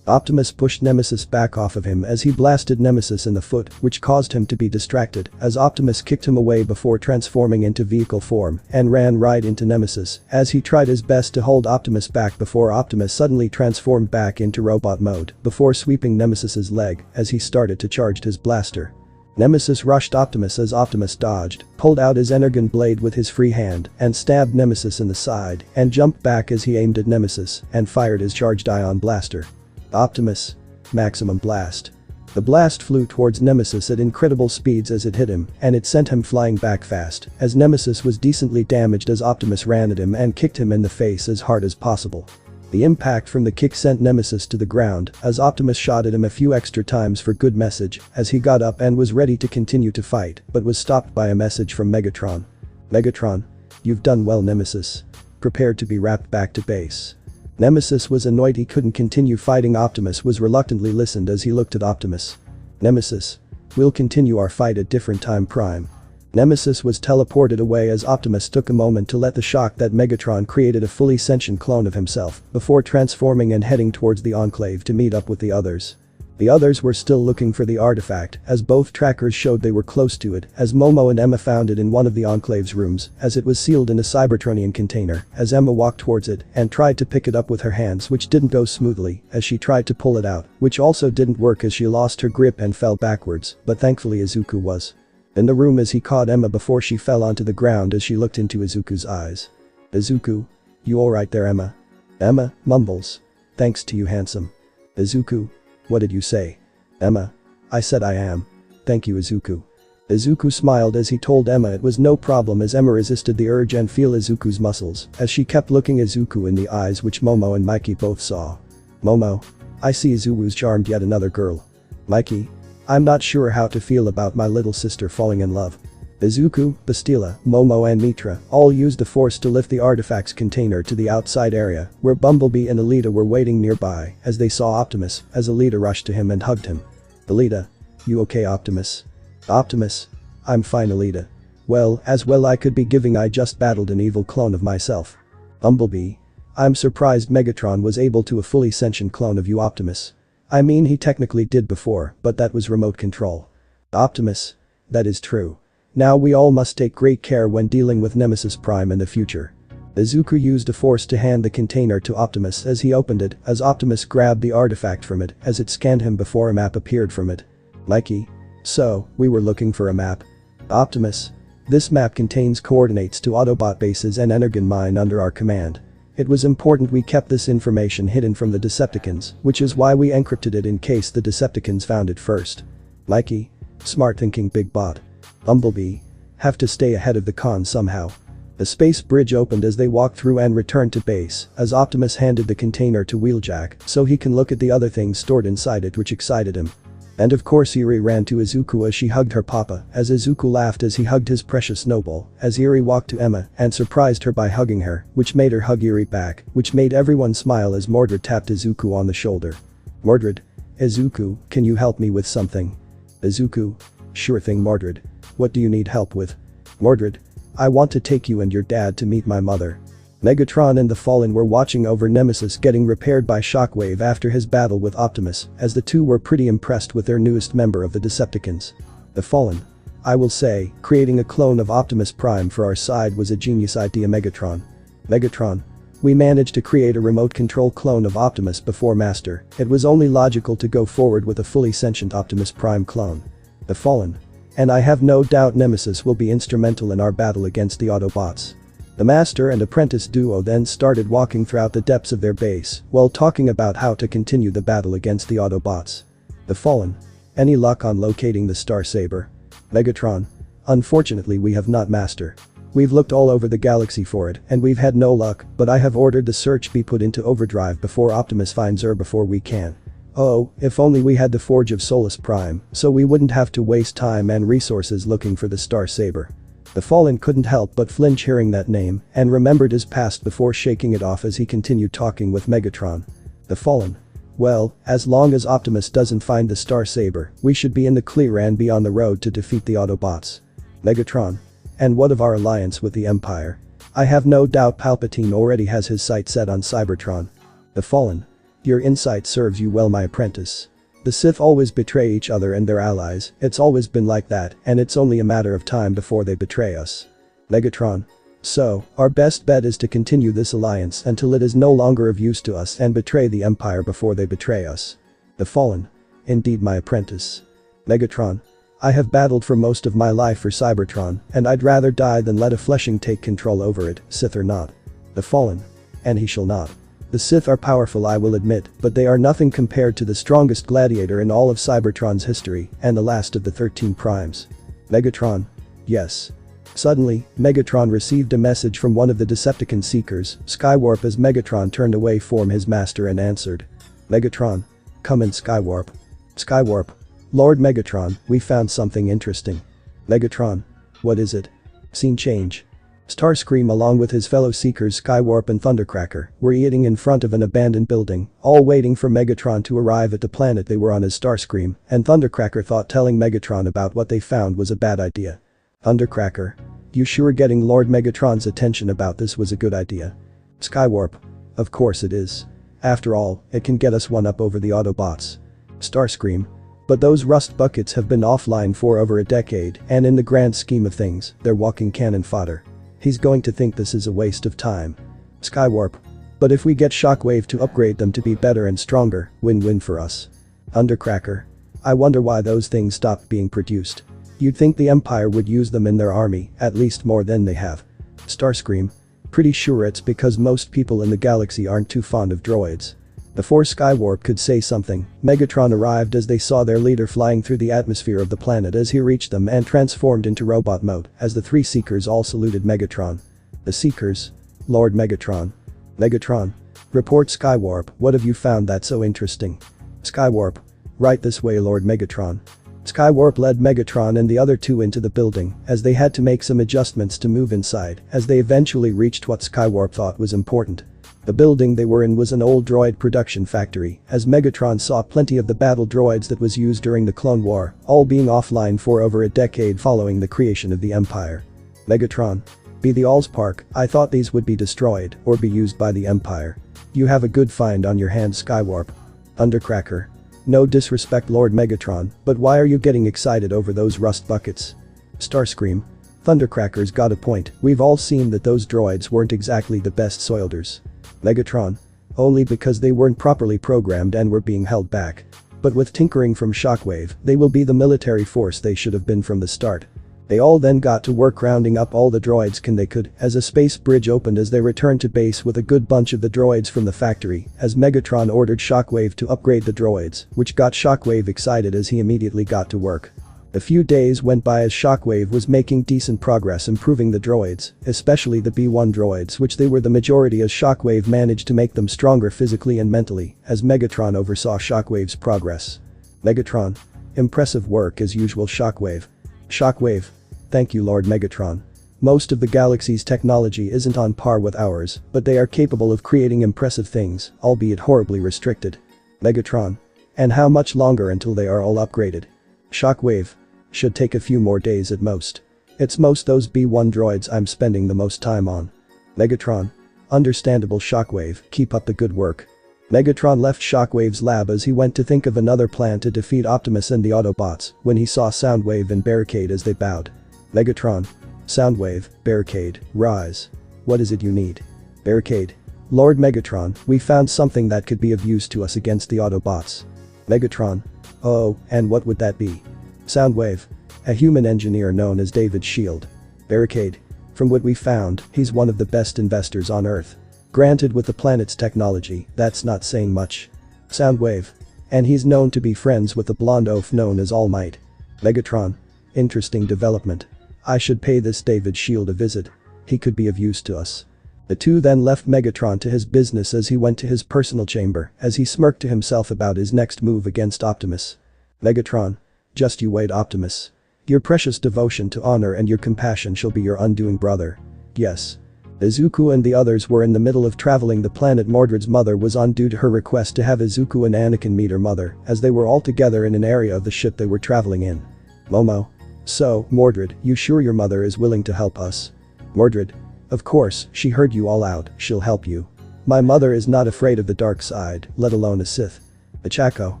Optimus pushed Nemesis back off of him as he blasted Nemesis in the foot, which caused him to be distracted as Optimus kicked him away before transforming into vehicle form and ran right into Nemesis as he tried his best to hold Optimus back before Optimus suddenly transformed back into robot mode before sweeping Nemesis's leg as he started to charge his blaster. Nemesis rushed Optimus as Optimus dodged, pulled out his energon blade with his free hand and stabbed Nemesis in the side and jumped back as he aimed at Nemesis and fired his charged ion blaster. Optimus. Maximum blast. The blast flew towards Nemesis at incredible speeds as it hit him, and it sent him flying back fast, as Nemesis was decently damaged as Optimus ran at him and kicked him in the face as hard as possible. The impact from the kick sent Nemesis to the ground as Optimus shot at him a few extra times for good message as he got up and was ready to continue to fight but was stopped by a message from Megatron. Megatron. You've done well, Nemesis. Prepared to be wrapped back to base. Nemesis was annoyed he couldn't continue fighting. Optimus was reluctantly listened as he looked at Optimus. Nemesis. We'll continue our fight at different time, Prime. Nemesis was teleported away as Optimus took a moment to let the shock that Megatron created a fully sentient clone of himself before transforming and heading towards the Enclave to meet up with the others. The others were still looking for the artifact as both trackers showed they were close to it as Momo and Emma found it in one of the Enclave's rooms as it was sealed in a Cybertronian container as Emma walked towards it and tried to pick it up with her hands, which didn't go smoothly as she tried to pull it out, which also didn't work as she lost her grip and fell backwards, but thankfully Izuku was in the room as he caught Emma before she fell onto the ground as she looked into Izuku's eyes. Izuku. You alright there, Emma? Emma mumbles. Thanks to you, handsome. Izuku. What did you say? Emma. I said I am. Thank you, Izuku. Izuku smiled as he told Emma it was no problem as Emma resisted the urge and feel Izuku's muscles as she kept looking Izuku in the eyes, which Momo and Mikey both saw. Momo. I see Izuku's charmed yet another girl. Mikey. I'm not sure how to feel about my little sister falling in love. Izuku, Bastila, Momo and Mitra all used the force to lift the artifact's container to the outside area where Bumblebee and Alita were waiting nearby as they saw Optimus as Alita rushed to him and hugged him. Alita. You okay, Optimus? Optimus. I'm fine, Alita. Well I could be giving I just battled an evil clone of myself. Bumblebee. I'm surprised Megatron was able to a fully sentient clone of you Optimus. I mean he technically did before, but that was remote control. Optimus. That is true. Now we all must take great care when dealing with Nemesis Prime in the future. Izuku used a force to hand the container to Optimus as he opened it, as Optimus grabbed the artifact from it as it scanned him before a map appeared from it. Mikey. So, we were looking for a map. Optimus. This map contains coordinates to Autobot bases and Energon mine under our command. It was important we kept this information hidden from the Decepticons, which is why we encrypted it in case the Decepticons found it first. Mikey. Smart thinking Big Bot. Bumblebee. Have to stay ahead of the con somehow. The space bridge opened as they walked through and returned to base as Optimus handed the container to Wheeljack so he can look at the other things stored inside it, which excited him. And of course Eri ran to Izuku as she hugged her papa as Izuku laughed as he hugged his precious Snowball as Eri walked to Emma and surprised her by hugging her, which made her hug Eri back, which made everyone smile as Mordred tapped Izuku on the shoulder. Mordred. Izuku, can you help me with something? Izuku. Sure thing Mordred. What do you need help with? Mordred. I want to take you and your dad to meet my mother. Megatron and the Fallen were watching over Nemesis getting repaired by Shockwave after his battle with Optimus, as the two were pretty impressed with their newest member of the Decepticons. The Fallen. I will say, creating a clone of Optimus Prime for our side was a genius idea Megatron. Megatron. We managed to create a remote control clone of Optimus before Master, it was only logical to go forward with a fully sentient Optimus Prime clone. The Fallen. And I have no doubt Nemesis will be instrumental in our battle against the Autobots. The master and apprentice duo then started walking throughout the depths of their base while talking about how to continue the battle against the Autobots. The Fallen. Any luck on locating the Star Saber? Megatron. Unfortunately we have not Master. We've looked all over the galaxy for it and we've had no luck, but I have ordered the search be put into overdrive before Optimus finds her before we can. Oh, if only we had the Forge of Solus Prime, so we wouldn't have to waste time and resources looking for the Star Saber. The Fallen couldn't help but flinch hearing that name and remembered his past before shaking it off as he continued talking with Megatron. The Fallen. Well, as long as Optimus doesn't find the Star Saber, we should be in the clear and be on the road to defeat the Autobots. Megatron. And what of our alliance with the Empire? I have no doubt Palpatine already has his sights set on Cybertron. The Fallen. Your insight serves you well my apprentice. The Sith always betray each other and their allies, it's always been like that and it's only a matter of time before they betray us. Megatron. So, our best bet is to continue this alliance until it is no longer of use to us and betray the Empire before they betray us. The Fallen. Indeed my apprentice. Megatron. I have battled for most of my life for Cybertron and I'd rather die than let a fleshing take control over it, Sith or not. The Fallen. And he shall not. The Sith are powerful I will admit, but they are nothing compared to the strongest gladiator in all of Cybertron's history and the last of the 13 primes. Megatron. Yes. Suddenly, Megatron received a message from one of the Decepticon seekers, Skywarp as Megatron turned away from his master and answered. Megatron. Come in Skywarp. Skywarp. Lord Megatron, we found something interesting. Megatron. What is it? Scene change. Starscream along with his fellow Seekers Skywarp and Thundercracker were eating in front of an abandoned building, all waiting for Megatron to arrive at the planet they were on as Starscream, and Thundercracker thought telling Megatron about what they found was a bad idea. Thundercracker. You sure getting Lord Megatron's attention about this was a good idea? Skywarp. Of course it is. After all, it can get us one up over the Autobots. Starscream. But those rust buckets have been offline for over a decade and in the grand scheme of things, they're walking cannon fodder. He's going to think this is a waste of time. Skywarp. But if we get Shockwave to upgrade them to be better and stronger, win-win for us. Thundercracker. I wonder why those things stopped being produced. You'd think the Empire would use them in their army, at least more than they have. Starscream. Pretty sure it's because most people in the galaxy aren't too fond of droids. Before Skywarp could say something, Megatron arrived as they saw their leader flying through the atmosphere of the planet as he reached them and transformed into robot mode as the three Seekers all saluted Megatron. The Seekers. Lord Megatron. Megatron. Report Skywarp, what have you found that's so interesting? Skywarp. Right this way Lord Megatron. Skywarp led Megatron and the other two into the building as they had to make some adjustments to move inside as they eventually reached what Skywarp thought was important. The building they were in was an old droid production factory, as Megatron saw plenty of the battle droids that was used during the Clone War, all being offline for over a decade following the creation of the Empire. Megatron. Be the Allspark, I thought these would be destroyed or be used by the Empire. You have a good find on your hands, Skywarp. Undercracker. No disrespect, Lord Megatron, but why are you getting excited over those rust buckets? Starscream. Thundercracker's got a point, we've all seen that those droids weren't exactly the best soilders. Megatron. Only because they weren't properly programmed and were being held back. But with tinkering from Shockwave, they will be the military force they should have been from the start. They all then got to work rounding up all the droids they could as a space bridge opened as they returned to base with a good bunch of the droids from the factory as Megatron ordered Shockwave to upgrade the droids, which got Shockwave excited as he immediately got to work. A few days went by as Shockwave was making decent progress improving the droids, especially the B1 droids, which they were the majority as Shockwave managed to make them stronger physically and mentally as Megatron oversaw Shockwave's progress. Megatron. Impressive work as usual, Shockwave. Shockwave. Thank you, Lord Megatron. Most of the galaxy's technology isn't on par with ours, but they are capable of creating impressive things, albeit horribly restricted. Megatron. And how much longer until they are all upgraded? Shockwave. Should take a few more days at most. It's most those B1 droids I'm spending the most time on. Megatron. Understandable, Shockwave, keep up the good work. Megatron left Shockwave's lab as he went to think of another plan to defeat Optimus and the Autobots when he saw Soundwave and Barricade as they bowed. Megatron. Soundwave, Barricade, rise. What is it you need? Barricade. Lord Megatron, we found something that could be of use to us against the Autobots. Megatron. Oh, and what would that be? Soundwave. A human engineer known as David Shield. Barricade. From what we found, he's one of the best investors on Earth. Granted, with the planet's technology, that's not saying much. Soundwave. And he's known to be friends with the blonde oaf known as All Might. Megatron. Interesting development. I should pay this David Shield a visit. He could be of use to us. The two then left Megatron to his business as he went to his personal chamber as he smirked to himself about his next move against Optimus. Megatron. Just you wait, Optimus. Your precious devotion to honor and your compassion shall be your undoing, brother. Yes. Izuku and the others were in the middle of traveling the planet. Mordred's mother was on due to her request to have Izuku and Anakin meet her mother as they were all together in an area of the ship they were traveling in. Momo. So, Mordred, you sure your mother is willing to help us? Mordred. Of course, she heard you all out, she'll help you. My mother is not afraid of the dark side, let alone a Sith. Ichako.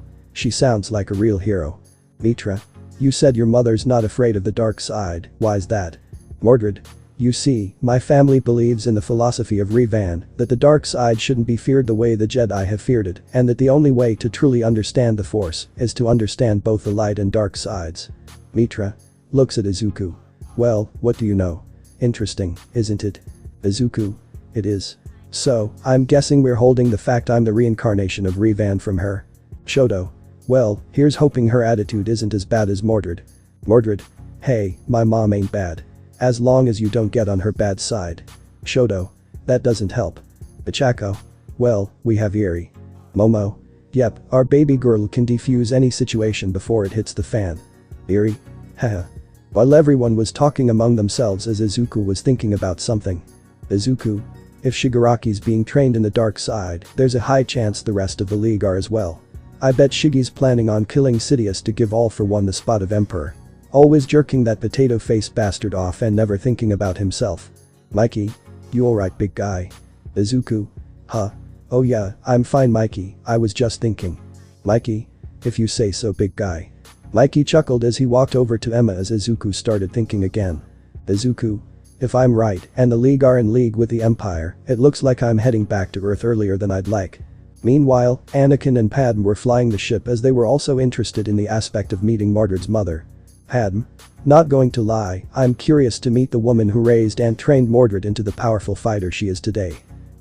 She sounds like a real hero. Mitra. You said your mother's not afraid of the dark side, why's that? Mordred. You see, my family believes in the philosophy of Revan, that the dark side shouldn't be feared the way the Jedi have feared it, and that the only way to truly understand the Force is to understand both the light and dark sides. Mitra. Looks at Izuku. Well, what do you know? Interesting, isn't it? Izuku. It is. So, I'm guessing we're holding the fact I'm the reincarnation of Revan from her. Shoto. Well, here's hoping her attitude isn't as bad as Mordred. Mordred. Hey, my mom ain't bad. As long as you don't get on her bad side. Shoto. That doesn't help. Ichako. Well, we have Yuri. Momo. Yep, our baby girl can defuse any situation before it hits the fan. Yuri. Haha. While everyone was talking among themselves as Izuku was thinking about something. Izuku. If Shigaraki's being trained in the dark side, there's a high chance the rest of the League are as well. I bet Shigi's planning on killing Sidious to give All for One the spot of Emperor. Always jerking that potato-faced bastard off and never thinking about himself. Mikey. You alright, big guy? Izuku. Huh. Oh yeah, I'm fine, Mikey, I was just thinking. Mikey. If you say so, big guy. Mikey chuckled as he walked over to Emma as Izuku started thinking again. Izuku. If I'm right and the League are in league with the Empire, it looks like I'm heading back to Earth earlier than I'd like. Meanwhile, Anakin and Padme were flying the ship as they were also interested in the aspect of meeting Mordred's mother. Padme. Not going to lie, I'm curious to meet the woman who raised and trained Mordred into the powerful fighter she is today.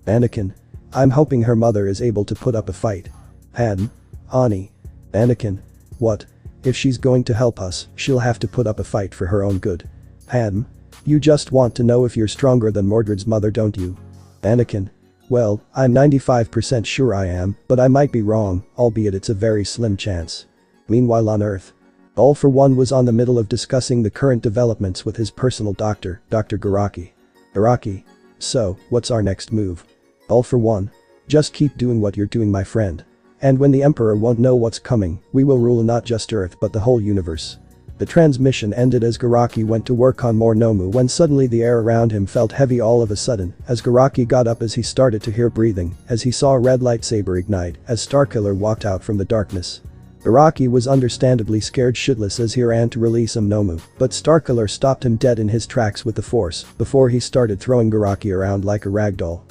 Anakin. I'm hoping her mother is able to put up a fight. Padme. Ani. Anakin. What? If she's going to help us, she'll have to put up a fight for her own good. Padme. You just want to know if you're stronger than Mordred's mother, don't you? Anakin. Well, I'm 95% sure I am, but I might be wrong, albeit it's a very slim chance. Meanwhile on Earth. All for One was on the middle of discussing the current developments with his personal doctor, Dr. Garaki. Garaki. So, what's our next move? All for One. Just keep doing what you're doing, my friend. And when the Emperor won't know what's coming, we will rule not just Earth but the whole universe. The transmission ended as Garaki went to work on more Nomu when suddenly the air around him felt heavy all of a sudden as Garaki got up as he started to hear breathing as he saw a red lightsaber ignite as Starkiller walked out from the darkness. Garaki was understandably scared shitless as he ran to release Nomu, but Starkiller stopped him dead in his tracks with the force before he started throwing Garaki around like a ragdoll.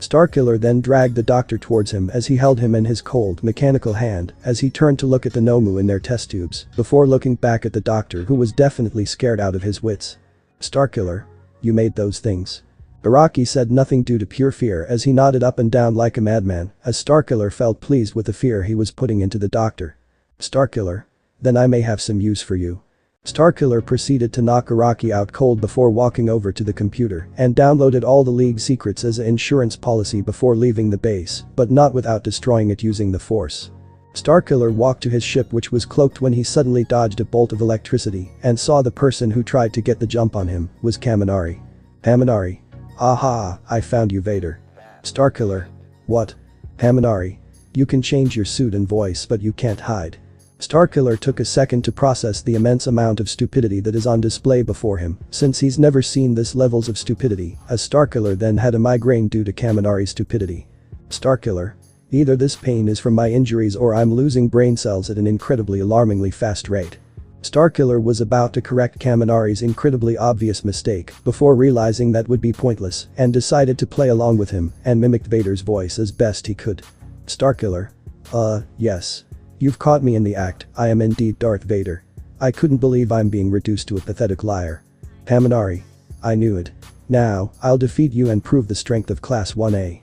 Starkiller then dragged the doctor towards him as he held him in his cold, mechanical hand as he turned to look at the Nomu in their test tubes before looking back at the doctor who was definitely scared out of his wits. Starkiller, you made those things. Garaki said nothing due to pure fear as he nodded up and down like a madman as Starkiller felt pleased with the fear he was putting into the doctor. Starkiller, then I may have some use for you. Starkiller proceeded to knock Garaki out cold before walking over to the computer and downloaded all the League secrets as an insurance policy before leaving the base, but not without destroying it using the force. Starkiller walked to his ship which was cloaked when he suddenly dodged a bolt of electricity and saw the person who tried to get the jump on him was Kaminari. Kaminari. Aha, I found you Vader. Starkiller. What? Kaminari. You can change your suit and voice but you can't hide. Starkiller took a second to process the immense amount of stupidity that is on display before him, since he's never seen this levels of stupidity, as Starkiller then had a migraine due to Kaminari's stupidity. Starkiller. Either this pain is from my injuries or I'm losing brain cells at an incredibly alarmingly fast rate. Starkiller was about to correct Kaminari's incredibly obvious mistake before realizing that would be pointless and decided to play along with him and mimicked Vader's voice as best he could. Starkiller. Yes. You've caught me in the act, I am indeed Darth Vader. I couldn't believe I'm being reduced to a pathetic liar. Kaminari. I knew it. Now, I'll defeat you and prove the strength of Class 1A.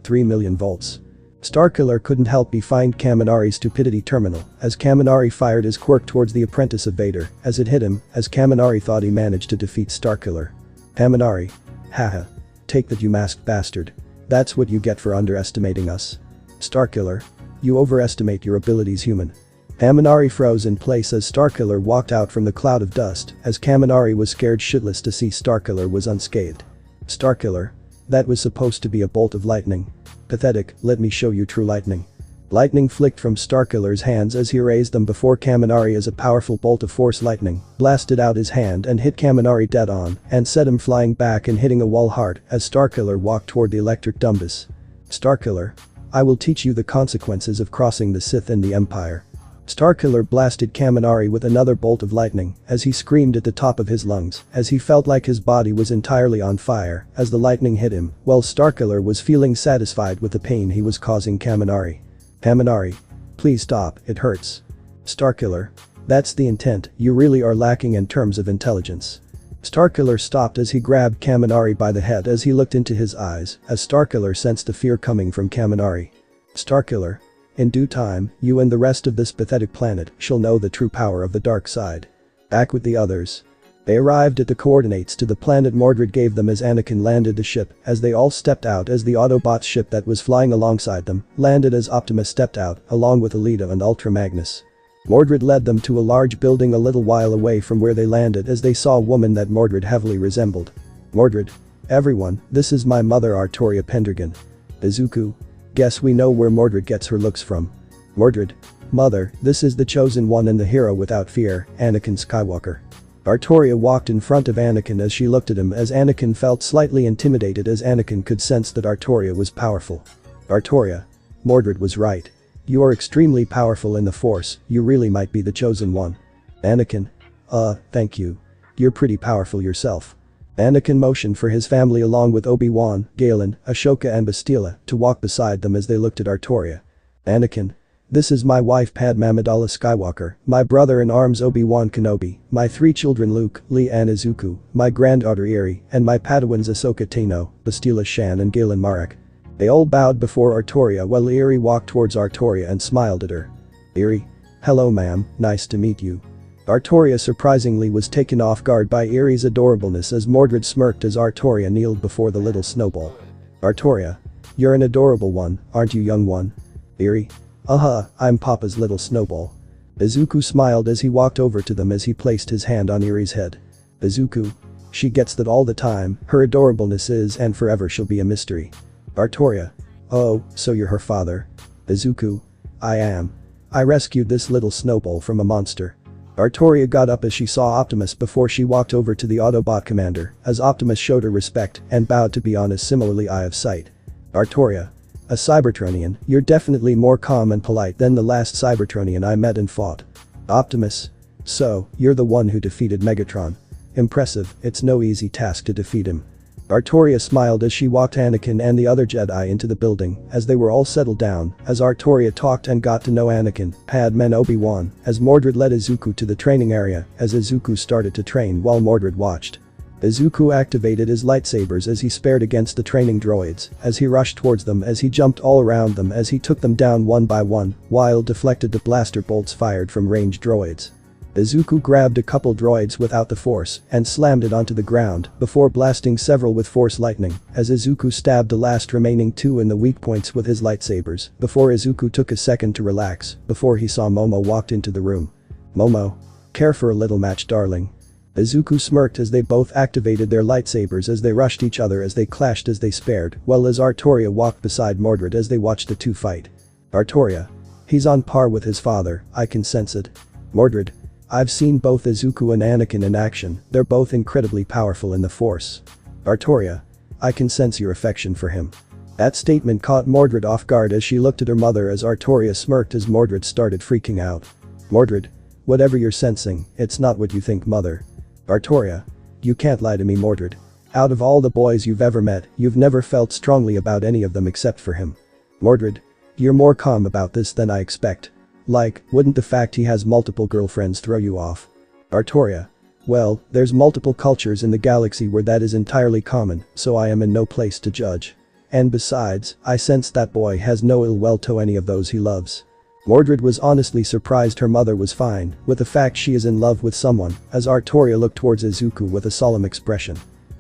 3 million volts. Starkiller couldn't help but find Kaminari's stupidity terminal as Kaminari fired his quirk towards the apprentice of Vader as it hit him as Kaminari thought he managed to defeat Starkiller. Kaminari. Haha. Take that you masked bastard. That's what you get for underestimating us. Starkiller. You overestimate your abilities human. Kaminari froze in place as Starkiller walked out from the cloud of dust as Kaminari was scared shitless to see Starkiller was unscathed. Starkiller. That was supposed to be a bolt of lightning. Pathetic, let me show you true lightning. Lightning flicked from Starkiller's hands as he raised them before Kaminari as a powerful bolt of force lightning blasted out his hand and hit Kaminari dead on and set him flying back and hitting a wall hard as Starkiller walked toward the electric dumbus. Starkiller. I will teach you the consequences of crossing the Sith and the Empire. Starkiller blasted Kaminari with another bolt of lightning as he screamed at the top of his lungs as he felt like his body was entirely on fire as the lightning hit him while Starkiller was feeling satisfied with the pain he was causing Kaminari. Kaminari. Please stop, it hurts. Starkiller. That's the intent, you really are lacking in terms of intelligence. Starkiller stopped as he grabbed Kaminari by the head as he looked into his eyes as Starkiller sensed the fear coming from Kaminari. Starkiller. In due time, you and the rest of this pathetic planet shall know the true power of the dark side. Back with the others. They arrived at the coordinates to the planet Mordred gave them as Anakin landed the ship as they all stepped out as the Autobot ship that was flying alongside them landed as Optimus stepped out along with Alita and Ultra Magnus. Mordred led them to a large building a little while away from where they landed as they saw a woman that Mordred heavily resembled. Mordred. Everyone, this is my mother Artoria Pendragon. Izuku. Guess we know where Mordred gets her looks from. Mordred. Mother, this is the chosen one and the hero without fear, Anakin Skywalker. Artoria walked in front of Anakin as she looked at him as Anakin felt slightly intimidated as Anakin could sense that Artoria was powerful. Artoria. Mordred was right. You are extremely powerful in the Force, you really might be the chosen one. Anakin. Thank you. You're pretty powerful yourself. Anakin motioned for his family along with Obi-Wan, Galen, Ashoka and Bastila to walk beside them as they looked at Artoria. Anakin. This is my wife Padme Amidala Skywalker, my brother-in-arms Obi-Wan Kenobi, my 3 children Luke, Leia and Izuku, my granddaughter Eri, and my Padawans Ahsoka Tano, Bastila Shan and Galen Marek. They all bowed before Artoria while Eri walked towards Artoria and smiled at her. Eri. Hello ma'am, nice to meet you. Artoria surprisingly was taken off guard by Eri's adorableness as Mordred smirked as Artoria kneeled before the little snowball. Artoria. You're an adorable one, aren't you young one? Eri. I'm Papa's little snowball. Izuku smiled as he walked over to them as he placed his hand on Eri's head. Izuku. She gets that all the time, her adorableness is and forever she'll be a mystery. Artoria. Oh, so you're her father. Izuku. I am. I rescued this little snowball from a monster. Artoria got up as she saw Optimus before she walked over to the Autobot commander, as Optimus showed her respect and bowed to be on his similarly eye of sight. Artoria. A Cybertronian, you're definitely more calm and polite than the last Cybertronian I met and fought. Optimus. So, you're the one who defeated Megatron. Impressive, it's no easy task to defeat him. Artoria smiled as she walked Anakin and the other Jedi into the building as they were all settled down, as Artoria talked and got to know Anakin, Padme and Obi-Wan, as Mordred led Izuku to the training area as Izuku started to train while Mordred watched. Izuku activated his lightsabers as he spared against the training droids, as he rushed towards them as he jumped all around them as he took them down one by one, while deflected the blaster bolts fired from ranged droids. Izuku grabbed a couple droids without the force and slammed it onto the ground before blasting several with force lightning as Izuku stabbed the last remaining two in the weak points with his lightsabers before Izuku took a second to relax before he saw Momo walked into the room. Momo. Care for a little match, darling. Izuku smirked as they both activated their lightsabers as they rushed each other as they clashed as they spared, while as Artoria walked beside Mordred as they watched the two fight. Artoria. He's on par with his father, I can sense it. Mordred. I've seen both Izuku and Anakin in action, they're both incredibly powerful in the Force. Artoria. I can sense your affection for him. That statement caught Mordred off guard as she looked at her mother as Artoria smirked as Mordred started freaking out. Mordred. Whatever you're sensing, it's not what you think, mother. Artoria. You can't lie to me, Mordred. Out of all the boys you've ever met, you've never felt strongly about any of them except for him. Mordred. You're more calm about this than I expect. Like, wouldn't the fact he has multiple girlfriends throw you off? Artoria. Well, there's multiple cultures in the galaxy where that is entirely common, so I am in no place to judge. And besides, I sense that boy has no ill will to any of those he loves. Mordred was honestly surprised her mother was fine with the fact she is in love with someone, as Artoria looked towards Izuku with a solemn expression.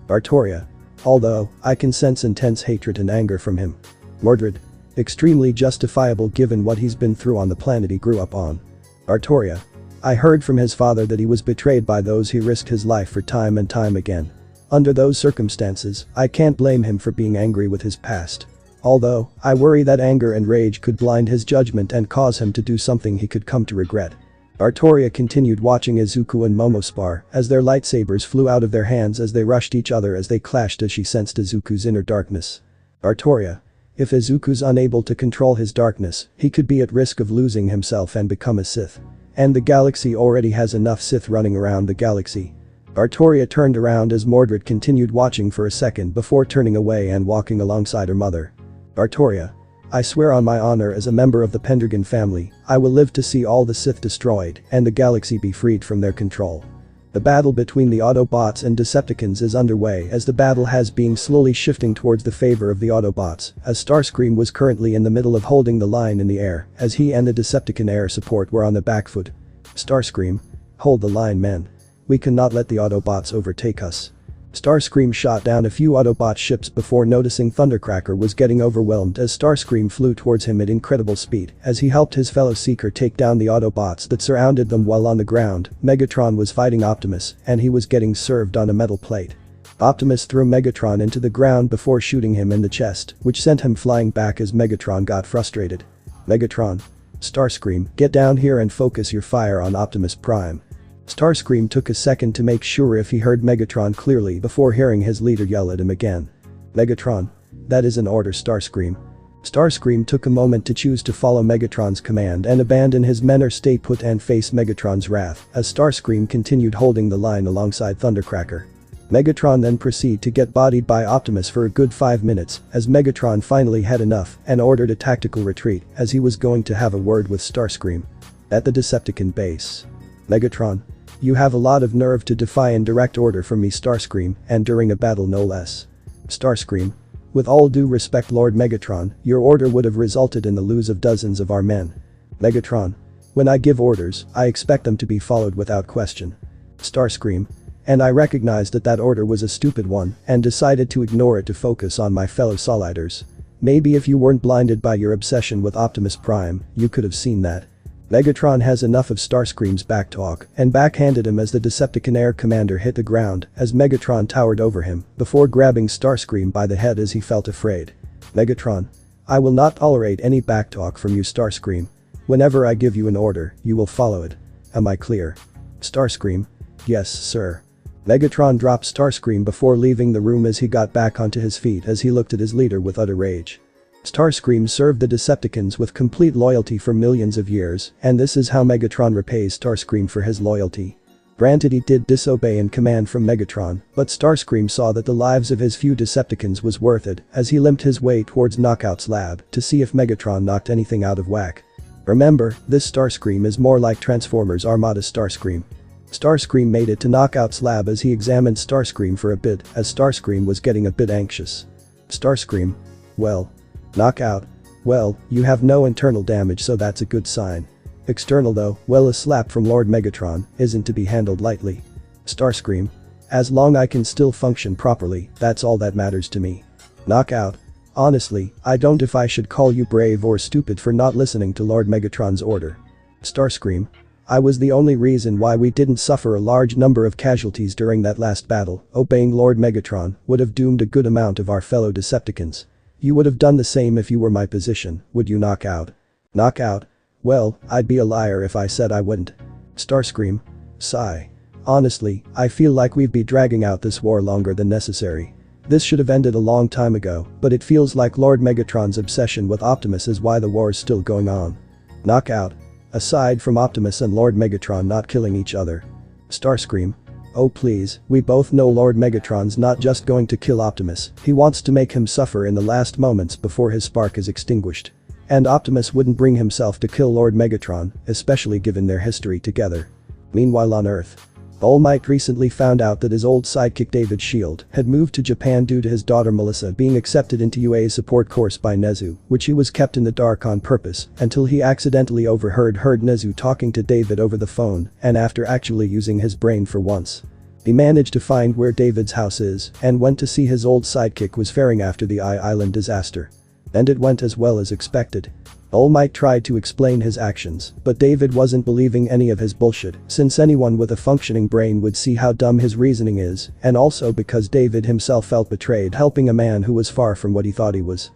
Artoria. Although, I can sense intense hatred and anger from him. Mordred. Extremely justifiable given what he's been through on the planet he grew up on. Artoria. I heard from his father that he was betrayed by those he risked his life for time and time again. Under those circumstances, I can't blame him for being angry with his past. Although, I worry that anger and rage could blind his judgment and cause him to do something he could come to regret. Artoria continued watching Izuku and Momo spar as their lightsabers flew out of their hands as they rushed each other as they clashed as she sensed Izuku's inner darkness. Artoria. If Izuku's unable to control his darkness, he could be at risk of losing himself and become a Sith. And the galaxy already has enough Sith running around the galaxy. Artoria turned around as Mordred continued watching for a second before turning away and walking alongside her mother. Artoria. I swear on my honor as a member of the Pendragon family, I will live to see all the Sith destroyed and the galaxy be freed from their control. The battle between the Autobots and Decepticons is underway as the battle has been slowly shifting towards the favor of the Autobots, as Starscream was currently in the middle of holding the line in the air as he and the Decepticon air support were on the back foot. Starscream. Hold the line, men. We cannot let the Autobots overtake us. Starscream shot down a few Autobot ships before noticing Thundercracker was getting overwhelmed as Starscream flew towards him at incredible speed as he helped his fellow Seeker take down the Autobots that surrounded them while on the ground. Megatron was fighting Optimus and he was getting served on a metal plate. Optimus threw Megatron into the ground before shooting him in the chest, which sent him flying back as Megatron got frustrated. Megatron. Starscream, get down here and focus your fire on Optimus Prime. Starscream took a second to make sure if he heard Megatron clearly before hearing his leader yell at him again. Megatron. That is an order, Starscream. Starscream took a moment to choose to follow Megatron's command and abandon his men or stay put and face Megatron's wrath as Starscream continued holding the line alongside Thundercracker. Megatron then proceeded to get bodied by Optimus for a good 5 minutes as Megatron finally had enough and ordered a tactical retreat as he was going to have a word with Starscream. At the Decepticon base. Megatron. You have a lot of nerve to defy in direct order from me, Starscream, and during a battle no less. Starscream. With all due respect, Lord Megatron, your order would have resulted in the lose of dozens of our men. Megatron. When I give orders, I expect them to be followed without question. Starscream. And I recognized that order was a stupid one and decided to ignore it to focus on my fellow Soliders. Maybe if you weren't blinded by your obsession with Optimus Prime, you could have seen that. Megatron has enough of Starscream's backtalk and backhanded him as the Decepticon Air Commander hit the ground as Megatron towered over him before grabbing Starscream by the head as he felt afraid. Megatron. I will not tolerate any backtalk from you, Starscream. Whenever I give you an order, you will follow it. Am I clear? Starscream? Yes, sir. Megatron dropped Starscream before leaving the room as he got back onto his feet as he looked at his leader with utter rage. Starscream served the Decepticons with complete loyalty for millions of years, and this is how Megatron repays Starscream for his loyalty. Granted, he did disobey in command from Megatron, but Starscream saw that the lives of his few Decepticons was worth it as he limped his way towards Knockout's lab to see if Megatron knocked anything out of whack. Remember, this Starscream is more like Transformers Armada Starscream. Starscream made it to Knockout's lab as he examined Starscream for a bit as Starscream was getting a bit anxious. Starscream? Well. Knockout? Well, you have no internal damage, so that's a good sign. External though, well, a slap from Lord Megatron isn't to be handled lightly. Starscream? As long as I can still function properly, that's all that matters to me. Knockout? Honestly, I don't know if I should call you brave or stupid for not listening to Lord Megatron's order. Starscream? I was the only reason why we didn't suffer a large number of casualties during that last battle. Obeying Lord Megatron would have doomed a good amount of our fellow Decepticons. You would have done the same if you were my position, would you, Knockout? Knockout? Well, I'd be a liar if I said I wouldn't. Starscream? Sigh. Honestly, I feel like we've been dragging out this war longer than necessary. This should have ended a long time ago, but it feels like Lord Megatron's obsession with Optimus is why the war is still going on. Knockout? Aside from Optimus and Lord Megatron not killing each other. Starscream? Oh please, we both know Lord Megatron's not just going to kill Optimus, he wants to make him suffer in the last moments before his spark is extinguished. And Optimus wouldn't bring himself to kill Lord Megatron, especially given their history together. Meanwhile on Earth. All Might recently found out that his old sidekick David Shield had moved to Japan due to his daughter Melissa being accepted into UA's support course by Nezu, which he was kept in the dark on purpose until he accidentally overheard Nezu talking to David over the phone, and after actually using his brain for once. He managed to find where David's house is and went to see his old sidekick was faring after the Island disaster. And it went as well as expected. All Might tried to explain his actions, but David wasn't believing any of his bullshit, since anyone with a functioning brain would see how dumb his reasoning is, and also because David himself felt betrayed helping a man who was far from what he thought he was.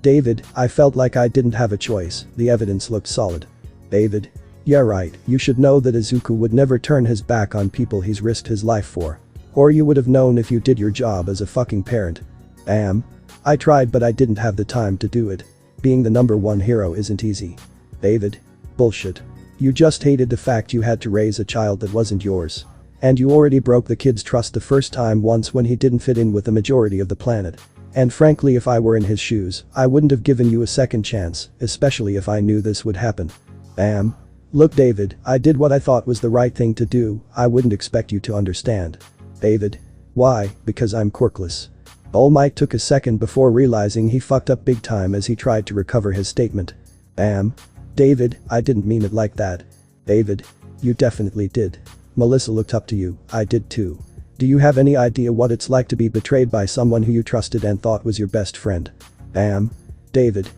David, I felt like I didn't have a choice, the evidence looked solid. David? Yeah right, you should know that Izuku would never turn his back on people he's risked his life for. Or you would have known if you did your job as a fucking parent. I tried but I didn't have the time to do it. Being the #1 hero isn't easy. David? Bullshit. You just hated the fact you had to raise a child that wasn't yours. And you already broke the kid's trust the first time once when he didn't fit in with the majority of the planet. And frankly, if I were in his shoes, I wouldn't have given you a second chance, especially if I knew this would happen. Look David, I did what I thought was the right thing to do, I wouldn't expect you to understand. David? Why? Because I'm quirkless. All Might took a second before realizing he fucked up big time as he tried to recover his statement. David, I didn't mean it like that. David? You definitely did. Melissa looked up to you, I did too. Do you have any idea what it's like to be betrayed by someone who you trusted and thought was your best friend? David.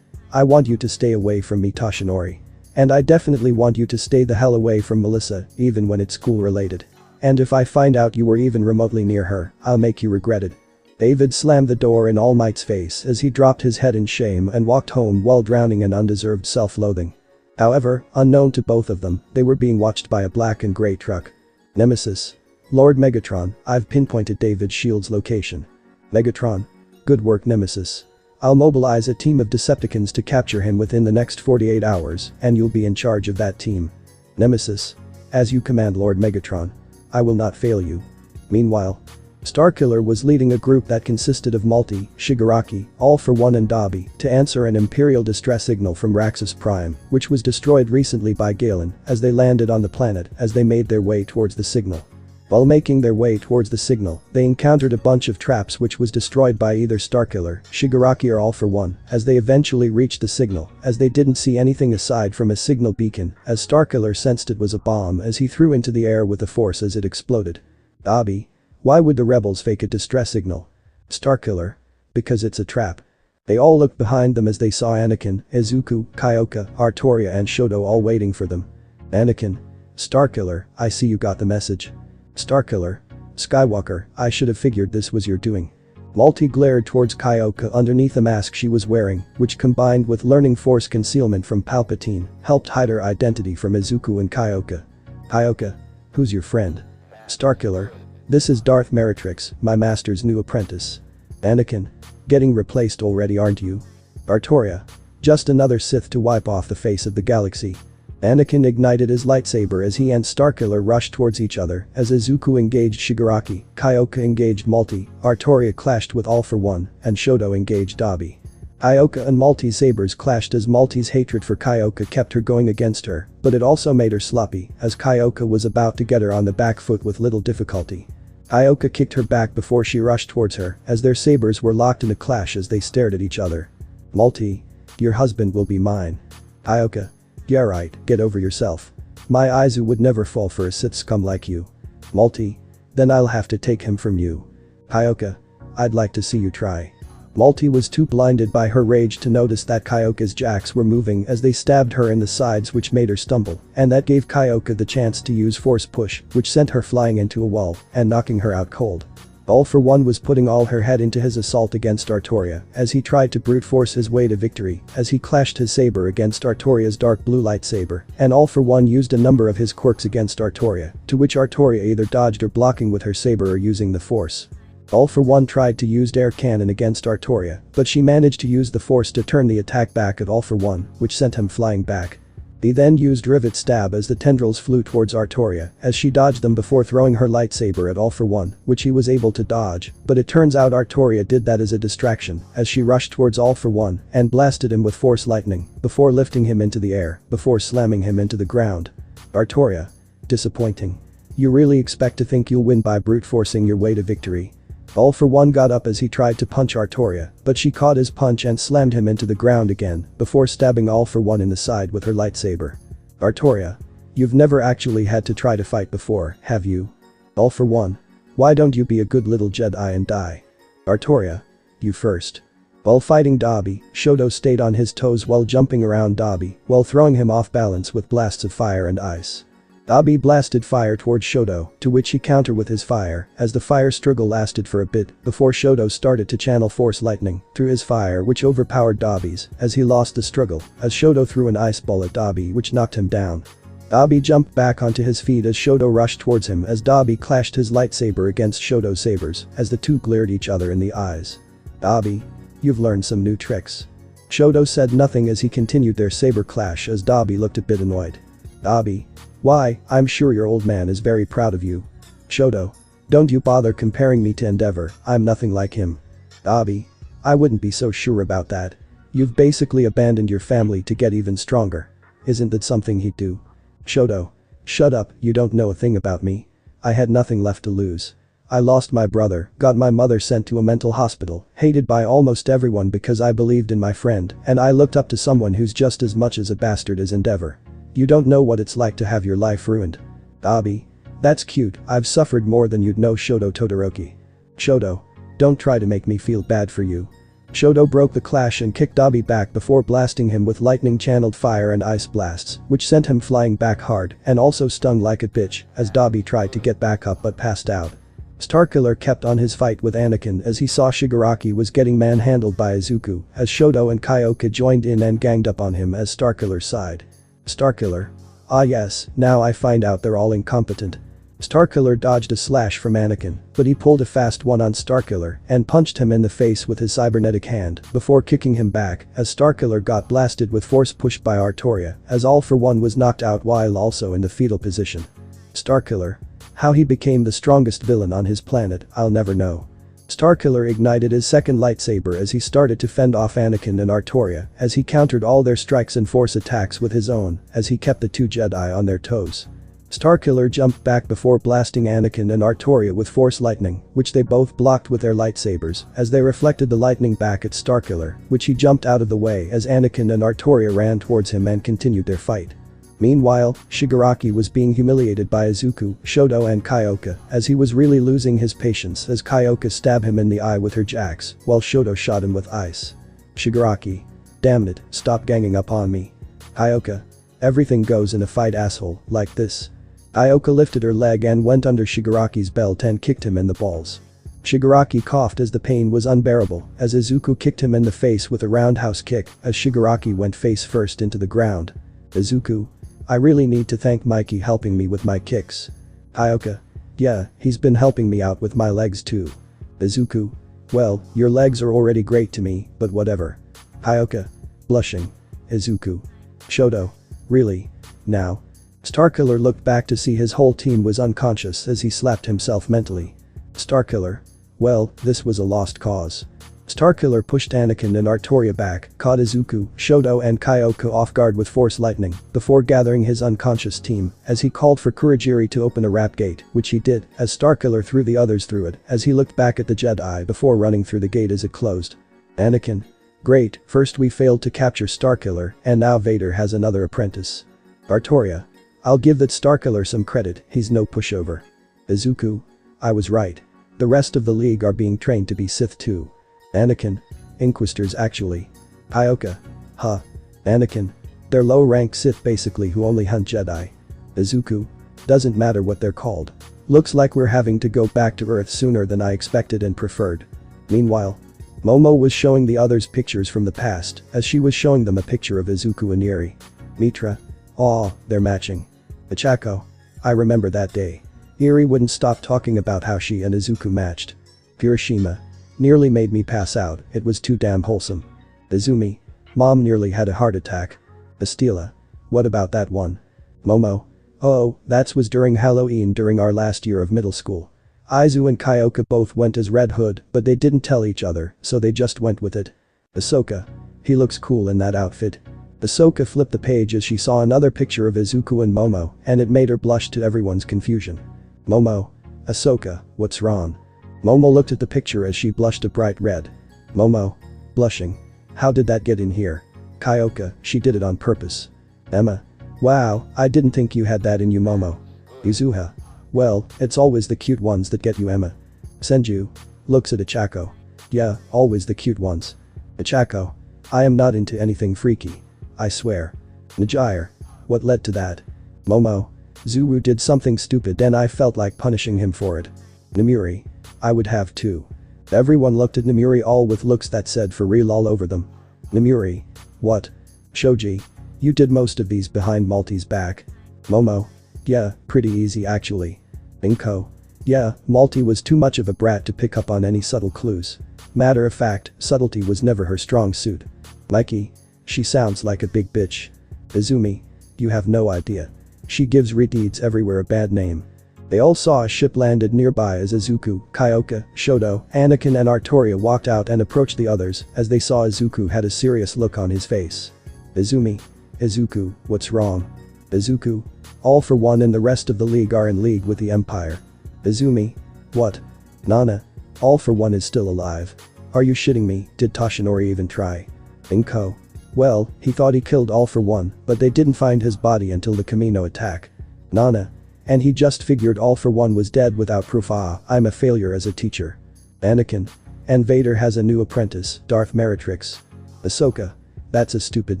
I want you to stay away from me, Toshinori. And I definitely want you to stay the hell away from Melissa, even when it's school related. And if I find out you were even remotely near her, I'll make you regret it. David slammed the door in All Might's face as he dropped his head in shame and walked home while drowning in undeserved self-loathing. However, unknown to both of them, they were being watched by a black and gray truck. Nemesis. Lord Megatron, I've pinpointed David Shield's location. Megatron. Good work, Nemesis. I'll mobilize a team of Decepticons to capture him within the next 48 hours, and you'll be in charge of that team. Nemesis. As you command, Lord Megatron. I will not fail you. Meanwhile, Starkiller was leading a group that consisted of Multi, Shigaraki, All for One and Dabi to answer an Imperial distress signal from Raxus Prime, which was destroyed recently by Galen as they landed on the planet as they made their way towards the signal. While making their way towards the signal, they encountered a bunch of traps which was destroyed by either Starkiller, Shigaraki or All for One as they eventually reached the signal as they didn't see anything aside from a signal beacon as Starkiller sensed it was a bomb as he threw into the air with the force as it exploded. Dabi. Why would the rebels fake a distress signal? Starkiller. Because it's a trap. They all looked behind them as they saw Anakin, Izuku, Kyoka, Artoria and Shoto all waiting for them. Anakin. Starkiller, I see you got the message. Starkiller. Skywalker, I should have figured this was your doing. Multi glared towards Kyoka underneath the mask she was wearing, which combined with learning force concealment from Palpatine, helped hide her identity from Izuku and Kyoka. Hyoka. Who's your friend? Starkiller. This is Darth Meritrix, my master's new apprentice. Anakin. Getting replaced already, aren't you? Artoria. Just another Sith to wipe off the face of the galaxy. Anakin ignited his lightsaber as he and Starkiller rushed towards each other as Izuku engaged Shigaraki, Kyoka engaged Malti, Artoria clashed with All For One, and Shoto engaged Dabi. Kyoka and Malti's sabers clashed as Malti's hatred for Kyoka kept her going against her, but it also made her sloppy as Kyoka was about to get her on the back foot with little difficulty. Kyoka kicked her back before she rushed towards her as their sabers were locked in a clash as they stared at each other. Malti. Your husband will be mine. Kyoka. Yeah right, get over yourself. My Izu would never fall for a Sith scum like you. Malti. Then I'll have to take him from you. Kyoka. I'd like to see you try. Malti was too blinded by her rage to notice that Kyoka's jacks were moving as they stabbed her in the sides, which made her stumble, and that gave Kyoka the chance to use force push, which sent her flying into a wall and knocking her out cold. All For One was putting all her head into his assault against Artoria as he tried to brute force his way to victory as he clashed his saber against Artoria's dark blue lightsaber, and All For One used a number of his quirks against Artoria, to which Artoria either dodged or blocking with her saber or using the force. All For One tried to use air cannon against Artoria, but she managed to use the force to turn the attack back at All For One, which sent him flying back. He then used Rivet Stab as the tendrils flew towards Artoria as she dodged them before throwing her lightsaber at All For One, which he was able to dodge, but it turns out Artoria did that as a distraction as she rushed towards All For One and blasted him with force lightning before lifting him into the air before slamming him into the ground. Artoria. Disappointing. You really expect to think you'll win by brute forcing your way to victory? All For One got up as he tried to punch Artoria, but she caught his punch and slammed him into the ground again before stabbing All For One in the side with her lightsaber. Artoria. You've never actually had to try to fight before, have you? All For One. Why don't you be a good little Jedi and die? Artoria. You first. While fighting Dabi, Shoto stayed on his toes while jumping around Dabi while throwing him off balance with blasts of fire and ice. Dabi blasted fire towards Shoto, to which he countered with his fire as the fire struggle lasted for a bit before Shoto started to channel force lightning through his fire, which overpowered Dabi's as he lost the struggle as Shoto threw an ice ball at Dabi, which knocked him down. Dabi jumped back onto his feet as Shoto rushed towards him as Dabi clashed his lightsaber against Shoto's sabers as the two glared each other in the eyes. Dabi. You've learned some new tricks. Shoto said nothing as he continued their saber clash as Dabi looked a bit annoyed. Dabi. Why, I'm sure your old man is very proud of you. Shoto. Don't you bother comparing me to Endeavor, I'm nothing like him. Dabi. I wouldn't be so sure about that. You've basically abandoned your family to get even stronger. Isn't that something he'd do? Shoto. Shut up, you don't know a thing about me. I had nothing left to lose. I lost my brother, got my mother sent to a mental hospital, hated by almost everyone because I believed in my friend, and I looked up to someone who's just as much as a bastard as Endeavor. You don't know what it's like to have your life ruined. Dabi. That's cute, I've suffered more than you'd know, Shoto Todoroki. Shoto. Don't try to make me feel bad for you. Shoto broke the clash and kicked Dabi back before blasting him with lightning-channeled fire and ice blasts, which sent him flying back hard and also stung like a bitch as Dabi tried to get back up but passed out. Starkiller kept on his fight with Anakin as he saw Shigaraki was getting manhandled by Izuku as Shoto and Kyoka joined in and ganged up on him as Starkiller's side. Starkiller. Ah yes, now I find out they're all incompetent. Starkiller dodged a slash from Anakin, but he pulled a fast one on Starkiller and punched him in the face with his cybernetic hand before kicking him back as Starkiller got blasted with force pushed by Artoria as All For One was knocked out while also in the fetal position. Starkiller. How he became the strongest villain on his planet, I'll never know. Starkiller ignited his second lightsaber as he started to fend off Anakin and Artoria as he countered all their strikes and force attacks with his own as he kept the two Jedi on their toes. Starkiller jumped back before blasting Anakin and Artoria with force lightning, which they both blocked with their lightsabers as they reflected the lightning back at Starkiller, which he jumped out of the way as Anakin and Artoria ran towards him and continued their fight. Meanwhile, Shigaraki was being humiliated by Izuku, Shoto and Kyoka as he was really losing his patience as Kyoka stabbed him in the eye with her jacks while Shoto shot him with ice. Shigaraki. Damn it, stop ganging up on me. Kyoka. Everything goes in a fight, asshole, like this. Kyoka lifted her leg and went under Shigaraki's belt and kicked him in the balls. Shigaraki coughed as the pain was unbearable as Izuku kicked him in the face with a roundhouse kick as Shigaraki went face first into the ground. Izuku. I really need to thank Mikey helping me with my kicks. Kyoka. Yeah, he's been helping me out with my legs too. Izuku. Well, your legs are already great to me, but whatever. Kyoka. Blushing. Izuku. Shoto. Really? Now? Starkiller looked back to see his whole team was unconscious as he slapped himself mentally. Starkiller. Well, this was a lost cause. Starkiller pushed Anakin and Artoria back, caught Izuku, Shoto and Kyoka off guard with Force Lightning, before gathering his unconscious team, as he called for Kurogiri to open a wrap gate, which he did, as Starkiller threw the others through it, as he looked back at the Jedi before running through the gate as it closed. Anakin. Great, first we failed to capture Starkiller, and now Vader has another apprentice. Artoria. I'll give that Starkiller some credit, he's no pushover. Izuku. I was right. The rest of the League are being trained to be Sith too. Anakin. Inquisitors actually. Kyoka. Huh. Anakin. They're low-ranked Sith basically who only hunt Jedi. Izuku. Doesn't matter what they're called. Looks like we're having to go back to Earth sooner than I expected and preferred. Meanwhile, Momo was showing the others pictures from the past, as she was showing them a picture of Izuku and Yuri. Mitra. Aw, they're matching. Ichako. I remember that day. Yuri wouldn't stop talking about how she and Izuku matched. Hiroshima. Nearly made me pass out, it was too damn wholesome. Izumi. Mom nearly had a heart attack. Estila. What about that one? Momo. Oh, that was during Halloween during our last year of middle school. Aizu and Kyoka both went as Red Hood, but they didn't tell each other, so they just went with it. Ahsoka. He looks cool in that outfit. Ahsoka flipped the page as she saw another picture of Izuku and Momo, and it made her blush to everyone's confusion. Momo. Ahsoka, what's wrong? Momo looked at the picture as she blushed a bright red. Momo. Blushing. How did that get in here? Kyoka, she did it on purpose. Emma. Wow, I didn't think you had that in you, Momo. Izuha. Well, it's always the cute ones that get you, Emma. Senju. Looks at Ichako. Yeah, always the cute ones. Ichako. I am not into anything freaky. I swear. Najire. What led to that? Momo. Zuru did something stupid and I felt like punishing him for it. Namuri. I would have too. Everyone looked at Namuri all with looks that said for real all over them. Namuri. What? Shoji. You did most of these behind Malty's back. Momo. Yeah, pretty easy actually. Inko. Yeah, Malty was too much of a brat to pick up on any subtle clues. Matter of fact, subtlety was never her strong suit. Mikey. She sounds like a big bitch. Izumi. You have no idea. She gives redeeds everywhere a bad name. They all saw a ship landed nearby as Izuku, Kyoka, Shoto, Anakin and Artoria walked out and approached the others as they saw Izuku had a serious look on his face. Izumi. Izuku, what's wrong? Izuku. All for One and the rest of the League are in league with the Empire. Izumi. What? Nana. All for One is still alive. Are you shitting me? Did Toshinori even try? Inko. Well, he thought he killed All for One, but they didn't find his body until the Kamino attack. Nana. And he just figured All for One was dead without proof. Ah, I'm a failure as a teacher. Anakin. And Vader has a new apprentice, Darth Meritrix. Ahsoka. That's a stupid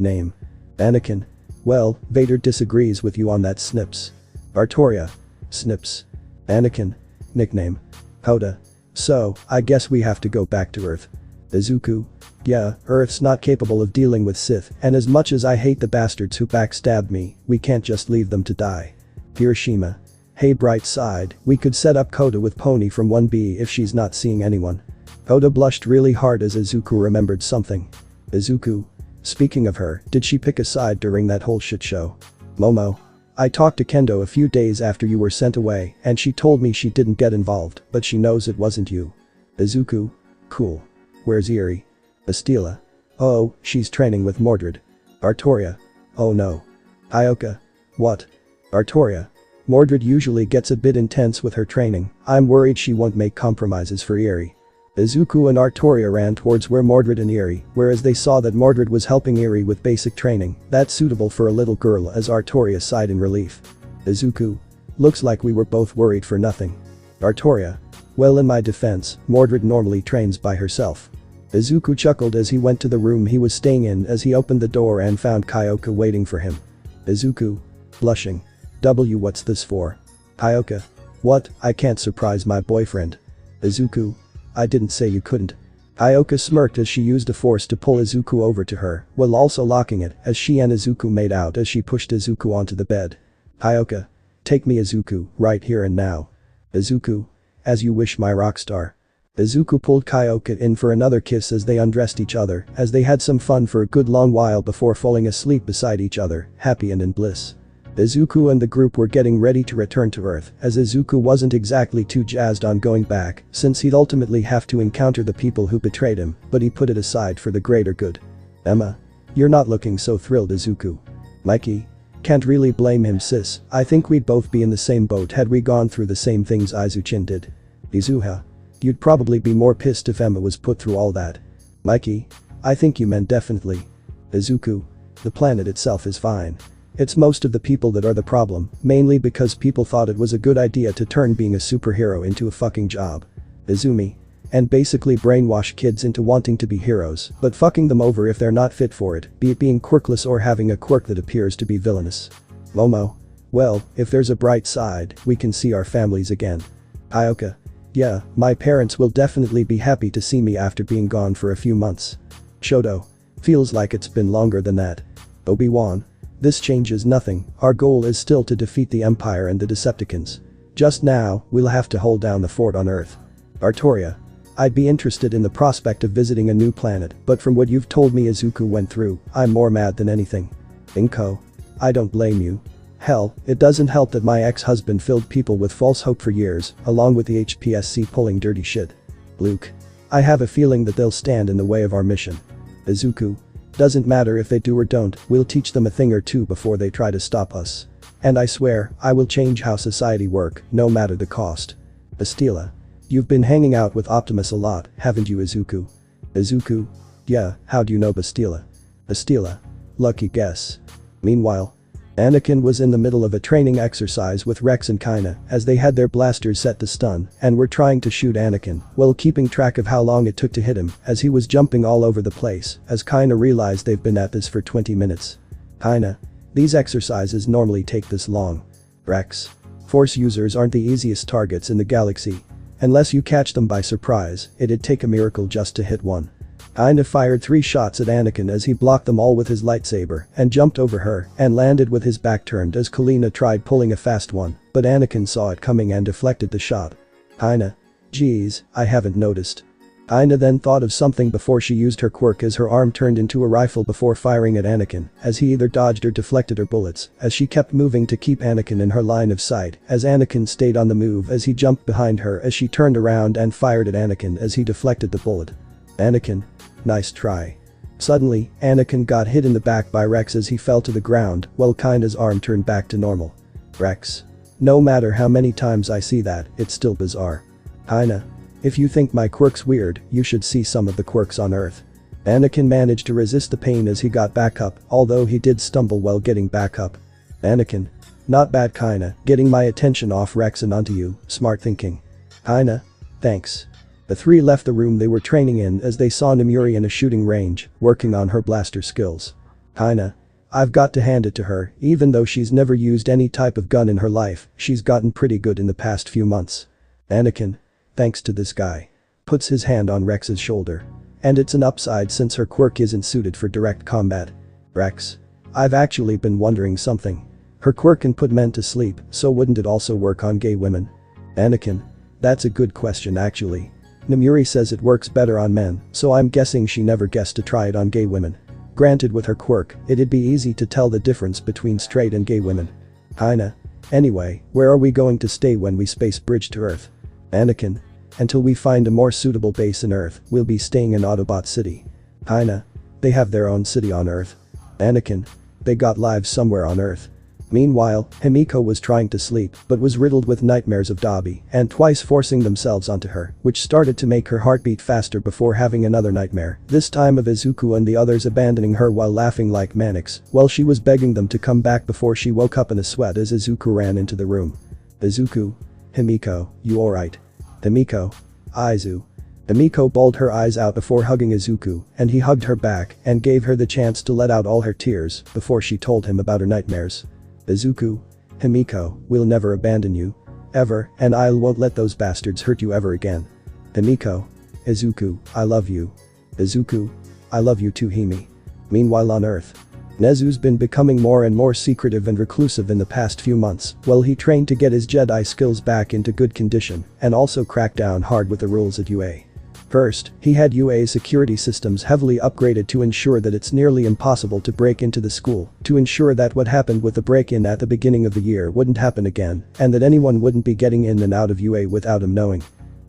name. Anakin. Well, Vader disagrees with you on that, Snips. Artoria. Snips. Anakin. Nickname. Hoda. So, I guess we have to go back to Earth. Izuku. Yeah, Earth's not capable of dealing with Sith, and as much as I hate the bastards who backstabbed me, we can't just leave them to die. Hiroshima. Hey, bright side, we could set up Koda with Pony from 1B if she's not seeing anyone. Koda blushed really hard as Izuku remembered something. Izuku. Speaking of her, did she pick a side during that whole shit show? Momo. I talked to Kendo a few days after you were sent away and she told me she didn't get involved, but she knows it wasn't you. Izuku. Cool. Where's Yuri? Estila. Oh, she's training with Mordred. Artoria. Oh no. Kyoka. What? Artoria. Mordred usually gets a bit intense with her training, I'm worried she won't make compromises for Yuri. Izuku and Artoria ran towards where Mordred and Yuri, whereas they saw that Mordred was helping Yuri with basic training, that's suitable for a little girl as Artoria sighed in relief. Izuku. Looks like we were both worried for nothing. Artoria. Well, in my defense, Mordred normally trains by herself. Izuku chuckled as he went to the room he was staying in as he opened the door and found Kyoka waiting for him. Izuku. Blushing. What's this for? Kyoka. What? I can't surprise my boyfriend. Izuku. I didn't say you couldn't. Ioka smirked as she used a force to pull Izuku over to her, while also locking it as she and Izuku made out as she pushed Izuku onto the bed. Ioka. Take me Izuku, right here and now. Izuku. As you wish my rockstar. Izuku pulled Kyoka in for another kiss as they undressed each other, as they had some fun for a good long while before falling asleep beside each other, happy and in bliss. Izuku and the group were getting ready to return to Earth, as Izuku wasn't exactly too jazzed on going back, since he'd ultimately have to encounter the people who betrayed him, but he put it aside for the greater good. Emma. You're not looking so thrilled Izuku. Mikey. Can't really blame him sis, I think we'd both be in the same boat had we gone through the same things Izuchin did. Izuha. You'd probably be more pissed if Emma was put through all that. Mikey. I think you meant definitely. Izuku. The planet itself is fine. It's most of the people that are the problem, mainly because people thought it was a good idea to turn being a superhero into a fucking job. Izumi. And basically brainwash kids into wanting to be heroes, but fucking them over if they're not fit for it, be it being quirkless or having a quirk that appears to be villainous. Momo. Well, if there's a bright side, we can see our families again. Ioka. Yeah, my parents will definitely be happy to see me after being gone for a few months. Shoto. Feels like it's been longer than that. Obi-Wan. This changes nothing, our goal is still to defeat the Empire and the Decepticons. Just now, we'll have to hold down the fort on Earth. Artoria. I'd be interested in the prospect of visiting a new planet, but from what you've told me Izuku went through, I'm more mad than anything. Inko. I don't blame you. Hell, it doesn't help that my ex-husband filled people with false hope for years, along with the HPSC pulling dirty shit. Luke. I have a feeling that they'll stand in the way of our mission. Izuku. Doesn't matter if they do or don't, we'll teach them a thing or two before they try to stop us. And I swear, I will change how society work, no matter the cost. Bastila. You've been hanging out with Optimus a lot, haven't you Izuku? Izuku. Yeah, how do you know Bastila? Bastila. Lucky guess. Meanwhile, Anakin was in the middle of a training exercise with Rex and Kaina as they had their blasters set to stun and were trying to shoot Anakin while keeping track of how long it took to hit him as he was jumping all over the place as Kaina realized they've been at this for 20 minutes. Kaina. These exercises normally take this long. Rex. Force users aren't the easiest targets in the galaxy. Unless you catch them by surprise, it'd take a miracle just to hit one. Kaina fired 3 shots at Anakin as he blocked them all with his lightsaber and jumped over her and landed with his back turned as Kalina tried pulling a fast one, but Anakin saw it coming and deflected the shot. Kaina. Geez, I haven't noticed. Kaina then thought of something before she used her quirk as her arm turned into a rifle before firing at Anakin as he either dodged or deflected her bullets as she kept moving to keep Anakin in her line of sight as Anakin stayed on the move as he jumped behind her as she turned around and fired at Anakin as he deflected the bullet. Anakin. Nice try. Suddenly, Anakin got hit in the back by Rex as he fell to the ground while Kaina's arm turned back to normal. Rex. No matter how many times I see that, it's still bizarre. Kaina. If you think my quirk's weird, you should see some of the quirks on Earth. Anakin managed to resist the pain as he got back up, although he did stumble while getting back up. Anakin. Not bad Kaina, getting my attention off Rex and onto you, smart thinking. Kaina. Thanks. The 3 left the room they were training in as they saw Namuri in a shooting range, working on her blaster skills. Kaina. I've got to hand it to her, even though she's never used any type of gun in her life, she's gotten pretty good in the past few months. Anakin. Thanks to this guy. Puts his hand on Rex's shoulder. And it's an upside since her quirk isn't suited for direct combat. Rex. I've actually been wondering something. Her quirk can put men to sleep, so wouldn't it also work on gay women? Anakin. That's a good question actually. Namuri says it works better on men, so I'm guessing she never guessed to try it on gay women. Granted with her quirk, it'd be easy to tell the difference between straight and gay women. Kaina. Anyway, where are we going to stay when we space bridge to Earth? Anakin. Until we find a more suitable base in Earth, we'll be staying in Autobot City. Kaina. They have their own city on Earth. Anakin. They got lives somewhere on Earth. Meanwhile, Himiko was trying to sleep but was riddled with nightmares of Dabi and twice forcing themselves onto her, which started to make her heart beat faster before having another nightmare, this time of Izuku and the others abandoning her while laughing like maniacs while she was begging them to come back before she woke up in a sweat as Izuku ran into the room. Izuku. Himiko, you alright? Himiko. Izu. Himiko bawled her eyes out before hugging Izuku and he hugged her back and gave her the chance to let out all her tears before she told him about her nightmares. Izuku. Himiko, we'll never abandon you. Ever, and I won't let those bastards hurt you ever again. Himiko. Izuku, I love you. Izuku, I love you too, Hime. Meanwhile on Earth, Nezu's been becoming more and more secretive and reclusive in the past few months while he trained to get his Jedi skills back into good condition and also cracked down hard with the rules at UA. First, he had UA's security systems heavily upgraded to ensure that it's nearly impossible to break into the school, to ensure that what happened with the break-in at the beginning of the year wouldn't happen again, and that anyone wouldn't be getting in and out of UA without him knowing.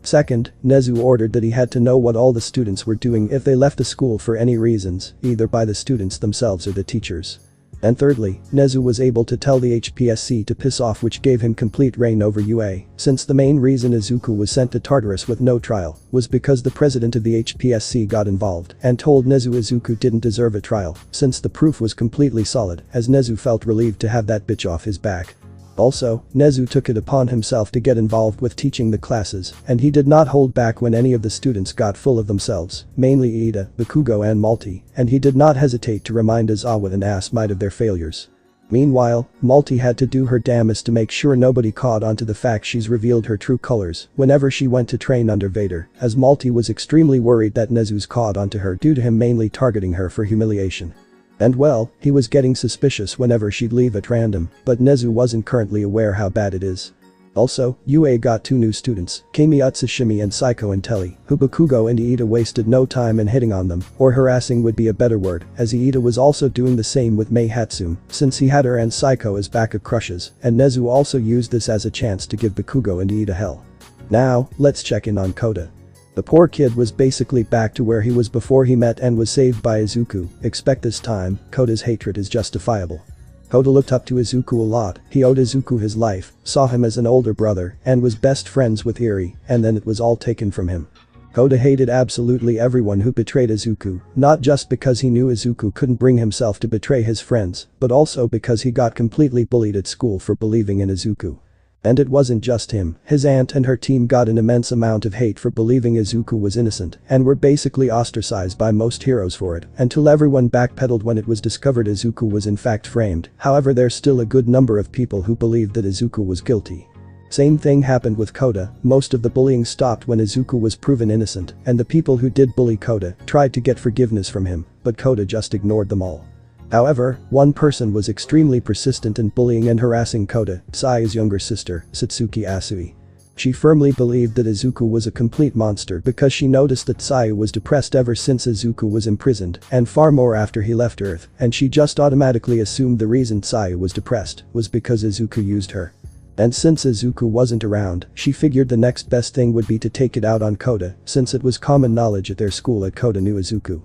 Second, Nezu ordered that he had to know what all the students were doing if they left the school for any reasons, either by the students themselves or the teachers. And thirdly, Nezu was able to tell the HPSC to piss off, which gave him complete reign over UA, since the main reason Izuku was sent to Tartarus with no trial was because the president of the HPSC got involved and told Nezu Izuku didn't deserve a trial, since the proof was completely solid, as Nezu felt relieved to have that bitch off his back. Also, Nezu took it upon himself to get involved with teaching the classes, and he did not hold back when any of the students got full of themselves, mainly Ida, Bakugo and Malty, and he did not hesitate to remind Aizawa and Ass Might of their failures. Meanwhile, Malty had to do her damnest to make sure nobody caught onto the fact she's revealed her true colors whenever she went to train under Vader, as Malty was extremely worried that Nezu's caught onto her due to him mainly targeting her for humiliation. And well, he was getting suspicious whenever she'd leave at random, but Nezu wasn't currently aware how bad it is. Also, UA got 2 new students, Kami Utsushimi and Saiko Intelli, who Bakugo and Iida wasted no time in hitting on them, or harassing would be a better word, as Iida was also doing the same with Mei Hatsum, since he had her and Saiko as backup crushes, and Nezu also used this as a chance to give Bakugo and Iida hell. Now, let's check in on Kota. The poor kid was basically back to where he was before he met and was saved by Izuku. Expect this time, Kota's hatred is justifiable. Kota looked up to Izuku a lot, he owed Izuku his life, saw him as an older brother, and was best friends with Eri, and then it was all taken from him. Kota hated absolutely everyone who betrayed Izuku, not just because he knew Izuku couldn't bring himself to betray his friends, but also because he got completely bullied at school for believing in Izuku. And it wasn't just him, his aunt and her team got an immense amount of hate for believing Izuku was innocent and were basically ostracized by most heroes for it, until everyone backpedaled when it was discovered Izuku was in fact framed. However, there's still a good number of people who believed that Izuku was guilty. Same thing happened with Kota, most of the bullying stopped when Izuku was proven innocent, and the people who did bully Kota tried to get forgiveness from him, but Kota just ignored them all. However, one person was extremely persistent in bullying and harassing Kota, Sai's younger sister, Satsuki Asui. She firmly believed that Izuku was a complete monster because she noticed that Sai was depressed ever since Izuku was imprisoned, and far more after he left Earth, and she just automatically assumed the reason Sai was depressed was because Izuku used her. And since Izuku wasn't around, she figured the next best thing would be to take it out on Kota, since it was common knowledge at their school that Kota knew Izuku.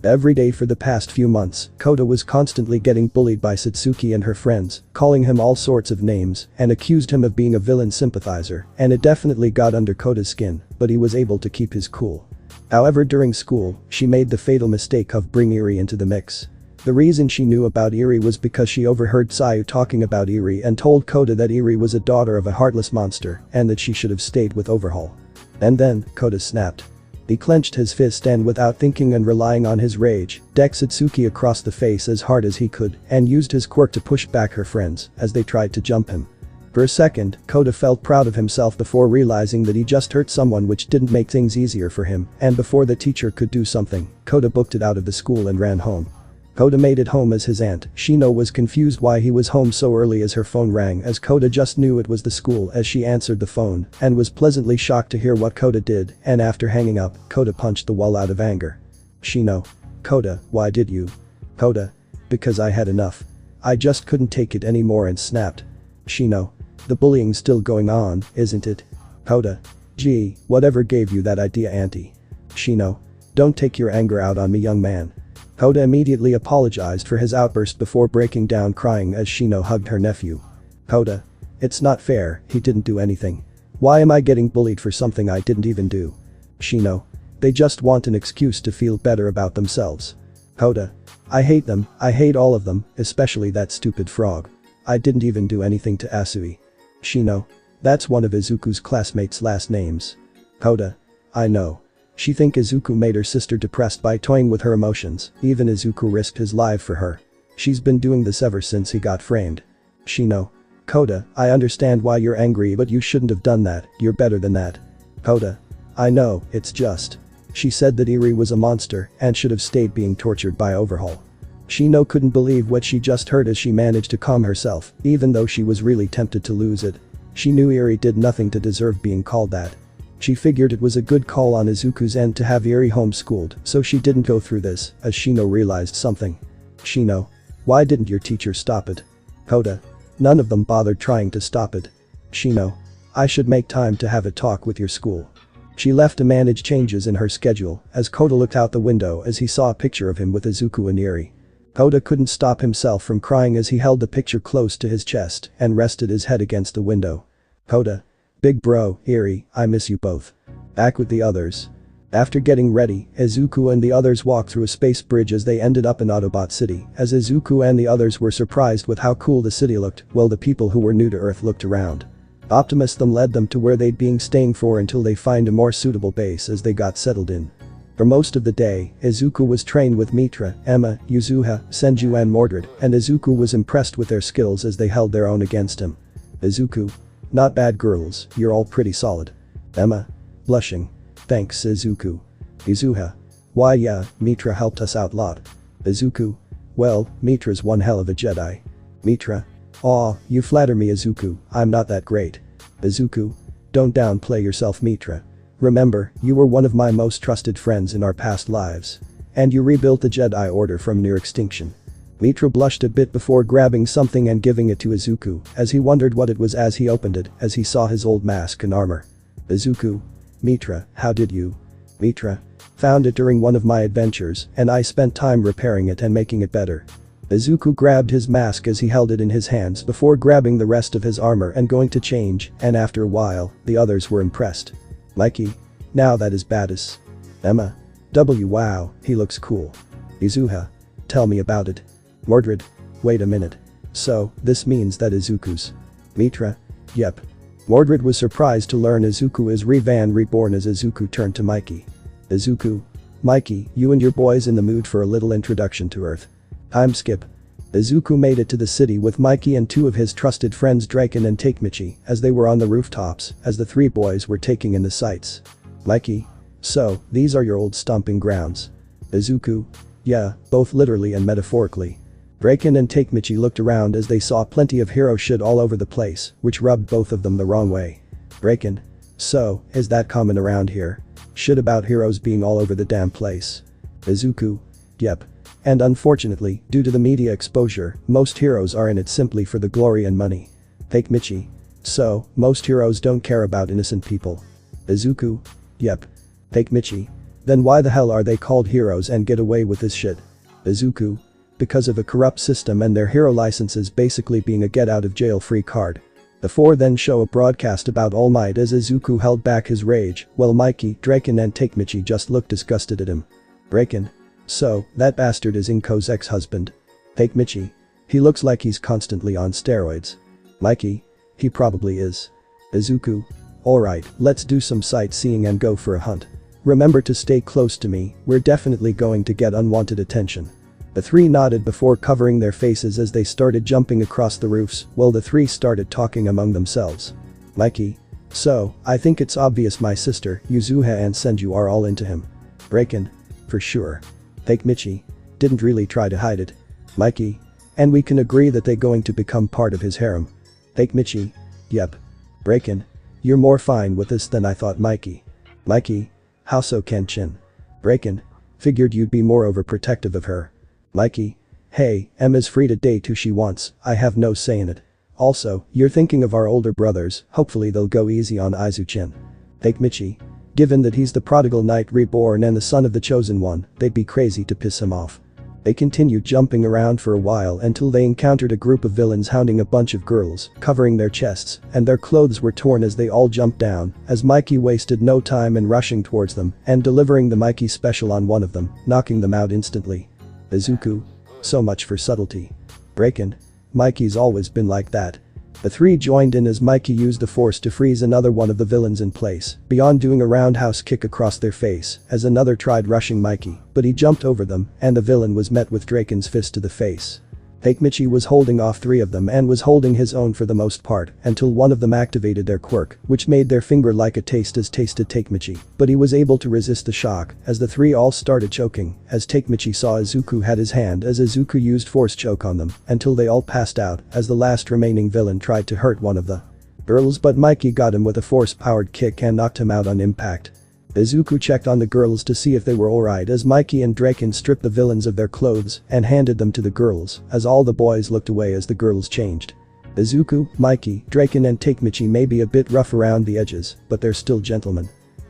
Every day for the past few months, Kota was constantly getting bullied by Satsuki and her friends, calling him all sorts of names, and accused him of being a villain sympathizer, and it definitely got under Kota's skin, but he was able to keep his cool. However, during school, she made the fatal mistake of bringing Eri into the mix. The reason she knew about Eri was because she overheard Sayu talking about Eri and told Kota that Eri was a daughter of a heartless monster and that she should have stayed with Overhaul. And then, Kota snapped. He clenched his fist and without thinking and relying on his rage, decked Satsuki across the face as hard as he could and used his quirk to push back her friends as they tried to jump him. For a second, Kota felt proud of himself before realizing that he just hurt someone, which didn't make things easier for him, and before the teacher could do something, Kota booked it out of the school and ran home. Kota made it home as his aunt, Shino, was confused why he was home so early as her phone rang, as Kota just knew it was the school as she answered the phone and was pleasantly shocked to hear what Kota did, and after hanging up, Kota punched the wall out of anger. Shino. Kota, why did you? Kota. Because I had enough. I just couldn't take it anymore and snapped. Shino. The bullying's still going on, isn't it? Kota. Gee, whatever gave you that idea, auntie? Shino. Don't take your anger out on me, young man. Kota immediately apologized for his outburst before breaking down crying as Shino hugged her nephew. Kota. It's not fair, he didn't do anything. Why am I getting bullied for something I didn't even do? Shino. They just want an excuse to feel better about themselves. Kota. I hate them, I hate all of them, especially that stupid frog. I didn't even do anything to Asui. Shino. That's one of Izuku's classmates' last names. Kota. I know. She think Izuku made her sister depressed by toying with her emotions, even Izuku risked his life for her. She's been doing this ever since he got framed. Shino. Kota, I understand why you're angry, but you shouldn't have done that, you're better than that. Kota. I know, it's just. She said that Eri was a monster and should have stayed being tortured by Overhaul. Shino couldn't believe what she just heard as she managed to calm herself, even though she was really tempted to lose it. She knew Eri did nothing to deserve being called that. She figured it was a good call on Izuku's end to have Eri homeschooled, so she didn't go through this, as Shino realized something. Shino. Why didn't your teacher stop it? Koda. None of them bothered trying to stop it. Shino. I should make time to have a talk with your school. She left to manage changes in her schedule as Koda looked out the window as he saw a picture of him with Izuku and Eri. Koda couldn't stop himself from crying as he held the picture close to his chest and rested his head against the window. Koda. Big bro, Eri, I miss you both. Back with the others. After getting ready, Izuku and the others walked through a space bridge as they ended up in Autobot City, as Izuku and the others were surprised with how cool the city looked, while the people who were new to Earth looked around. Optimus then led them to where they'd been staying for until they find a more suitable base as they got settled in. For most of the day, Izuku was trained with Mitra, Emma, Yuzuha, Senju and Mordred, and Izuku was impressed with their skills as they held their own against him. Izuku. Not bad girls, you're all pretty solid. Emma. Blushing. Thanks Izuku. Yuzuha. Why yeah, Mitra helped us out lot. Izuku. Well, Mitra's one hell of a Jedi. Mitra. Aw, you flatter me Izuku, I'm not that great. Izuku. Don't downplay yourself Mitra. Remember, you were one of my most trusted friends in our past lives. And you rebuilt the Jedi Order from near extinction. Mitra blushed a bit before grabbing something and giving it to Izuku, as he wondered what it was as he opened it, as he saw his old mask and armor. Izuku. Mitra, how did you? Mitra. Found it during one of my adventures, and I spent time repairing it and making it better. Izuku grabbed his mask as he held it in his hands before grabbing the rest of his armor and going to change, and after a while, the others were impressed. Mikey. Now that is badass. Emma. Wow, he looks cool. Yuzuha. Tell me about it. Mordred. Wait a minute. So, this means that Izuku's. Mitra. Yep. Mordred was surprised to learn Izuku is reborn as Izuku turned to Mikey. Izuku. Mikey, you and your boys in the mood for a little introduction to Earth? Time skip. Izuku made it to the city with Mikey and two of his trusted friends Draken and Takemichi as they were on the rooftops as the three boys were taking in the sights. Mikey. So, these are your old stomping grounds. Izuku. Yeah, both literally and metaphorically. Draken and Takemichi looked around as they saw plenty of hero shit all over the place, which rubbed both of them the wrong way. Draken. So, is that common around here? Shit about heroes being all over the damn place. Izuku. Yep. And unfortunately, due to the media exposure, most heroes are in it simply for the glory and money. Takemichi. So, most heroes don't care about innocent people. Izuku. Yep. Takemichi. Then why the hell are they called heroes and get away with this shit? Izuku. Because of a corrupt system and their hero licenses basically being a get out of jail free card. The four then show a broadcast about All Might as Izuku held back his rage, while Mikey, Draken and Takemichi just looked disgusted at him. Draken. So, that bastard is Inko's ex-husband. Takemichi. He looks like he's constantly on steroids. Mikey. He probably is. Izuku. Alright, let's do some sightseeing and go for a hunt. Remember to stay close to me, we're definitely going to get unwanted attention. The three nodded before covering their faces as they started jumping across the roofs, while the three started talking among themselves. Mikey. So, I think it's obvious my sister, Yuzuha and Senju are all into him. Draken. For sure. Takemichi. Didn't really try to hide it. Mikey. And we can agree that they're going to become part of his harem. Takemichi. Yep. Draken. You're more fine with this than I thought Mikey. Mikey. How so Kenshin? Draken. Figured you'd be more overprotective of her. Mikey. Hey, Emma's free to date who she wants, I have no say in it. Also, you're thinking of our older brothers, hopefully they'll go easy on Izuku. Takemichi. Given that he's the Prodigal Knight Reborn and the son of the Chosen One, they'd be crazy to piss him off. They continued jumping around for a while until they encountered a group of villains hounding a bunch of girls, covering their chests, and their clothes were torn as they all jumped down, as Mikey wasted no time in rushing towards them and delivering the Mikey special on one of them, knocking them out instantly. Izuku. So much for subtlety. Draken. Mikey's always been like that. The three joined in as Mikey used the force to freeze another one of the villains in place, beyond doing a roundhouse kick across their face, as another tried rushing Mikey, but he jumped over them, and the villain was met with Draken's fist to the face. Takemichi was holding off 3 of them and was holding his own for the most part until one of them activated their quirk, which made their finger like a taste as tasted Takemichi, but he was able to resist the shock as the 3 all started choking as Takemichi saw Izuku had his hand as Izuku used force choke on them until they all passed out as the last remaining villain tried to hurt one of the girls, but Mikey got him with a force-powered kick and knocked him out on impact. Izuku checked on the girls to see if they were alright as Mikey and Draken stripped the villains of their clothes and handed them to the girls as all the boys looked away as the girls changed. Izuku, Mikey, Draken and Takemichi may be a bit rough around the edges, but they're still gentlemen.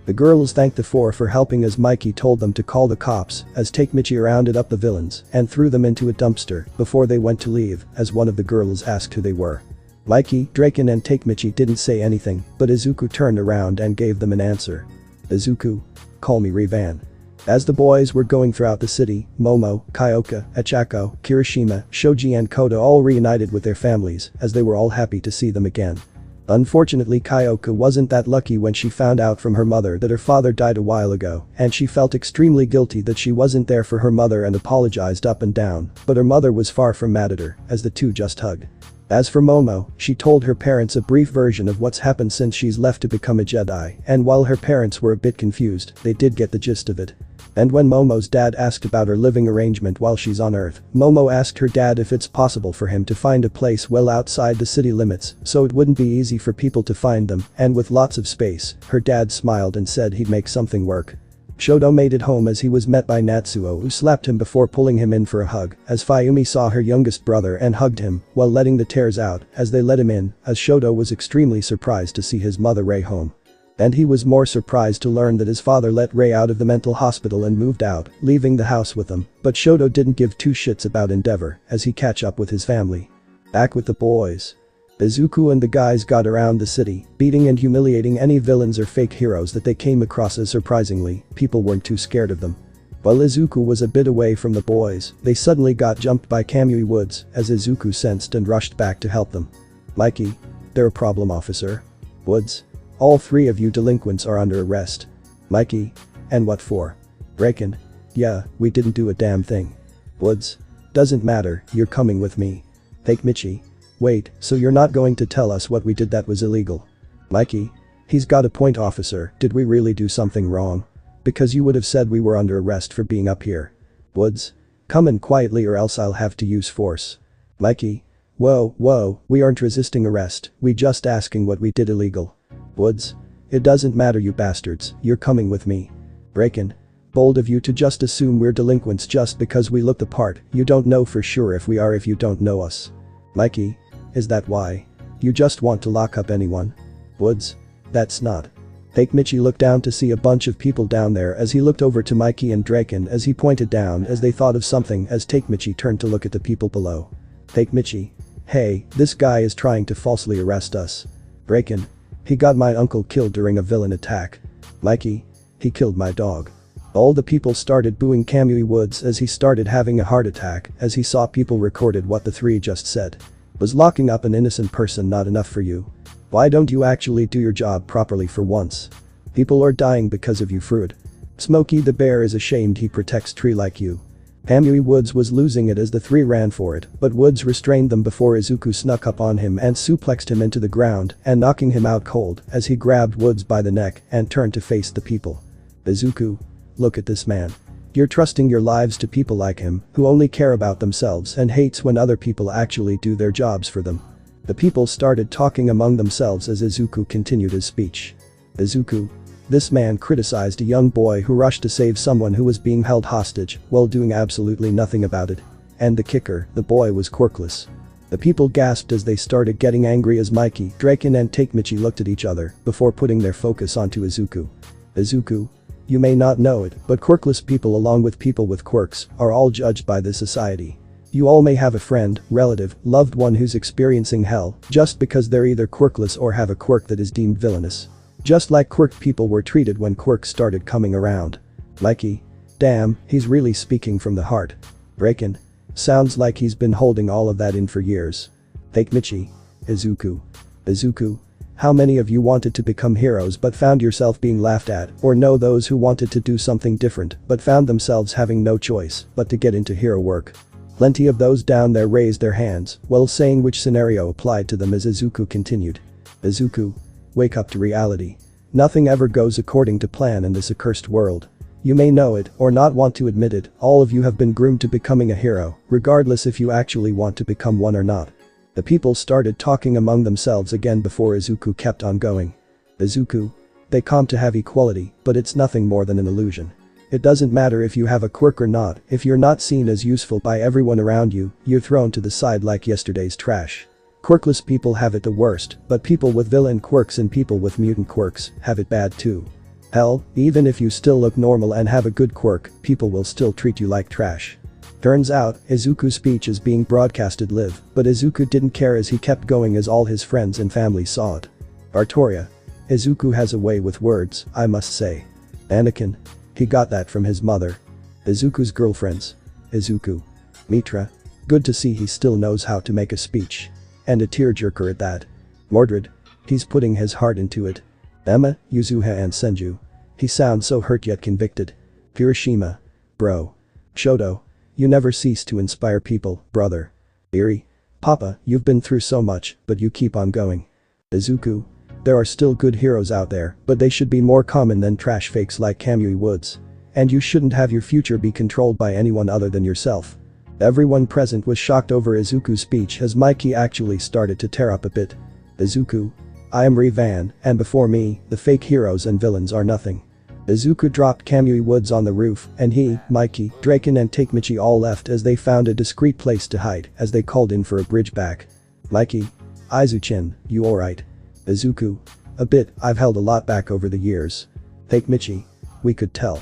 The girls thanked the 4 for helping as Mikey told them to call the cops as Takemichi rounded up the villains and threw them into a dumpster before they went to leave as one of the girls asked who they were. Mikey, Draken and Takemichi didn't say anything, but Izuku turned around and gave them an answer. Izuku. Call me Revan. As the boys were going throughout the city, Momo, Kyoka, Achako, Kirishima, Shoji and Koda all reunited with their families as they were all happy to see them again. Unfortunately, Kyoka wasn't that lucky when she found out from her mother that her father died a while ago and she felt extremely guilty that she wasn't there for her mother and apologized up and down, but her mother was far from mad at her as the two just hugged. As for Momo, she told her parents a brief version of what's happened since she's left to become a Jedi, and while her parents were a bit confused, they did get the gist of it. And when Momo's dad asked about her living arrangement while she's on Earth, Momo asked her dad if it's possible for him to find a place well outside the city limits so it wouldn't be easy for people to find them, and with lots of space, her dad smiled and said he'd make something work. Shoto made it home as he was met by Natsuo, who slapped him before pulling him in for a hug as Fayumi saw her youngest brother and hugged him while letting the tears out as they let him in as Shoto was extremely surprised to see his mother Rei home. And he was more surprised to learn that his father let Rei out of the mental hospital and moved out, leaving the house with them, but Shoto didn't give 2 shits about Endeavor as he catch up with his family. Back with the boys. Izuku and the guys got around the city, beating and humiliating any villains or fake heroes that they came across as surprisingly, people weren't too scared of them. While Izuku was a bit away from the boys, they suddenly got jumped by Kamui Woods as Izuku sensed and rushed back to help them. Mikey. They're a problem, officer. Woods. All 3 of you delinquents are under arrest. Mikey. And what for? Draken. Yeah, we didn't do a damn thing. Woods. Doesn't matter, you're coming with me. Takemichi. Wait, so you're not going to tell us what we did that was illegal? Mikey. He's got a point, officer, did we really do something wrong? Because you would have said we were under arrest for being up here. Woods. Come in quietly or else I'll have to use force. Mikey. Whoa, we aren't resisting arrest, we just asking what we did illegal. Woods. It doesn't matter, you bastards, you're coming with me. Draken. Bold of you to just assume we're delinquents just because we look the part, you don't know for sure if we are if you don't know us. Mikey. Is that why? You just want to lock up anyone? Woods. That's not. Takemichi looked down to see a bunch of people down there as he looked over to Mikey and Draken as he pointed down as they thought of something as Takemichi turned to look at the people below. Takemichi. Hey, this guy is trying to falsely arrest us. Draken. He got my uncle killed during a villain attack. Mikey. He killed my dog. All the people started booing Kamui Woods as he started having a heart attack as he saw people recorded what the 3 just said. Was locking up an innocent person not enough for you? Why don't you actually do your job properly for once? People are dying because of you, Fruit. Smokey the Bear is ashamed he protects tree like you. Kamui Woods was losing it as the 3 ran for it, but Woods restrained them before Izuku snuck up on him and suplexed him into the ground and knocking him out cold as he grabbed Woods by the neck and turned to face the people. Izuku. Look at this man. You're trusting your lives to people like him, who only care about themselves and hates when other people actually do their jobs for them. The people started talking among themselves as Izuku continued his speech. Izuku. This man criticized a young boy who rushed to save someone who was being held hostage while doing absolutely nothing about it. And the kicker, the boy was quirkless. The people gasped as they started getting angry as Mikey, Draken and Takemichi looked at each other before putting their focus onto Izuku. Izuku. You may not know it, but quirkless people along with people with quirks are all judged by this society. You all may have a friend, relative, loved one who's experiencing hell just because they're either quirkless or have a quirk that is deemed villainous. Just like quirked people were treated when quirks started coming around. Mikey. Damn, he's really speaking from the heart. Draken. Sounds like he's been holding all of that in for years. Takemichi. Izuku. Izuku. How many of you wanted to become heroes but found yourself being laughed at, or know those who wanted to do something different but found themselves having no choice but to get into hero work? Plenty of those down there raised their hands, while saying which scenario applied to them as Izuku continued. Izuku. Wake up to reality. Nothing ever goes according to plan in this accursed world. You may know it or not want to admit it, all of you have been groomed to becoming a hero, regardless if you actually want to become one or not. The people started talking among themselves again before Izuku kept on going. Izuku. They come to have equality, but it's nothing more than an illusion. It doesn't matter if you have a quirk or not, if you're not seen as useful by everyone around you, you're thrown to the side like yesterday's trash. Quirkless people have it the worst, but people with villain quirks and people with mutant quirks have it bad too. Hell, even if you still look normal and have a good quirk, people will still treat you like trash. Turns out, Izuku's speech is being broadcasted live, but Izuku didn't care as he kept going as all his friends and family saw it. Artoria. Izuku has a way with words, I must say. Anakin. He got that from his mother. Izuku's girlfriends. Izuku. Mitra. Good to see he still knows how to make a speech. And a tearjerker at that. Mordred. He's putting his heart into it. Emma, Yuzuha and Senju. He sounds so hurt yet convicted. Hiroshima. Bro. Shoto. You never cease to inspire people, brother. Eri. Papa, you've been through so much, but you keep on going. Izuku. There are still good heroes out there, but they should be more common than trash fakes like Kamui Woods. And you shouldn't have your future be controlled by anyone other than yourself. Everyone present was shocked over Izuku's speech as Mikey actually started to tear up a bit. Izuku. I am Revan, and before me, the fake heroes and villains are nothing. Izuku dropped Kamui Woods on the roof, and he, Mikey, Draken and Takemichi all left as they found a discreet place to hide as they called in for a bridge back. Mikey. Izuchin, you alright? Izuku. A bit, I've held a lot back over the years. Takemichi. We could tell.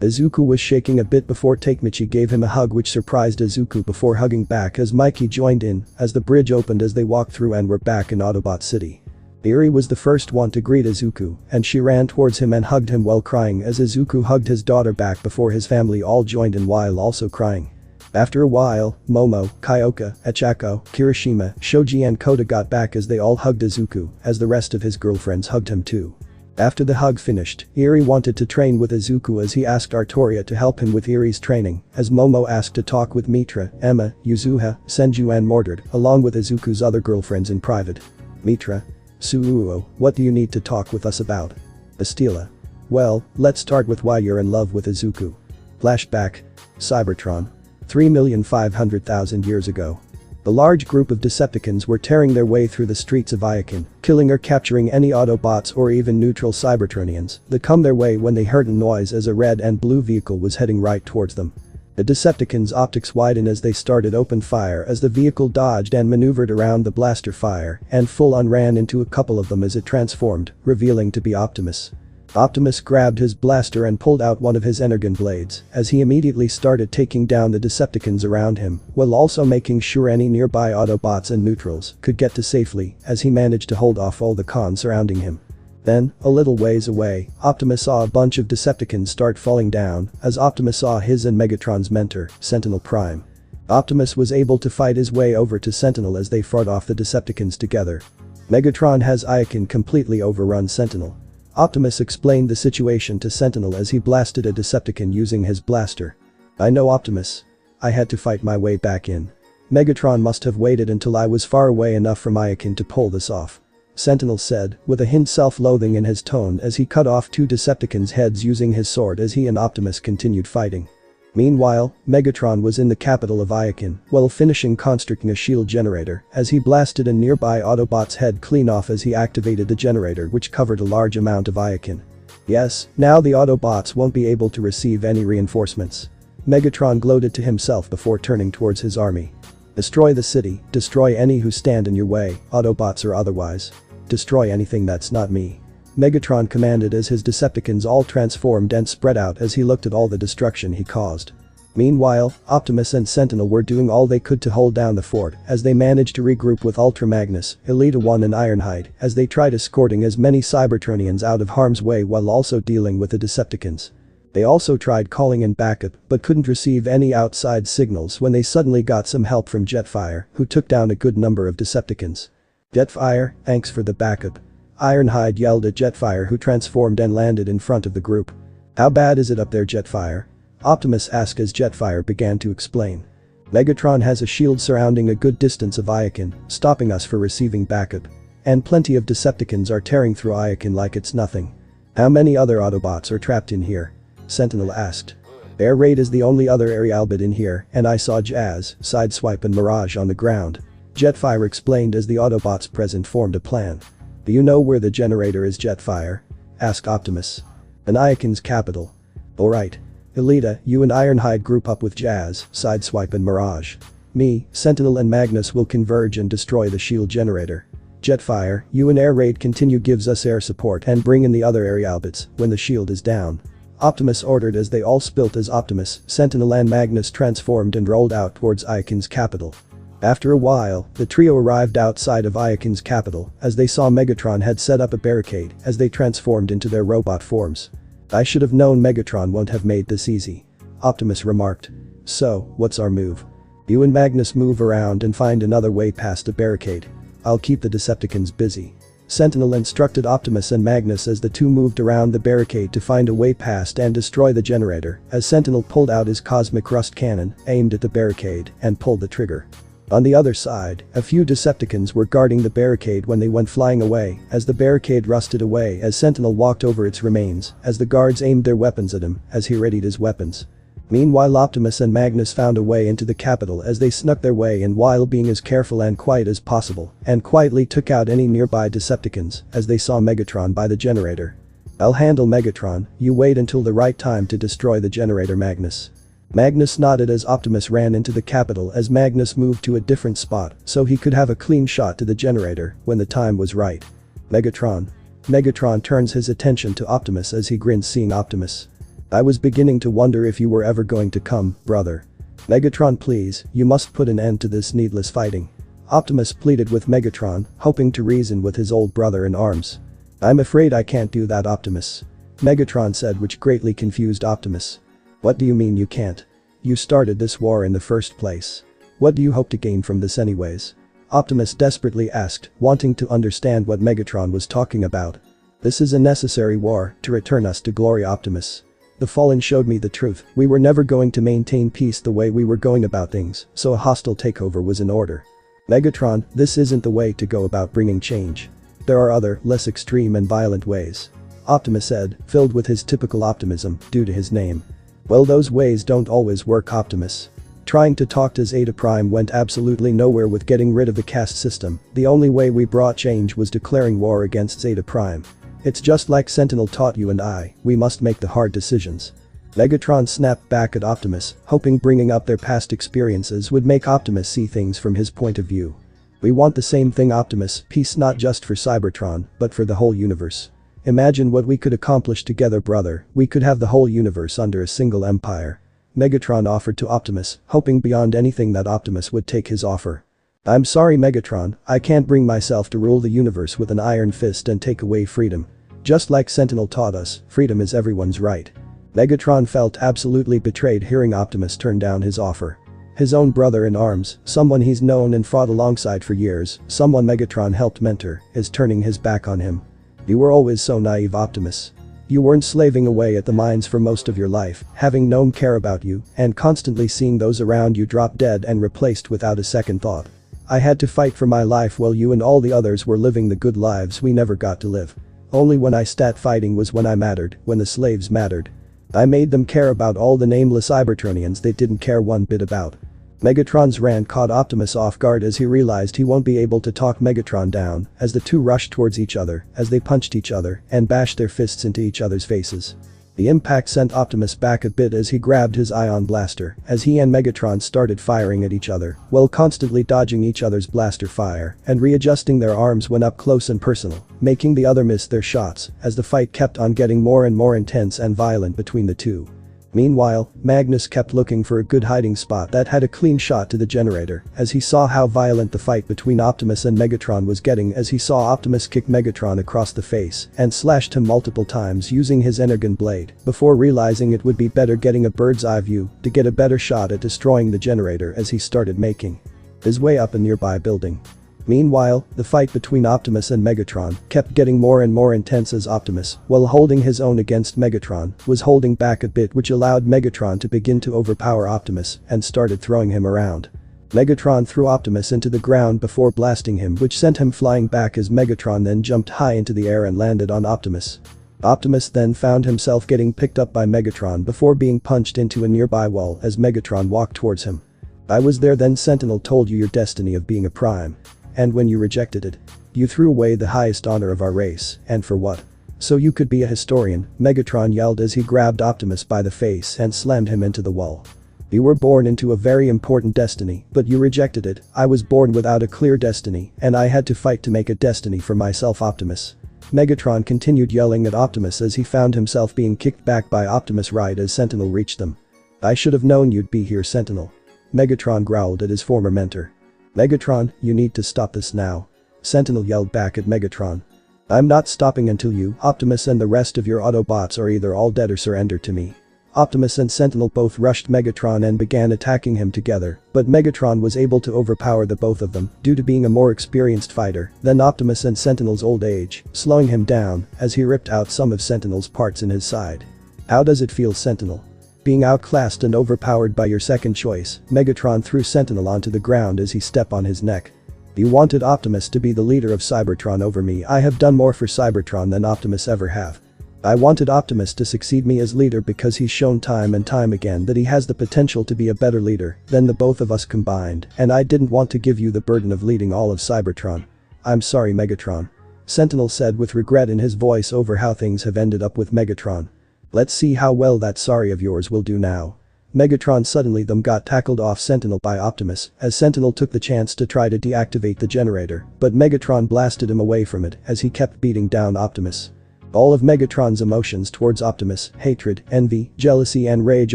Izuku was shaking a bit before Takemichi gave him a hug which surprised Izuku before hugging back as Mikey joined in as the bridge opened as they walked through and were back in Autobot City. Eri was the first one to greet Izuku and she ran towards him and hugged him while crying as Izuku hugged his daughter back before his family all joined in while also crying. After a while, Momo, Kyoka, Echako, Kirishima, Shoji and Kota got back as they all hugged Izuku as the rest of his girlfriends hugged him too. After the hug finished, Eri wanted to train with Izuku as he asked Artoria to help him with Eri's training, as Momo asked to talk with Mitra, Emma, Yuzuha, Senju and Mordred, along with Izuku's other girlfriends in private. Mitra. Suuo, what do you need to talk with us about? Estila. Well, let's start with why you're in love with Izuku. Flashback. Cybertron. 3,500,000 years ago. The large group of Decepticons were tearing their way through the streets of Iacon, killing or capturing any Autobots or even neutral Cybertronians that come their way when they heard a noise as a red and blue vehicle was heading right towards them. The Decepticons' optics widened as they started open fire as the vehicle dodged and maneuvered around the blaster fire and full-on ran into a couple of them as it transformed, revealing to be Optimus. Optimus grabbed his blaster and pulled out one of his energon blades as he immediately started taking down the Decepticons around him while also making sure any nearby Autobots and neutrals could get to safely as he managed to hold off all the cons surrounding him. Then, a little ways away, Optimus saw a bunch of Decepticons start falling down as Optimus saw his and Megatron's mentor, Sentinel Prime. Optimus was able to fight his way over to Sentinel as they fought off the Decepticons together. Megatron has Iacon completely overrun Sentinel. Optimus explained the situation to Sentinel as he blasted a Decepticon using his blaster. I know Optimus. I had to fight my way back in. Megatron must have waited until I was far away enough from Iacon to pull this off. Sentinel said, with a hint self-loathing in his tone as he cut off two Decepticons' heads using his sword as he and Optimus continued fighting. Meanwhile, Megatron was in the capital of Iacon while finishing constructing a shield generator as he blasted a nearby Autobot's head clean off as he activated the generator which covered a large amount of Iacon. Yes, now the Autobots won't be able to receive any reinforcements. Megatron gloated to himself before turning towards his army. Destroy the city, destroy any who stand in your way, Autobots or otherwise. Destroy anything that's not me. Megatron commanded as his Decepticons all transformed and spread out as he looked at all the destruction he caused. Meanwhile, Optimus and Sentinel were doing all they could to hold down the fort as they managed to regroup with Ultra Magnus, Elita 1 and Ironhide as they tried escorting as many Cybertronians out of harm's way while also dealing with the Decepticons. They also tried calling in backup but couldn't receive any outside signals when they suddenly got some help from Jetfire, who took down a good number of Decepticons. Jetfire, thanks for the backup. Ironhide yelled at Jetfire, who transformed and landed in front of the group. How bad is it up there, Jetfire? Optimus asked as Jetfire began to explain. Megatron has a shield surrounding a good distance of Iakin, stopping us for receiving backup. And plenty of Decepticons are tearing through Iakin like it's nothing. How many other Autobots are trapped in here? Sentinel asked. Air Raid is the only other Aerialbit in here, and I saw Jazz, Sideswipe and Mirage on the ground. Jetfire explained as the Autobots present formed a plan. Do you know where the generator is, Jetfire? Asked Optimus. In Iakin's capital. Alright. Elita, you and Ironhide group up with Jazz, Sideswipe and Mirage. Me, Sentinel and Magnus will converge and destroy the shield generator. Jetfire, you and Air Raid continue gives us air support and bring in the other Aerialbits when the shield is down. Optimus ordered as they all spilt as Optimus, Sentinel and Magnus transformed and rolled out towards Iakin's capital. After a while, the trio arrived outside of Iakin's capital as they saw Megatron had set up a barricade as they transformed into their robot forms. I should have known Megatron won't have made this easy. Optimus remarked. So, what's our move? You and Magnus move around and find another way past the barricade. I'll keep the Decepticons busy. Sentinel instructed Optimus and Magnus as the two moved around the barricade to find a way past and destroy the generator as Sentinel pulled out his cosmic rust cannon, aimed at the barricade, and pulled the trigger. On the other side, a few Decepticons were guarding the barricade when they went flying away as the barricade rusted away as Sentinel walked over its remains as the guards aimed their weapons at him as he readied his weapons. Meanwhile, Optimus and Magnus found a way into the capital as they snuck their way in while being as careful and quiet as possible and quietly took out any nearby Decepticons as they saw Megatron by the generator. I'll handle Megatron, you wait until the right time to destroy the generator, Magnus. Magnus nodded as Optimus ran into the capital as Magnus moved to a different spot so he could have a clean shot to the generator when the time was right. Megatron. Megatron turns his attention to Optimus as he grins seeing Optimus. I was beginning to wonder if you were ever going to come, brother. Megatron, please, you must put an end to this needless fighting. Optimus pleaded with Megatron, hoping to reason with his old brother in arms. I'm afraid I can't do that, Optimus. Megatron said, which greatly confused Optimus. What do you mean you can't? You started this war in the first place. What do you hope to gain from this anyways? Optimus desperately asked, wanting to understand what Megatron was talking about. This is a necessary war to return us to glory, Optimus. The Fallen showed me the truth, we were never going to maintain peace the way we were going about things, so a hostile takeover was in order. Megatron, this isn't the way to go about bringing change. There are other, less extreme and violent ways. Optimus said, filled with his typical optimism due to his name. Well, those ways don't always work, Optimus. Trying to talk to Zeta Prime went absolutely nowhere with getting rid of the caste system. The only way we brought change was declaring war against Zeta Prime. It's just like Sentinel taught you and I, we must make the hard decisions. Megatron snapped back at Optimus, hoping bringing up their past experiences would make Optimus see things from his point of view. We want the same thing, Optimus, peace not just for Cybertron, but for the whole universe. Imagine what we could accomplish together, brother, we could have the whole universe under a single empire. Megatron offered to Optimus, hoping beyond anything that Optimus would take his offer. I'm sorry, Megatron, I can't bring myself to rule the universe with an iron fist and take away freedom. Just like Sentinel taught us, freedom is everyone's right. Megatron felt absolutely betrayed hearing Optimus turn down his offer. His own brother in arms, someone he's known and fought alongside for years, someone Megatron helped mentor, is turning his back on him. You were always so naive, Optimus. You weren't slaving away at the mines for most of your life, having no one care about you, and constantly seeing those around you drop dead and replaced without a second thought. I had to fight for my life while you and all the others were living the good lives we never got to live. Only when I stat fighting was when I mattered, when the slaves mattered. I made them care about all the nameless Cybertronians they didn't care one bit about. Megatron's rant caught Optimus off guard as he realized he won't be able to talk Megatron down as the two rushed towards each other as they punched each other and bashed their fists into each other's faces. The impact sent Optimus back a bit as he grabbed his ion blaster as he and Megatron started firing at each other while constantly dodging each other's blaster fire and readjusting their arms when up close and personal, making the other miss their shots as the fight kept on getting more and more intense and violent between the two. Meanwhile, Magnus kept looking for a good hiding spot that had a clean shot to the generator as he saw how violent the fight between Optimus and Megatron was getting as he saw Optimus kick Megatron across the face and slashed him multiple times using his energon blade before realizing it would be better getting a bird's eye view to get a better shot at destroying the generator as he started making his way up a nearby building. Meanwhile, the fight between Optimus and Megatron kept getting more and more intense as Optimus, while holding his own against Megatron, was holding back a bit, which allowed Megatron to begin to overpower Optimus and started throwing him around. Megatron threw Optimus into the ground before blasting him, which sent him flying back as Megatron then jumped high into the air and landed on Optimus. Optimus then found himself getting picked up by Megatron before being punched into a nearby wall as Megatron walked towards him. "I was there then. Sentinel told you your destiny of being a prime. And when you rejected it, you threw away the highest honor of our race, and for what? So you could be a historian," Megatron yelled as he grabbed Optimus by the face and slammed him into the wall. "You were born into a very important destiny, but you rejected it. I was born without a clear destiny, and I had to fight to make a destiny for myself, Optimus." Megatron continued yelling at Optimus as he found himself being kicked back by Optimus right as Sentinel reached them. "I should have known you'd be here, Sentinel," Megatron growled at his former mentor. "Megatron, you need to stop this now," Sentinel yelled back at Megatron. "I'm not stopping until you, Optimus, and the rest of your Autobots are either all dead or surrender to me." Optimus and Sentinel both rushed Megatron and began attacking him together, but Megatron was able to overpower the both of them due to being a more experienced fighter than Optimus and Sentinel's old age, slowing him down as he ripped out some of Sentinel's parts in his side. "How does it feel, Sentinel? Being outclassed and overpowered by your second choice?" Megatron threw Sentinel onto the ground as he stepped on his neck. "You wanted Optimus to be the leader of Cybertron over me. I have done more for Cybertron than Optimus ever have. I wanted Optimus to succeed me as leader because he's shown time and time again that he has the potential to be a better leader than the both of us combined, and I didn't want to give you the burden of leading all of Cybertron. I'm sorry, Megatron," Sentinel said with regret in his voice over how things have ended up with Megatron. "Let's see how well that sorry of yours will do now." Megatron suddenly got tackled off Sentinel by Optimus as Sentinel took the chance to try to deactivate the generator, but Megatron blasted him away from it as he kept beating down Optimus. All of Megatron's emotions towards Optimus, hatred, envy, jealousy and rage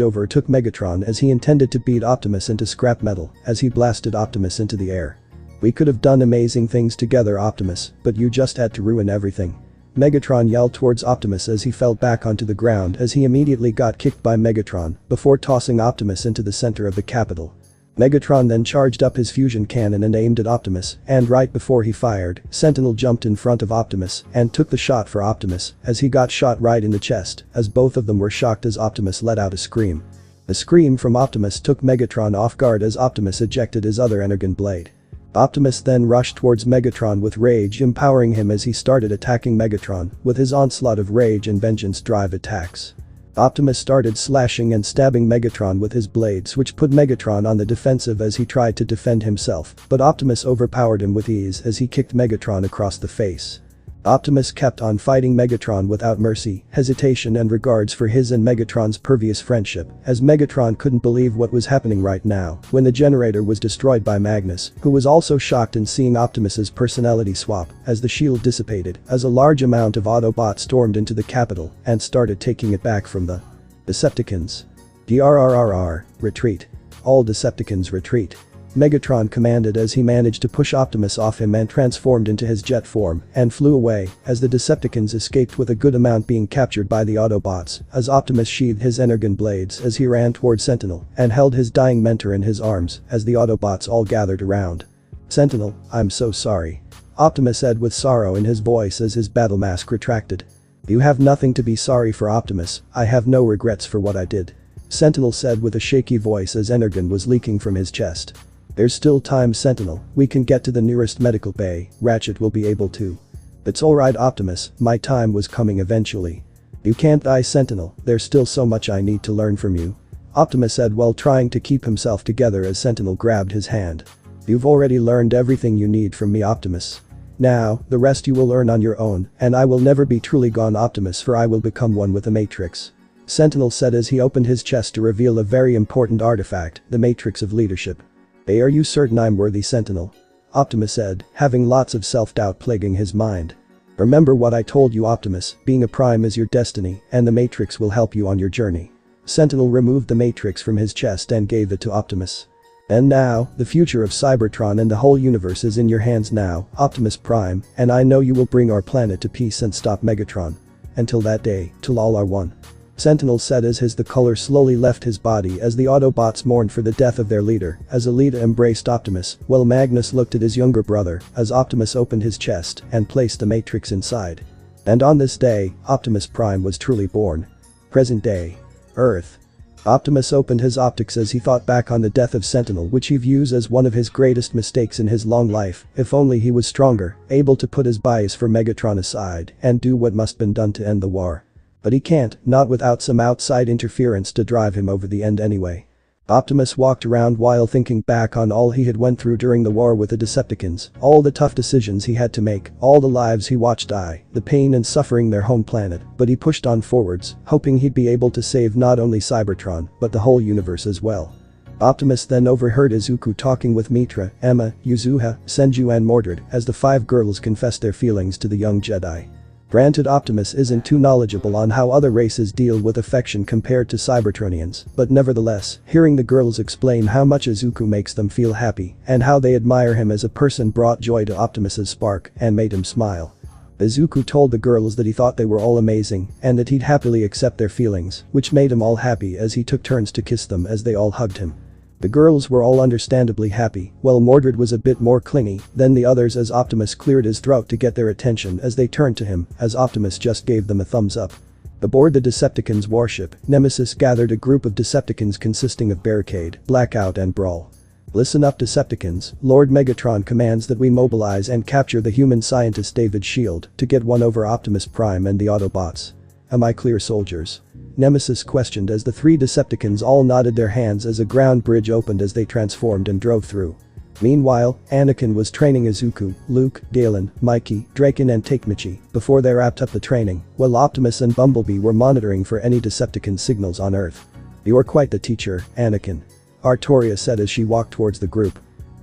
overtook Megatron as he intended to beat Optimus into scrap metal as he blasted Optimus into the air. "We could have done amazing things together, Optimus, but you just had to ruin everything," Megatron yelled towards Optimus as he fell back onto the ground as he immediately got kicked by Megatron before tossing Optimus into the center of the Capitol. Megatron then charged up his fusion cannon and aimed at Optimus, and right before he fired, Sentinel jumped in front of Optimus and took the shot for Optimus as he got shot right in the chest as both of them were shocked as Optimus let out a scream. The scream from Optimus took Megatron off guard as Optimus ejected his other energon blade. Optimus then rushed towards Megatron with rage empowering him as he started attacking Megatron with his onslaught of rage and vengeance drive attacks. Optimus started slashing and stabbing Megatron with his blades, which put Megatron on the defensive as he tried to defend himself, but Optimus overpowered him with ease as he kicked Megatron across the face. Optimus kept on fighting Megatron without mercy, hesitation and regards for his and Megatron's previous friendship, as Megatron couldn't believe what was happening right now when the generator was destroyed by Magnus, who was also shocked in seeing Optimus's personality swap as the shield dissipated as a large amount of Autobots stormed into the Capitol and started taking it back from the Decepticons. "DRRRR, retreat. All Decepticons retreat," Megatron commanded as he managed to push Optimus off him and transformed into his jet form and flew away as the Decepticons escaped with a good amount being captured by the Autobots as Optimus sheathed his energon blades as he ran toward Sentinel and held his dying mentor in his arms as the Autobots all gathered around. "Sentinel, I'm so sorry," Optimus said with sorrow in his voice as his battle mask retracted. "You have nothing to be sorry for, Optimus. I have no regrets for what I did," Sentinel said with a shaky voice as energon was leaking from his chest. "There's still time, Sentinel. We can get to the nearest medical bay. Ratchet will be able to." "It's alright, Optimus, my time was coming eventually." "You can't die, Sentinel. There's still so much I need to learn from you," Optimus said while trying to keep himself together as Sentinel grabbed his hand. "You've already learned everything you need from me, Optimus. Now, the rest you will learn on your own, and I will never be truly gone, Optimus, for I will become one with the Matrix," Sentinel said as he opened his chest to reveal a very important artifact, the Matrix of Leadership. "Hey, are you certain I'm worthy, Sentinel?" Optimus said, having lots of self-doubt plaguing his mind. "Remember what I told you, Optimus, being a prime is your destiny, and the Matrix will help you on your journey." Sentinel removed the Matrix from his chest and gave it to Optimus. "And now, the future of Cybertron and the whole universe is in your hands now, Optimus Prime, and I know you will bring our planet to peace and stop Megatron. Until that day, till all are one." Sentinel said as the color slowly left his body as the Autobots mourned for the death of their leader, as Alita embraced Optimus, while Magnus looked at his younger brother as Optimus opened his chest and placed the Matrix inside. And on this day, Optimus Prime was truly born. Present day. Earth. Optimus opened his optics as he thought back on the death of Sentinel, which he views as one of his greatest mistakes in his long life. If only he was stronger, able to put his bias for Megatron aside and do what must be done to end the war. But he can't, not without some outside interference to drive him over the end anyway. Optimus walked around while thinking back on all he had went through during the war with the Decepticons, all the tough decisions he had to make, all the lives he watched die, the pain and suffering their home planet, but he pushed on forwards, hoping he'd be able to save not only Cybertron, but the whole universe as well. Optimus then overheard Izuku talking with Mitra, Emma, Yuzuha, Senju and Mordred as the 5 girls confessed their feelings to the young Jedi. Granted, Optimus isn't too knowledgeable on how other races deal with affection compared to Cybertronians, but nevertheless, hearing the girls explain how much Izuku makes them feel happy and how they admire him as a person brought joy to Optimus's spark and made him smile. Izuku told the girls that he thought they were all amazing and that he'd happily accept their feelings, which made him all happy as he took turns to kiss them as they all hugged him. The girls were all understandably happy, while Mordred was a bit more clingy than the others as Optimus cleared his throat to get their attention as they turned to him, as Optimus just gave them a thumbs up. Aboard the Decepticons' warship, Nemesis gathered a group of Decepticons consisting of Barricade, Blackout and Brawl. Listen up, Decepticons, Lord Megatron commands that we mobilize and capture the human scientist David Shield to get one over Optimus Prime and the Autobots. Am I clear, soldiers? Nemesis questioned as the 3 Decepticons all nodded their hands as a ground bridge opened as they transformed and drove through. Meanwhile, Anakin was training Izuku, Luke, Galen, Mikey, Draken and Takemichi before they wrapped up the training, while Optimus and Bumblebee were monitoring for any Decepticon signals on Earth. You're quite the teacher, Anakin. Artoria said as she walked towards the group.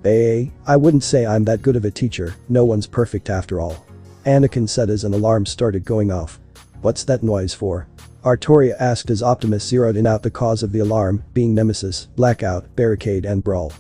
I wouldn't say I'm that good of a teacher, no one's perfect after all. Anakin said as an alarm started going off. What's that noise for? Artoria asked as Optimus zeroed in out the cause of the alarm, being Nemesis, Blackout, Barricade and Brawl.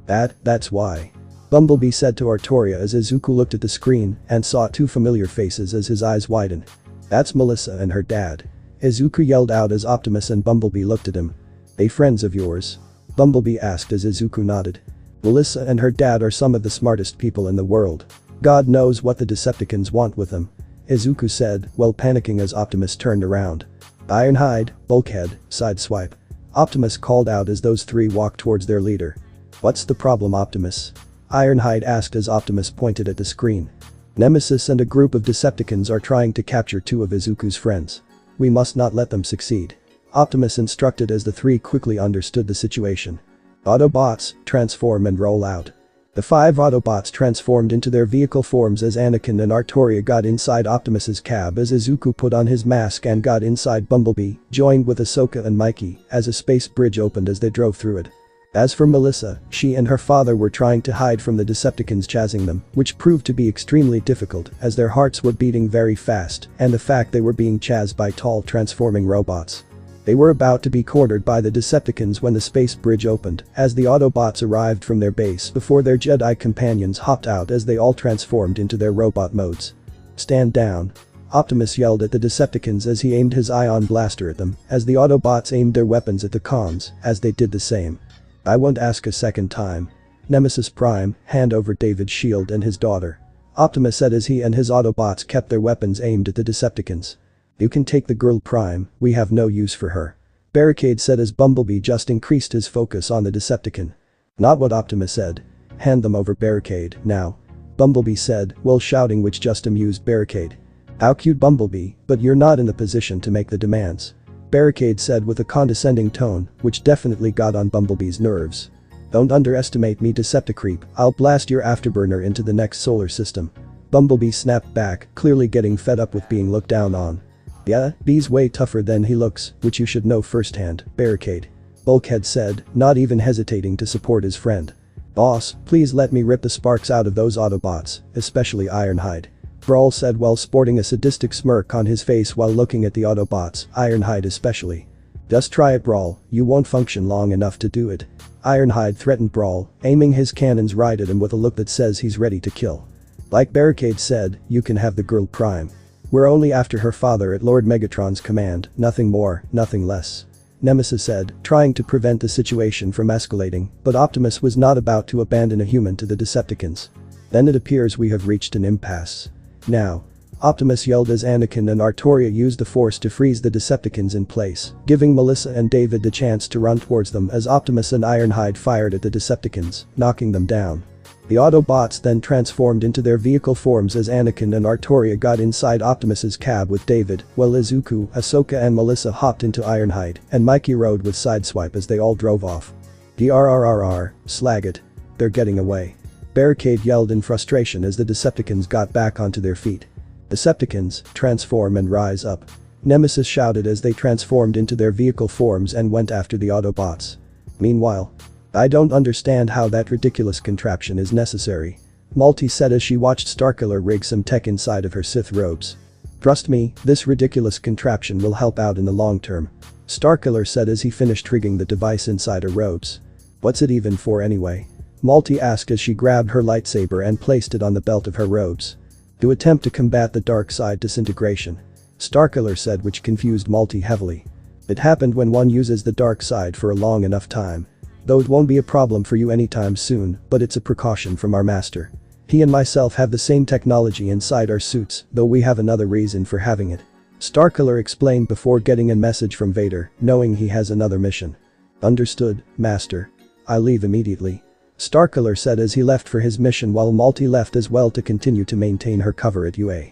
That's why. Bumblebee said to Artoria as Izuku looked at the screen and saw 2 familiar faces as his eyes widened. That's Melissa and her dad. Izuku yelled out as Optimus and Bumblebee looked at him. They friends of yours? Bumblebee asked as Izuku nodded. Melissa and her dad are some of the smartest people in the world. God knows what the Decepticons want with them. Izuku said, while panicking as Optimus turned around. Ironhide, Bulkhead, Sideswipe. Optimus called out as those 3 walked towards their leader. What's the problem, Optimus? Ironhide asked as Optimus pointed at the screen. Nemesis and a group of Decepticons are trying to capture 2 of Izuku's friends. We must not let them succeed. Optimus instructed as the 3 quickly understood the situation. Autobots, transform and roll out. The 5 Autobots transformed into their vehicle forms as Anakin and Artoria got inside Optimus's cab as Izuku put on his mask and got inside Bumblebee, joined with Ahsoka and Mikey as a space bridge opened as they drove through it. As for Melissa, she and her father were trying to hide from the Decepticons chasing them, which proved to be extremely difficult as their hearts were beating very fast and the fact they were being chased by tall transforming robots. They were about to be cornered by the Decepticons when the space bridge opened as the Autobots arrived from their base before their Jedi companions hopped out as they all transformed into their robot modes. Stand down. Optimus yelled at the Decepticons as he aimed his ion blaster at them as the Autobots aimed their weapons at the comms as they did the same. I won't ask a second time. Nemesis Prime, hand over David's shield and his daughter. Optimus said as he and his Autobots kept their weapons aimed at the Decepticons. You can take the girl Prime, we have no use for her. Barricade said as Bumblebee just increased his focus on the Decepticon. Not what Optimus said. Hand them over, Barricade, now. Bumblebee said, while shouting, which just amused Barricade. How cute, Bumblebee, but you're not in the position to make the demands. Barricade said with a condescending tone, which definitely got on Bumblebee's nerves. Don't underestimate me, Decepticreep, I'll blast your afterburner into the next solar system. Bumblebee snapped back, clearly getting fed up with being looked down on. Yeah, B's way tougher than he looks, which you should know firsthand, Barricade. Bulkhead said, not even hesitating to support his friend. Boss, please let me rip the sparks out of those Autobots, especially Ironhide. Brawl said while sporting a sadistic smirk on his face while looking at the Autobots, Ironhide especially. Just try it, Brawl, you won't function long enough to do it. Ironhide threatened Brawl, aiming his cannons right at him with a look that says he's ready to kill. Like Barricade said, you can have the girl Prime. We're only after her father at Lord Megatron's command, nothing more, nothing less. Nemesis said, trying to prevent the situation from escalating, but Optimus was not about to abandon a human to the Decepticons. Then it appears we have reached an impasse. Now. Optimus yelled as Anakin and Artoria used the Force to freeze the Decepticons in place, giving Melissa and David the chance to run towards them as Optimus and Ironhide fired at the Decepticons, knocking them down. The Autobots then transformed into their vehicle forms as Anakin and Artoria got inside Optimus's cab with David, while Izuku, Ahsoka and Melissa hopped into Ironhide, and Mikey rode with Sideswipe as they all drove off. DRRRR, slag it. They're getting away. Barricade yelled in frustration as the Decepticons got back onto their feet. Decepticons, transform and rise up. Nemesis shouted as they transformed into their vehicle forms and went after the Autobots. Meanwhile, I don't understand how that ridiculous contraption is necessary. Malty said as she watched Starkiller rig some tech inside of her Sith robes. Trust me, this ridiculous contraption will help out in the long term. Starkiller said as he finished rigging the device inside her robes. What's it even for anyway? Malty asked as she grabbed her lightsaber and placed it on the belt of her robes. To attempt to combat the dark side disintegration. Starkiller said, which confused Malty heavily. It happened when one uses the dark side for a long enough time. Though it won't be a problem for you anytime soon, but it's a precaution from our master. He and myself have the same technology inside our suits, though we have another reason for having it. Starkiller explained before getting a message from Vader, knowing he has another mission. Understood, master. I leave immediately. Starkiller said as he left for his mission while Malty left as well to continue to maintain her cover at UA.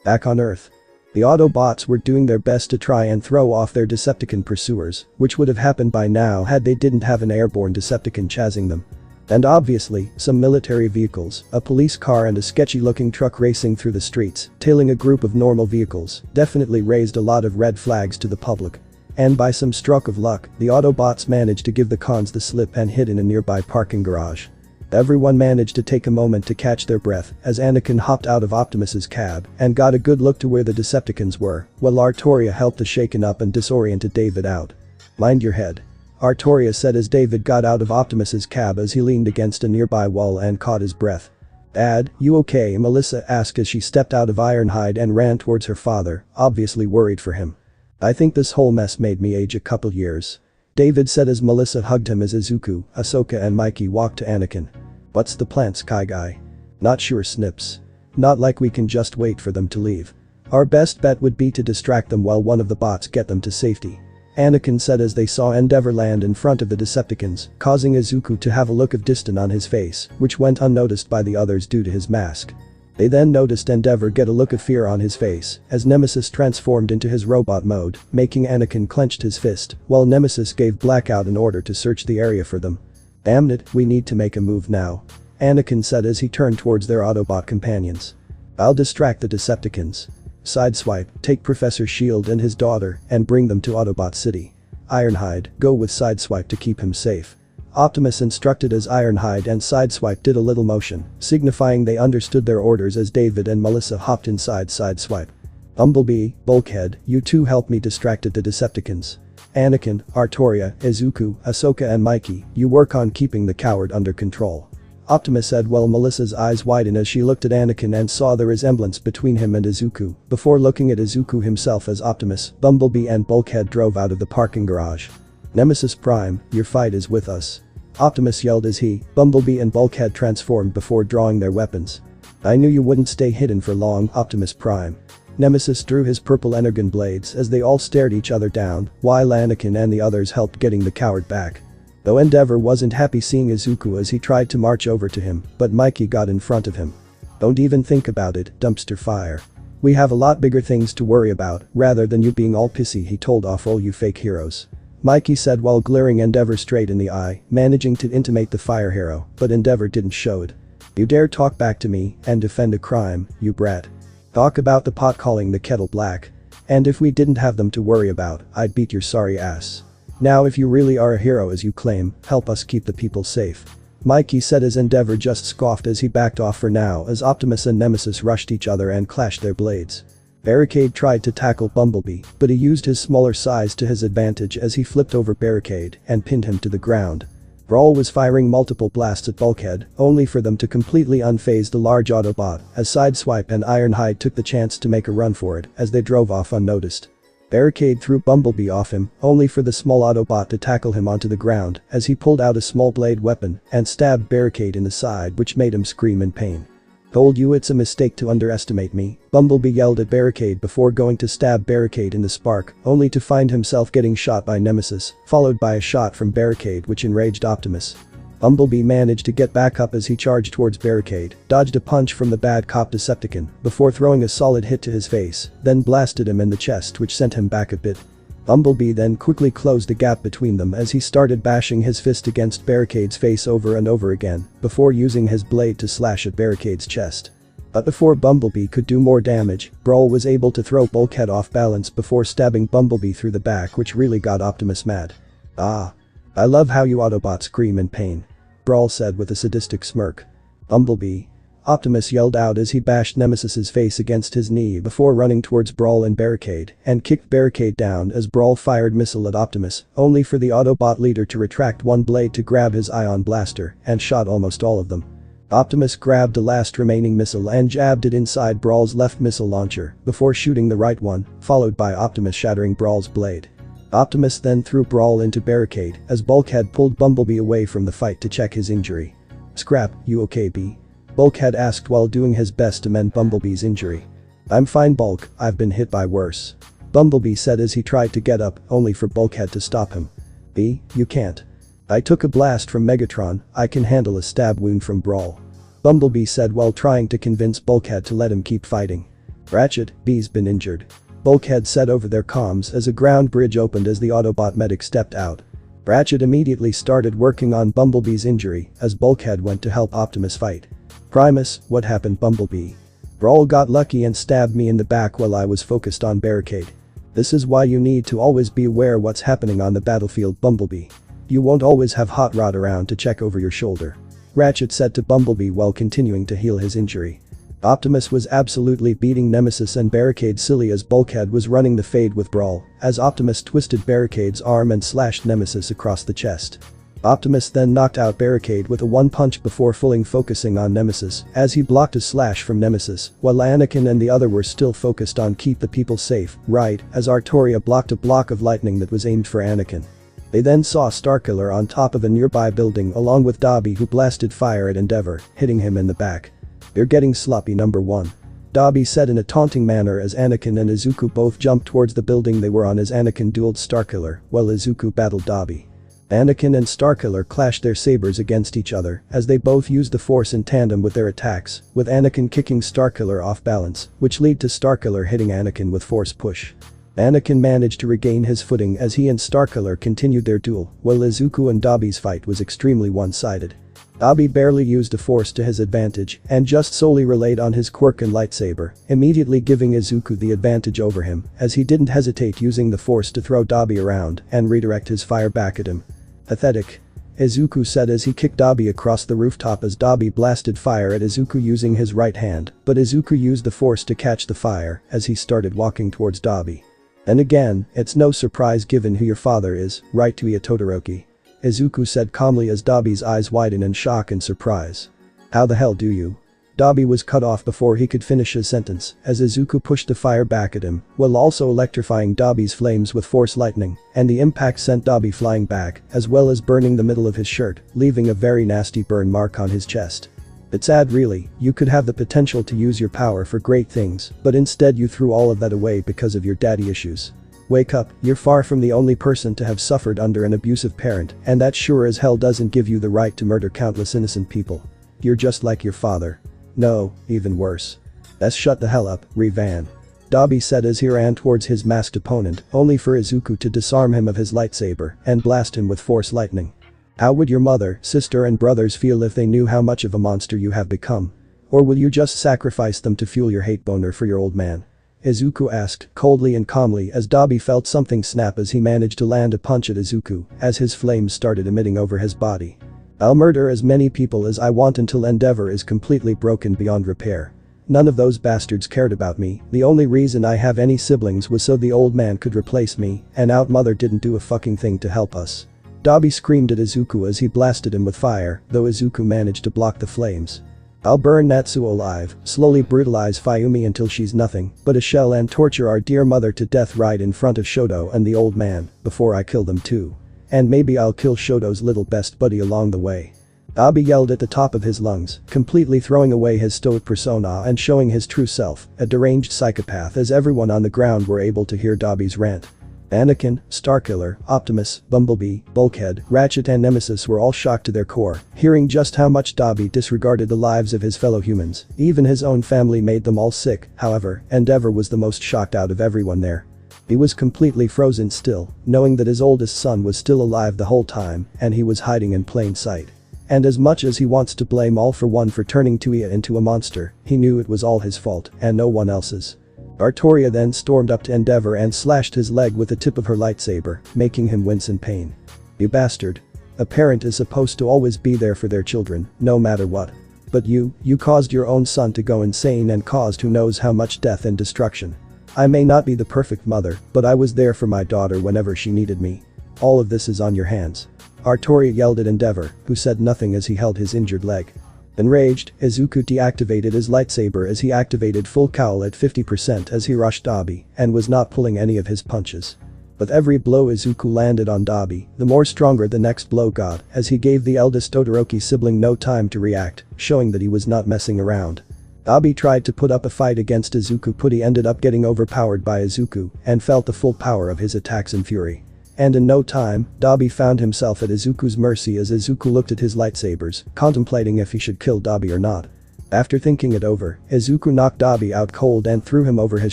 Back on Earth. The Autobots were doing their best to try and throw off their Decepticon pursuers, which would have happened by now had they didn't have an airborne Decepticon chasing them. And obviously, some military vehicles, a police car and a sketchy-looking truck racing through the streets, tailing a group of normal vehicles, definitely raised a lot of red flags to the public. And by some stroke of luck, the Autobots managed to give the cons the slip and hid in a nearby parking garage. Everyone managed to take a moment to catch their breath as Anakin hopped out of Optimus's cab and got a good look to where the Decepticons were, while Artoria helped the shaken up and disoriented David out. Mind your head. Artoria said as David got out of Optimus's cab as he leaned against a nearby wall and caught his breath. Dad, you okay? Melissa asked as she stepped out of Ironhide and ran towards her father, obviously worried for him. I think this whole mess made me age a couple years. David said as Melissa hugged him as Izuku, Ahsoka and Mikey walked to Anakin. What's the plan, Sky Guy? Not sure, Snips. Not like we can just wait for them to leave. Our best bet would be to distract them while one of the bots get them to safety. Anakin said as they saw Endeavor land in front of the Decepticons, causing Izuku to have a look of disdain on his face, which went unnoticed by the others due to his mask. They then noticed Endeavor get a look of fear on his face as Nemesis transformed into his robot mode, making Anakin clenched his fist, while Nemesis gave Blackout an order to search the area for them. Damn it, we need to make a move now. Anakin said as he turned towards their Autobot companions. I'll distract the Decepticons. Sideswipe, take Professor Shield and his daughter and bring them to Autobot City. Ironhide, go with Sideswipe to keep him safe. Optimus instructed as Ironhide and Sideswipe did a little motion, signifying they understood their orders as David and Melissa hopped inside Sideswipe. Bumblebee, Bulkhead, you two help me distract the Decepticons. Anakin, Artoria, Izuku, Ahsoka and Mikey, you work on keeping the coward under control. Optimus said while Melissa's eyes widened as she looked at Anakin and saw the resemblance between him and Izuku, before looking at Izuku himself as Optimus, Bumblebee and Bulkhead drove out of the parking garage. Nemesis Prime, your fight is with us. Optimus yelled as he, Bumblebee and Bulkhead transformed before drawing their weapons. I knew you wouldn't stay hidden for long, Optimus Prime. Nemesis drew his purple energon blades as they all stared each other down, while Anakin and the others helped getting the coward back. Though Endeavor wasn't happy seeing Izuku as he tried to march over to him, but Mikey got in front of him. Don't even think about it, dumpster fire. We have a lot bigger things to worry about, rather than you being all pissy, he told off all you fake heroes. Mikey said while glaring Endeavor straight in the eye, managing to intimidate the fire hero, but Endeavor didn't show it. You dare talk back to me and defend a crime, you brat. Talk about the pot calling the kettle black. And if we didn't have them to worry about, I'd beat your sorry ass. Now if you really are a hero as you claim, help us keep the people safe. Mikey said as Endeavor just scoffed as he backed off for now as Optimus and Nemesis rushed each other and clashed their blades. Barricade tried to tackle Bumblebee, but he used his smaller size to his advantage as he flipped over Barricade and pinned him to the ground. Brawl was firing multiple blasts at Bulkhead, only for them to completely unfaze the large Autobot, as Sideswipe and Ironhide took the chance to make a run for it as they drove off unnoticed. Barricade threw Bumblebee off him, only for the small Autobot to tackle him onto the ground as he pulled out a small blade weapon and stabbed Barricade in the side, which made him scream in pain. "Told you it's a mistake to underestimate me," Bumblebee yelled at Barricade before going to stab Barricade in the spark, only to find himself getting shot by Nemesis, followed by a shot from Barricade which enraged Optimus. Bumblebee managed to get back up as he charged towards Barricade, dodged a punch from the bad cop Decepticon before throwing a solid hit to his face, then blasted him in the chest which sent him back a bit. Bumblebee then quickly closed a gap between them as he started bashing his fist against Barricade's face over and over again, before using his blade to slash at Barricade's chest. But before Bumblebee could do more damage, Brawl was able to throw Bulkhead off balance before stabbing Bumblebee through the back, which really got Optimus mad. "Ah. I love how you Autobots scream in pain," Brawl said with a sadistic smirk. "Bumblebee," Optimus yelled out as he bashed Nemesis's face against his knee before running towards Brawl and Barricade and kicked Barricade down as Brawl fired missile at Optimus, only for the Autobot leader to retract one blade to grab his ion blaster and shot almost all of them. Optimus grabbed the last remaining missile and jabbed it inside Brawl's left missile launcher before shooting the right one, followed by Optimus shattering Brawl's blade. Optimus then threw Brawl into Barricade as Bulkhead pulled Bumblebee away from the fight to check his injury. "Scrap, you okay, B?" Bulkhead asked while doing his best to mend Bumblebee's injury. "I'm fine, Bulk, I've been hit by worse," Bumblebee said as he tried to get up, only for Bulkhead to stop him. "B, you can't. I took a blast from Megatron, I can handle a stab wound from Brawl," Bumblebee said while trying to convince Bulkhead to let him keep fighting. "Ratchet, B's been injured," Bulkhead said over their comms as a ground bridge opened as the Autobot medic stepped out. Ratchet immediately started working on Bumblebee's injury as Bulkhead went to help Optimus fight. "Primus, what happened, Bumblebee?" "Brawl got lucky and stabbed me in the back while I was focused on Barricade. This is why you need to always be aware what's happening on the battlefield, Bumblebee. You won't always have Hot Rod around to check over your shoulder," Ratchet said to Bumblebee while continuing to heal his injury. Optimus was absolutely beating Nemesis and Barricade silly as Bulkhead was running the fade with Brawl, as Optimus twisted Barricade's arm and slashed Nemesis across the chest. Optimus then knocked out Barricade with a one-punch before fully focusing on Nemesis as he blocked a slash from Nemesis, while Anakin and the other were still focused on keep the people safe, right, as Artoria blocked a block of lightning that was aimed for Anakin. They then saw Starkiller on top of a nearby building along with Dobby, who blasted fire at Endeavor, hitting him in the back. "You're getting sloppy, number one," Dobby said in a taunting manner as Anakin and Izuku both jumped towards the building they were on as Anakin dueled Starkiller while Izuku battled Dobby. Anakin and Starkiller clashed their sabers against each other as they both used the Force in tandem with their attacks, with Anakin kicking Starkiller off balance, which led to Starkiller hitting Anakin with Force push. Anakin managed to regain his footing as he and Starkiller continued their duel, while Izuku and Dobby's fight was extremely one-sided. Dobby barely used the Force to his advantage and just solely relied on his quirk and lightsaber, immediately giving Izuku the advantage over him as he didn't hesitate using the Force to throw Dobby around and redirect his fire back at him. "Pathetic," Izuku said as he kicked Dobby across the rooftop as Dobby blasted fire at Izuku using his right hand, but Izuku used the Force to catch the fire as he started walking towards Dobby. "And again, it's no surprise given who your father is, right to Todoroki," Izuku said calmly as Dobby's eyes widened in shock and surprise. "How the hell do you?" Dobby was cut off before he could finish his sentence as Izuku pushed the fire back at him while also electrifying Dobby's flames with Force lightning, and the impact sent Dobby flying back as well as burning the middle of his shirt, leaving a very nasty burn mark on his chest. "It's sad really, you could have the potential to use your power for great things, but instead you threw all of that away because of your daddy issues. Wake up, you're far from the only person to have suffered under an abusive parent, and that sure as hell doesn't give you the right to murder countless innocent people. You're just like your father. No, even worse. Let's shut the hell up, Revan," Dobby said as he ran towards his masked opponent, only for Izuku to disarm him of his lightsaber and blast him with Force lightning. "How would your mother, sister and brothers feel if they knew how much of a monster you have become? Or will you just sacrifice them to fuel your hate boner for your old man?" Izuku asked, coldly and calmly as Dobby felt something snap as he managed to land a punch at Izuku as his flames started emitting over his body. "I'll murder as many people as I want until Endeavor is completely broken beyond repair. None of those bastards cared about me, the only reason I have any siblings was so the old man could replace me, and our mother didn't do a fucking thing to help us." Dabi screamed at Izuku as he blasted him with fire, though Izuku managed to block the flames. I'll burn Natsuo alive, slowly brutalize Fayumi until she's nothing but a shell and torture our dear mother to death right in front of Shoto and the old man, before I kill them too. And maybe I'll kill Shoto's little best buddy along the way. Dabi yelled at the top of his lungs, completely throwing away his stoic persona and showing his true self, a deranged psychopath, as everyone on the ground were able to hear Dabi's rant. Anakin, Starkiller, Optimus, Bumblebee, Bulkhead, Ratchet and Nemesis were all shocked to their core, hearing just how much Dabi disregarded the lives of his fellow humans. Even his own family made them all sick, however, Endeavor was the most shocked out of everyone there. He was completely frozen still, knowing that his oldest son was still alive the whole time, and he was hiding in plain sight. And as much as he wants to blame All For One for turning Tuya into a monster, he knew it was all his fault, and no one else's. Artoria then stormed up to Endeavor and slashed his leg with the tip of her lightsaber, making him wince in pain. You bastard. A parent is supposed to always be there for their children, no matter what. But you caused your own son to go insane and caused who knows how much death and destruction. I may not be the perfect mother, but I was there for my daughter whenever she needed me. All of this is on your hands. Artoria yelled at Endeavor, who said nothing as he held his injured leg. Enraged, Izuku deactivated his lightsaber as he activated full cowl at 50% as he rushed Dabi and was not pulling any of his punches. With every blow Izuku landed on Dabi, the more stronger the next blow got as he gave the eldest Todoroki sibling no time to react, showing that he was not messing around. Dabi tried to put up a fight against Izuku but he ended up getting overpowered by Izuku and felt the full power of his attacks in fury. And in no time, Dabi found himself at Izuku's mercy as Izuku looked at his lightsabers, contemplating if he should kill Dabi or not. After thinking it over, Izuku knocked Dabi out cold and threw him over his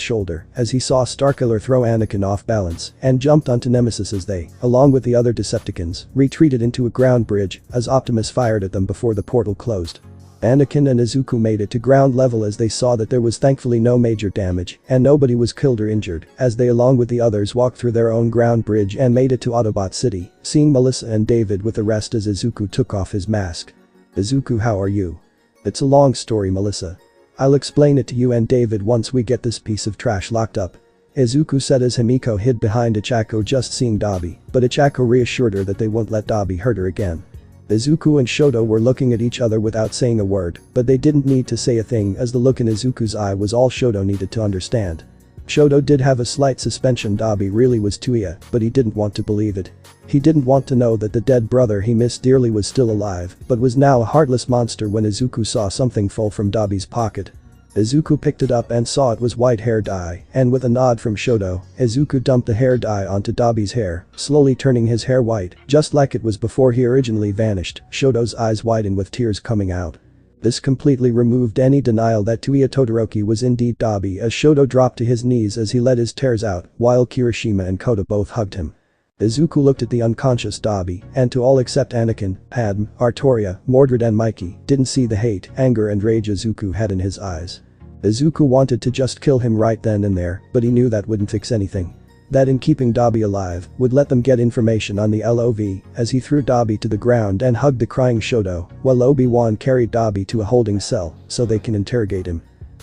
shoulder as he saw Starkiller throw Anakin off balance and jumped onto Nemesis as they, along with the other Decepticons, retreated into a ground bridge as Optimus fired at them before the portal closed. Anakin and Izuku made it to ground level as they saw that there was thankfully no major damage and nobody was killed or injured as they along with the others walked through their own ground bridge and made it to Autobot City, seeing Melissa and David with the rest as Izuku took off his mask. Izuku, how are you? It's a long story, Melissa. I'll explain it to you and David once we get this piece of trash locked up. Izuku said as Himiko hid behind Ichako just seeing Dabi, but Ichako reassured her that they won't let Dabi hurt her again. Izuku and Shoto were looking at each other without saying a word, but they didn't need to say a thing as the look in Izuku's eye was all Shoto needed to understand. Shoto did have a slight suspicion Dabi really was Tuya, but he didn't want to believe it. He didn't want to know that the dead brother he missed dearly was still alive, but was now a heartless monster when Izuku saw something fall from Dabi's pocket. Izuku picked it up and saw it was white hair dye, and with a nod from Shoto, Izuku dumped the hair dye onto Dabi's hair, slowly turning his hair white, just like it was before he originally vanished. Shoto's eyes widened with tears coming out. This completely removed any denial that Tuya Todoroki was indeed Dabi as Shoto dropped to his knees as he let his tears out, while Kirishima and Kota both hugged him. Izuku looked at the unconscious Dabi, and to all except Anakin, Padme, Artoria, Mordred and Mikey, didn't see the hate, anger and rage Izuku had in his eyes. Izuku wanted to just kill him right then and there, but he knew that wouldn't fix anything. That in keeping Dabi alive would let them get information on the LOV as he threw Dabi to the ground and hugged the crying Shoto, while Obi-Wan carried Dabi to a holding cell so they can interrogate him.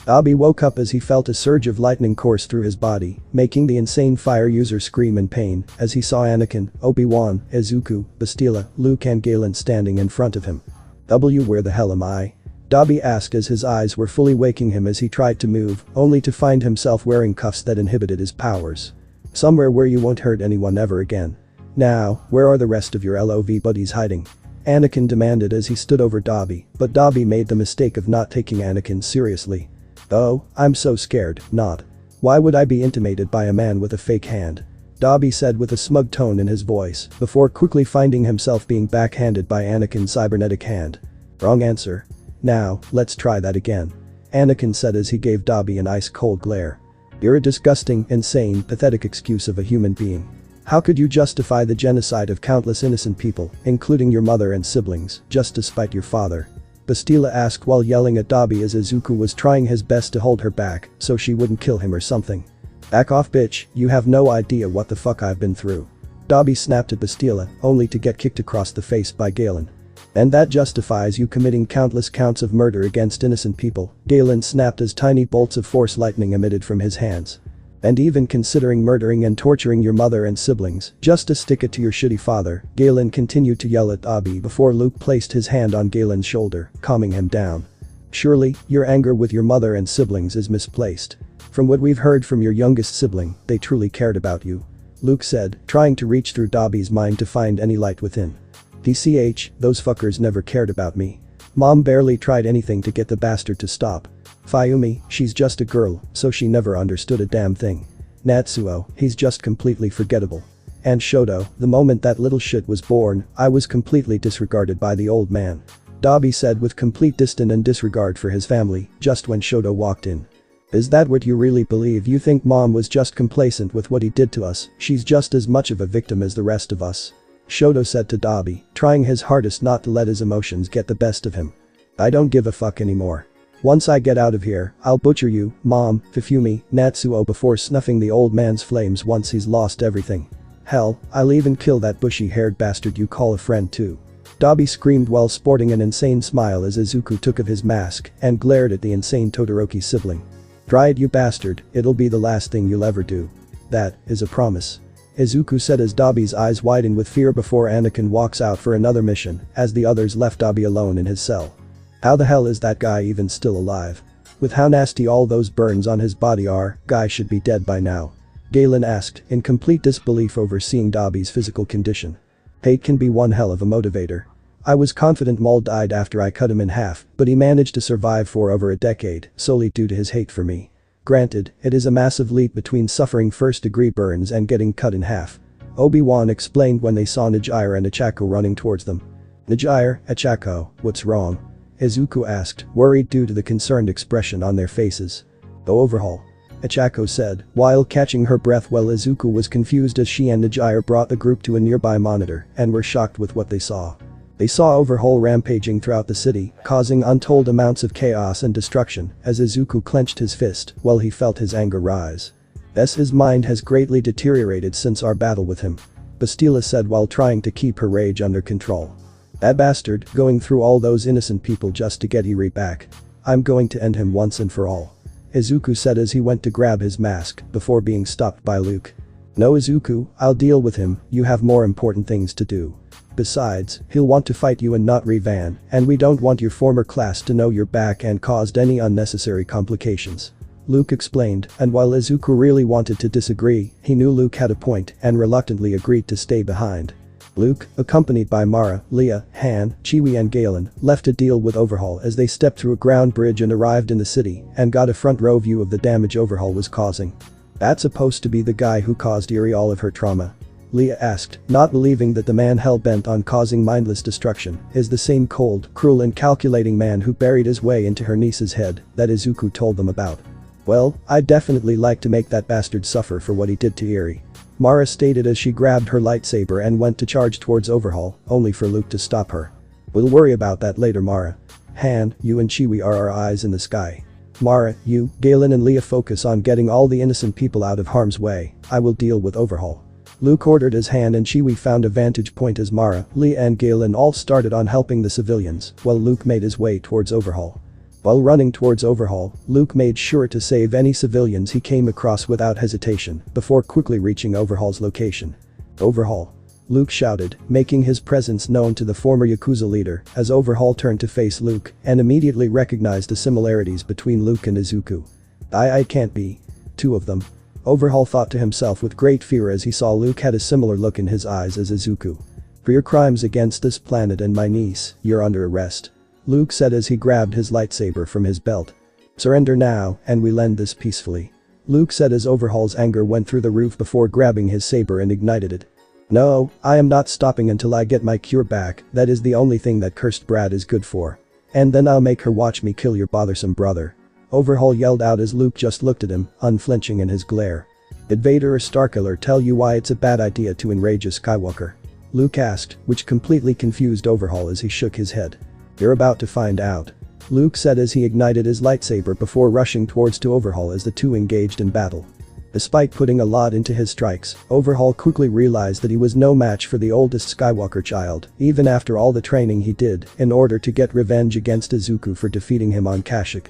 Dabi woke up as he felt a surge of lightning course through his body, making the insane fire user scream in pain as he saw Anakin, Obi-Wan, Izuku, Bastila, Luke and Galen standing in front of him. Where the hell am I? Dabi asked as his eyes were fully waking him as he tried to move, only to find himself wearing cuffs that inhibited his powers. Somewhere where you won't hurt anyone ever again. Now, where are the rest of your LOV buddies hiding? Anakin demanded as he stood over Dabi, but Dabi made the mistake of not taking Anakin seriously. Oh, I'm so scared, not. Why would I be intimidated by a man with a fake hand? Dabi said with a smug tone in his voice, before quickly finding himself being backhanded by Anakin's cybernetic hand. Wrong answer. Now, let's try that again. Anakin said as he gave Dabi an ice-cold glare. You're a disgusting, insane, pathetic excuse of a human being. How could you justify the genocide of countless innocent people, including your mother and siblings, just to spite your father? Bastila asked while yelling at Dabi as Izuku was trying his best to hold her back so she wouldn't kill him or something. Back off, bitch, you have no idea what the fuck I've been through. Dabi snapped at Bastila, only to get kicked across the face by Galen. And that justifies you committing countless counts of murder against innocent people, Galen snapped as tiny bolts of force lightning emitted from his hands. And even considering murdering and torturing your mother and siblings just to stick it to your shitty father, Galen continued to yell at Dobby before Luke placed his hand on Galen's shoulder, calming him down. Surely, your anger with your mother and siblings is misplaced. From what we've heard from your youngest sibling, they truly cared about you. Luke said, trying to reach through Dobby's mind to find any light within. DCH, those fuckers never cared about me. Mom barely tried anything to get the bastard to stop. Fayumi, she's just a girl, so she never understood a damn thing. Natsuo, he's just completely forgettable. And Shoto, the moment that little shit was born, I was completely disregarded by the old man. Dobby said with complete disdain and disregard for his family, just when Shoto walked in. Is that what you really believe? You think Mom was just complacent with what he did to us? She's just as much of a victim as the rest of us. Shoto said to Dobby, trying his hardest not to let his emotions get the best of him. I don't give a fuck anymore. Once I get out of here, I'll butcher you, Mom, Fifumi, Natsuo before snuffing the old man's flames once he's lost everything. Hell, I'll even kill that bushy-haired bastard you call a friend too. Dobby screamed while sporting an insane smile as Izuku took off his mask and glared at the insane Todoroki sibling. Try it, you bastard, it'll be the last thing you'll ever do. That is a promise. Izuku said as Dobby's eyes widened with fear before Anakin walks out for another mission as the others left Dobby alone in his cell. How the hell is that guy even still alive? With how nasty all those burns on his body are, guy should be dead by now. Galen asked, in complete disbelief over seeing Dobby's physical condition. Hate can be one hell of a motivator. I was confident Maul died after I cut him in half, but he managed to survive for over a decade, solely due to his hate for me. Granted, it is a massive leap between suffering first-degree burns and getting cut in half. Obi-Wan explained when they saw Nijire and Achako running towards them. Nijire, Achako, what's wrong? Izuku asked, worried due to the concerned expression on their faces. The overhaul. Achako said, while catching her breath while Izuku was confused as she and Nijire brought the group to a nearby monitor and were shocked with what they saw. They saw overhaul rampaging throughout the city, causing untold amounts of chaos and destruction as Izuku clenched his fist while he felt his anger rise. His mind has greatly deteriorated since our battle with him. Bastila said while trying to keep her rage under control. That bastard, going through all those innocent people just to get Eri back. I'm going to end him once and for all. Izuku said as he went to grab his mask before being stopped by Luke. No, Izuku, I'll deal with him, you have more important things to do. Besides, he'll want to fight you and not Revan, and we don't want your former class to know you're back and caused any unnecessary complications. Luke explained, and while Izuku really wanted to disagree, he knew Luke had a point and reluctantly agreed to stay behind. Luke, accompanied by Mara, Leia, Han, Chewie and Galen, left to deal with overhaul as they stepped through a ground bridge and arrived in the city and got a front row view of the damage overhaul was causing. That's supposed to be the guy who caused Eri all of her trauma? Leia asked, not believing that the man hell-bent on causing mindless destruction is the same cold, cruel and calculating man who buried his way into her niece's head that Izuku told them about. Well, I'd definitely like to make that bastard suffer for what he did to Eri. Mara stated as she grabbed her lightsaber and went to charge towards overhaul, only for Luke to stop her. We'll worry about that later, Mara. Han, you and Chewie are our eyes in the sky. Mara, you, Galen and Leia focus on getting all the innocent people out of harm's way, I will deal with overhaul. Luke ordered as Han and Chewie found a vantage point as Mara, Leia and Galen all started on helping the civilians while Luke made his way towards overhaul. While running towards overhaul, Luke made sure to save any civilians he came across without hesitation before quickly reaching overhaul's location. Overhaul. Luke shouted, making his presence known to the former Yakuza leader as overhaul turned to face Luke and immediately recognized the similarities between Luke and Izuku. I can't be. Two of them. Overhaul thought to himself with great fear as he saw Luke had a similar look in his eyes as Izuku. For your crimes against this planet and my niece, you're under arrest. Luke said as he grabbed his lightsaber from his belt. Surrender now, and we'll end this peacefully. Luke said as Overhaul's anger went through the roof before grabbing his saber and ignited it. No, I am not stopping until I get my cure back, that is the only thing that cursed brat is good for. And then I'll make her watch me kill your bothersome brother. Overhaul yelled out as Luke just looked at him, unflinching in his glare. Did Vader or Starkiller tell you why it's a bad idea to enrage a Skywalker? Luke asked, which completely confused Overhaul as he shook his head. You're about to find out. Luke said as he ignited his lightsaber before rushing towards to Overhaul as the two engaged in battle. Despite putting a lot into his strikes, Overhaul quickly realized that he was no match for the oldest Skywalker child, even after all the training he did in order to get revenge against Izuku for defeating him on Kashyyyk.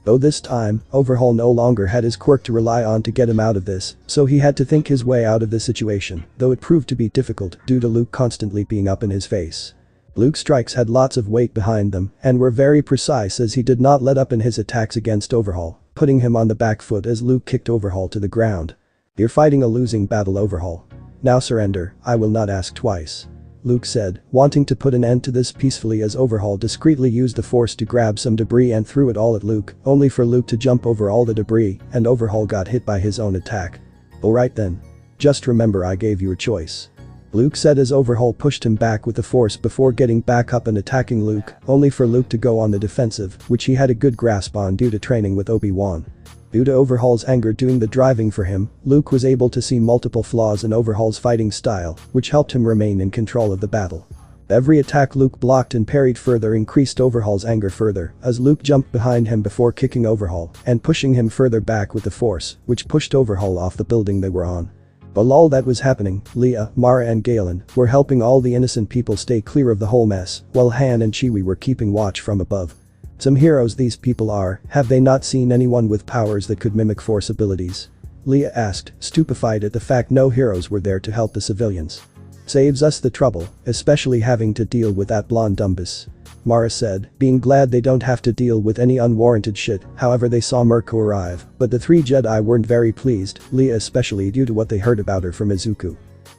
Though this time, Overhaul no longer had his quirk to rely on to get him out of this, so he had to think his way out of the situation, though it proved to be difficult due to Luke constantly being up in his face. Luke's strikes had lots of weight behind them and were very precise as he did not let up in his attacks against Overhaul, putting him on the back foot as Luke kicked Overhaul to the ground. "You're fighting a losing battle, Overhaul. Now surrender, I will not ask twice," Luke said, wanting to put an end to this peacefully as Overhaul discreetly used the force to grab some debris and threw it all at Luke, only for Luke to jump over all the debris and Overhaul got hit by his own attack. "Alright then. Just remember I gave you a choice," Luke said as Overhaul pushed him back with the force before getting back up and attacking Luke, only for Luke to go on the defensive, which he had a good grasp on due to training with Obi-Wan. Due to Overhaul's anger doing the driving for him, Luke was able to see multiple flaws in Overhaul's fighting style, which helped him remain in control of the battle. Every attack Luke blocked and parried further increased Overhaul's anger further, as Luke jumped behind him before kicking Overhaul and pushing him further back with the force, which pushed Overhaul off the building they were on. While all that was happening, Leia, Mara and Galen were helping all the innocent people stay clear of the whole mess, while Han and Chewie were keeping watch from above. Some heroes these people are, have they not seen anyone with powers that could mimic force abilities? Leia asked, stupefied at the fact no heroes were there to help the civilians. "Saves us the trouble, especially having to deal with that blonde dumbus," Mara said, being glad they don't have to deal with any unwarranted shit. However, they saw Mirko arrive, but the three Jedi weren't very pleased, Leia especially due to what they heard about her from Izuku.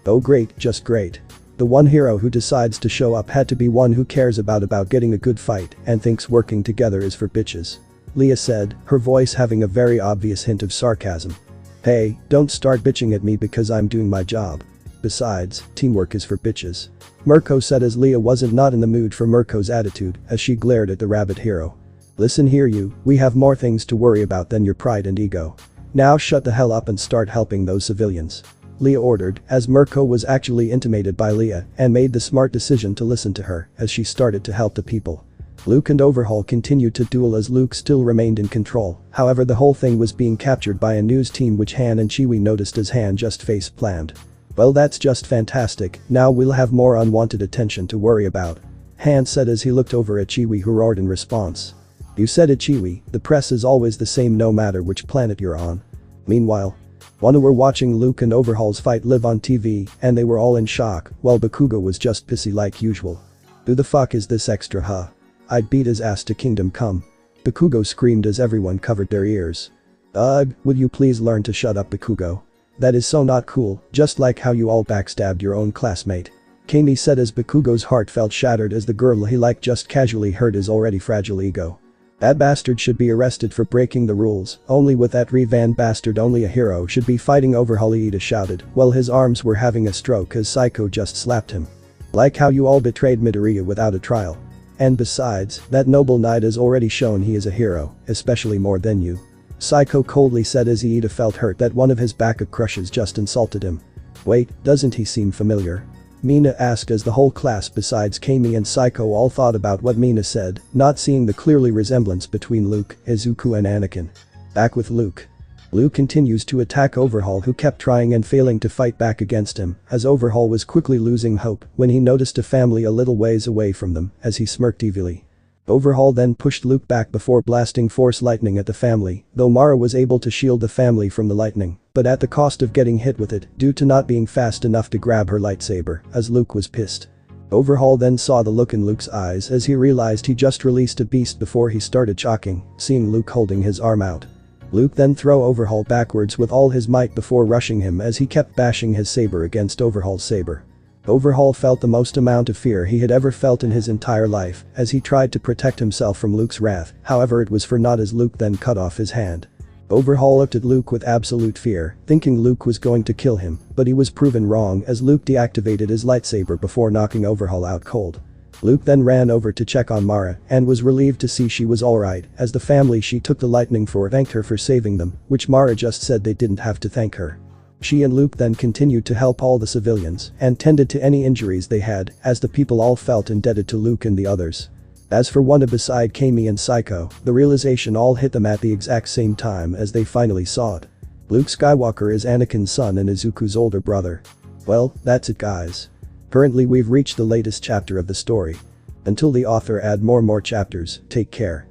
"Oh great, just great. The one hero who decides to show up had to be one who cares about getting a good fight and thinks working together is for bitches," Leia said, her voice having a very obvious hint of sarcasm. "Hey, don't start bitching at me because I'm doing my job. Besides, teamwork is for bitches," Mirko said as Leia wasn't not in the mood for Mirko's attitude as she glared at the rabbit hero. "Listen here you, we have more things to worry about than your pride and ego. Now shut the hell up and start helping those civilians," Leia ordered, as Mirko was actually intimidated by Leia and made the smart decision to listen to her as she started to help the people. Luke and Overhaul continued to duel as Luke still remained in control, however the whole thing was being captured by a news team which Han and Chewie noticed as Han just face-planted. "Well that's just fantastic, now we'll have more unwanted attention to worry about," Han said as he looked over at Chewie who roared in response. "You said it Chewie, the press is always the same no matter which planet you're on." Meanwhile, Wanu were watching Luke and Overhaul's fight live on TV and they were all in shock, while Bakugo was just pissy like usual. "Who the fuck is this extra huh? I'd beat his ass to Kingdom Come," Bakugo screamed as everyone covered their ears. "Ugh, will you please learn to shut up Bakugo? That is so not cool, just like how you all backstabbed your own classmate," Kami said as Bakugo's heart felt shattered as the girl he liked just casually hurt his already fragile ego. "That bastard should be arrested for breaking the rules, only with that Revan bastard only a hero should be fighting Overhaul," Iida shouted while his arms were having a stroke as Psycho just slapped him. "Like how you all betrayed Midoriya without a trial. And besides, that noble knight has already shown he is a hero, especially more than you," Psycho coldly said as Iida felt hurt that one of his backup crushes just insulted him. "Wait, doesn't he seem familiar?" Mina asked as the whole class besides Kami and Psycho all thought about what Mina said, not seeing the clearly resemblance between Luke, Izuku and Anakin. Back with Luke. Luke continues to attack Overhaul who kept trying and failing to fight back against him as Overhaul was quickly losing hope when he noticed a family a little ways away from them as he smirked evilly. Overhaul then pushed Luke back before blasting force lightning at the family, though Mara was able to shield the family from the lightning, but at the cost of getting hit with it due to not being fast enough to grab her lightsaber as Luke was pissed. Overhaul then saw the look in Luke's eyes as he realized he just released a beast before he started chalking, seeing Luke holding his arm out. Luke then threw Overhaul backwards with all his might before rushing him as he kept bashing his saber against Overhaul's saber. Overhaul felt the most amount of fear he had ever felt in his entire life as he tried to protect himself from Luke's wrath, however it was for naught as Luke then cut off his hand. Overhaul looked at Luke with absolute fear, thinking Luke was going to kill him, but he was proven wrong as Luke deactivated his lightsaber before knocking Overhaul out cold. Luke then ran over to check on Mara and was relieved to see she was alright as the family she took the lightning for thanked her for saving them, which Mara just said they didn't have to thank her. She and Luke then continued to help all the civilians and tended to any injuries they had as the people all felt indebted to Luke and the others. As for Wanda beside Kami and Psycho, the realization all hit them at the exact same time as they finally saw it. Luke Skywalker is Anakin's son and Izuku's older brother. Well, that's it guys. Currently we've reached the latest chapter of the story. Until the author add more chapters, take care.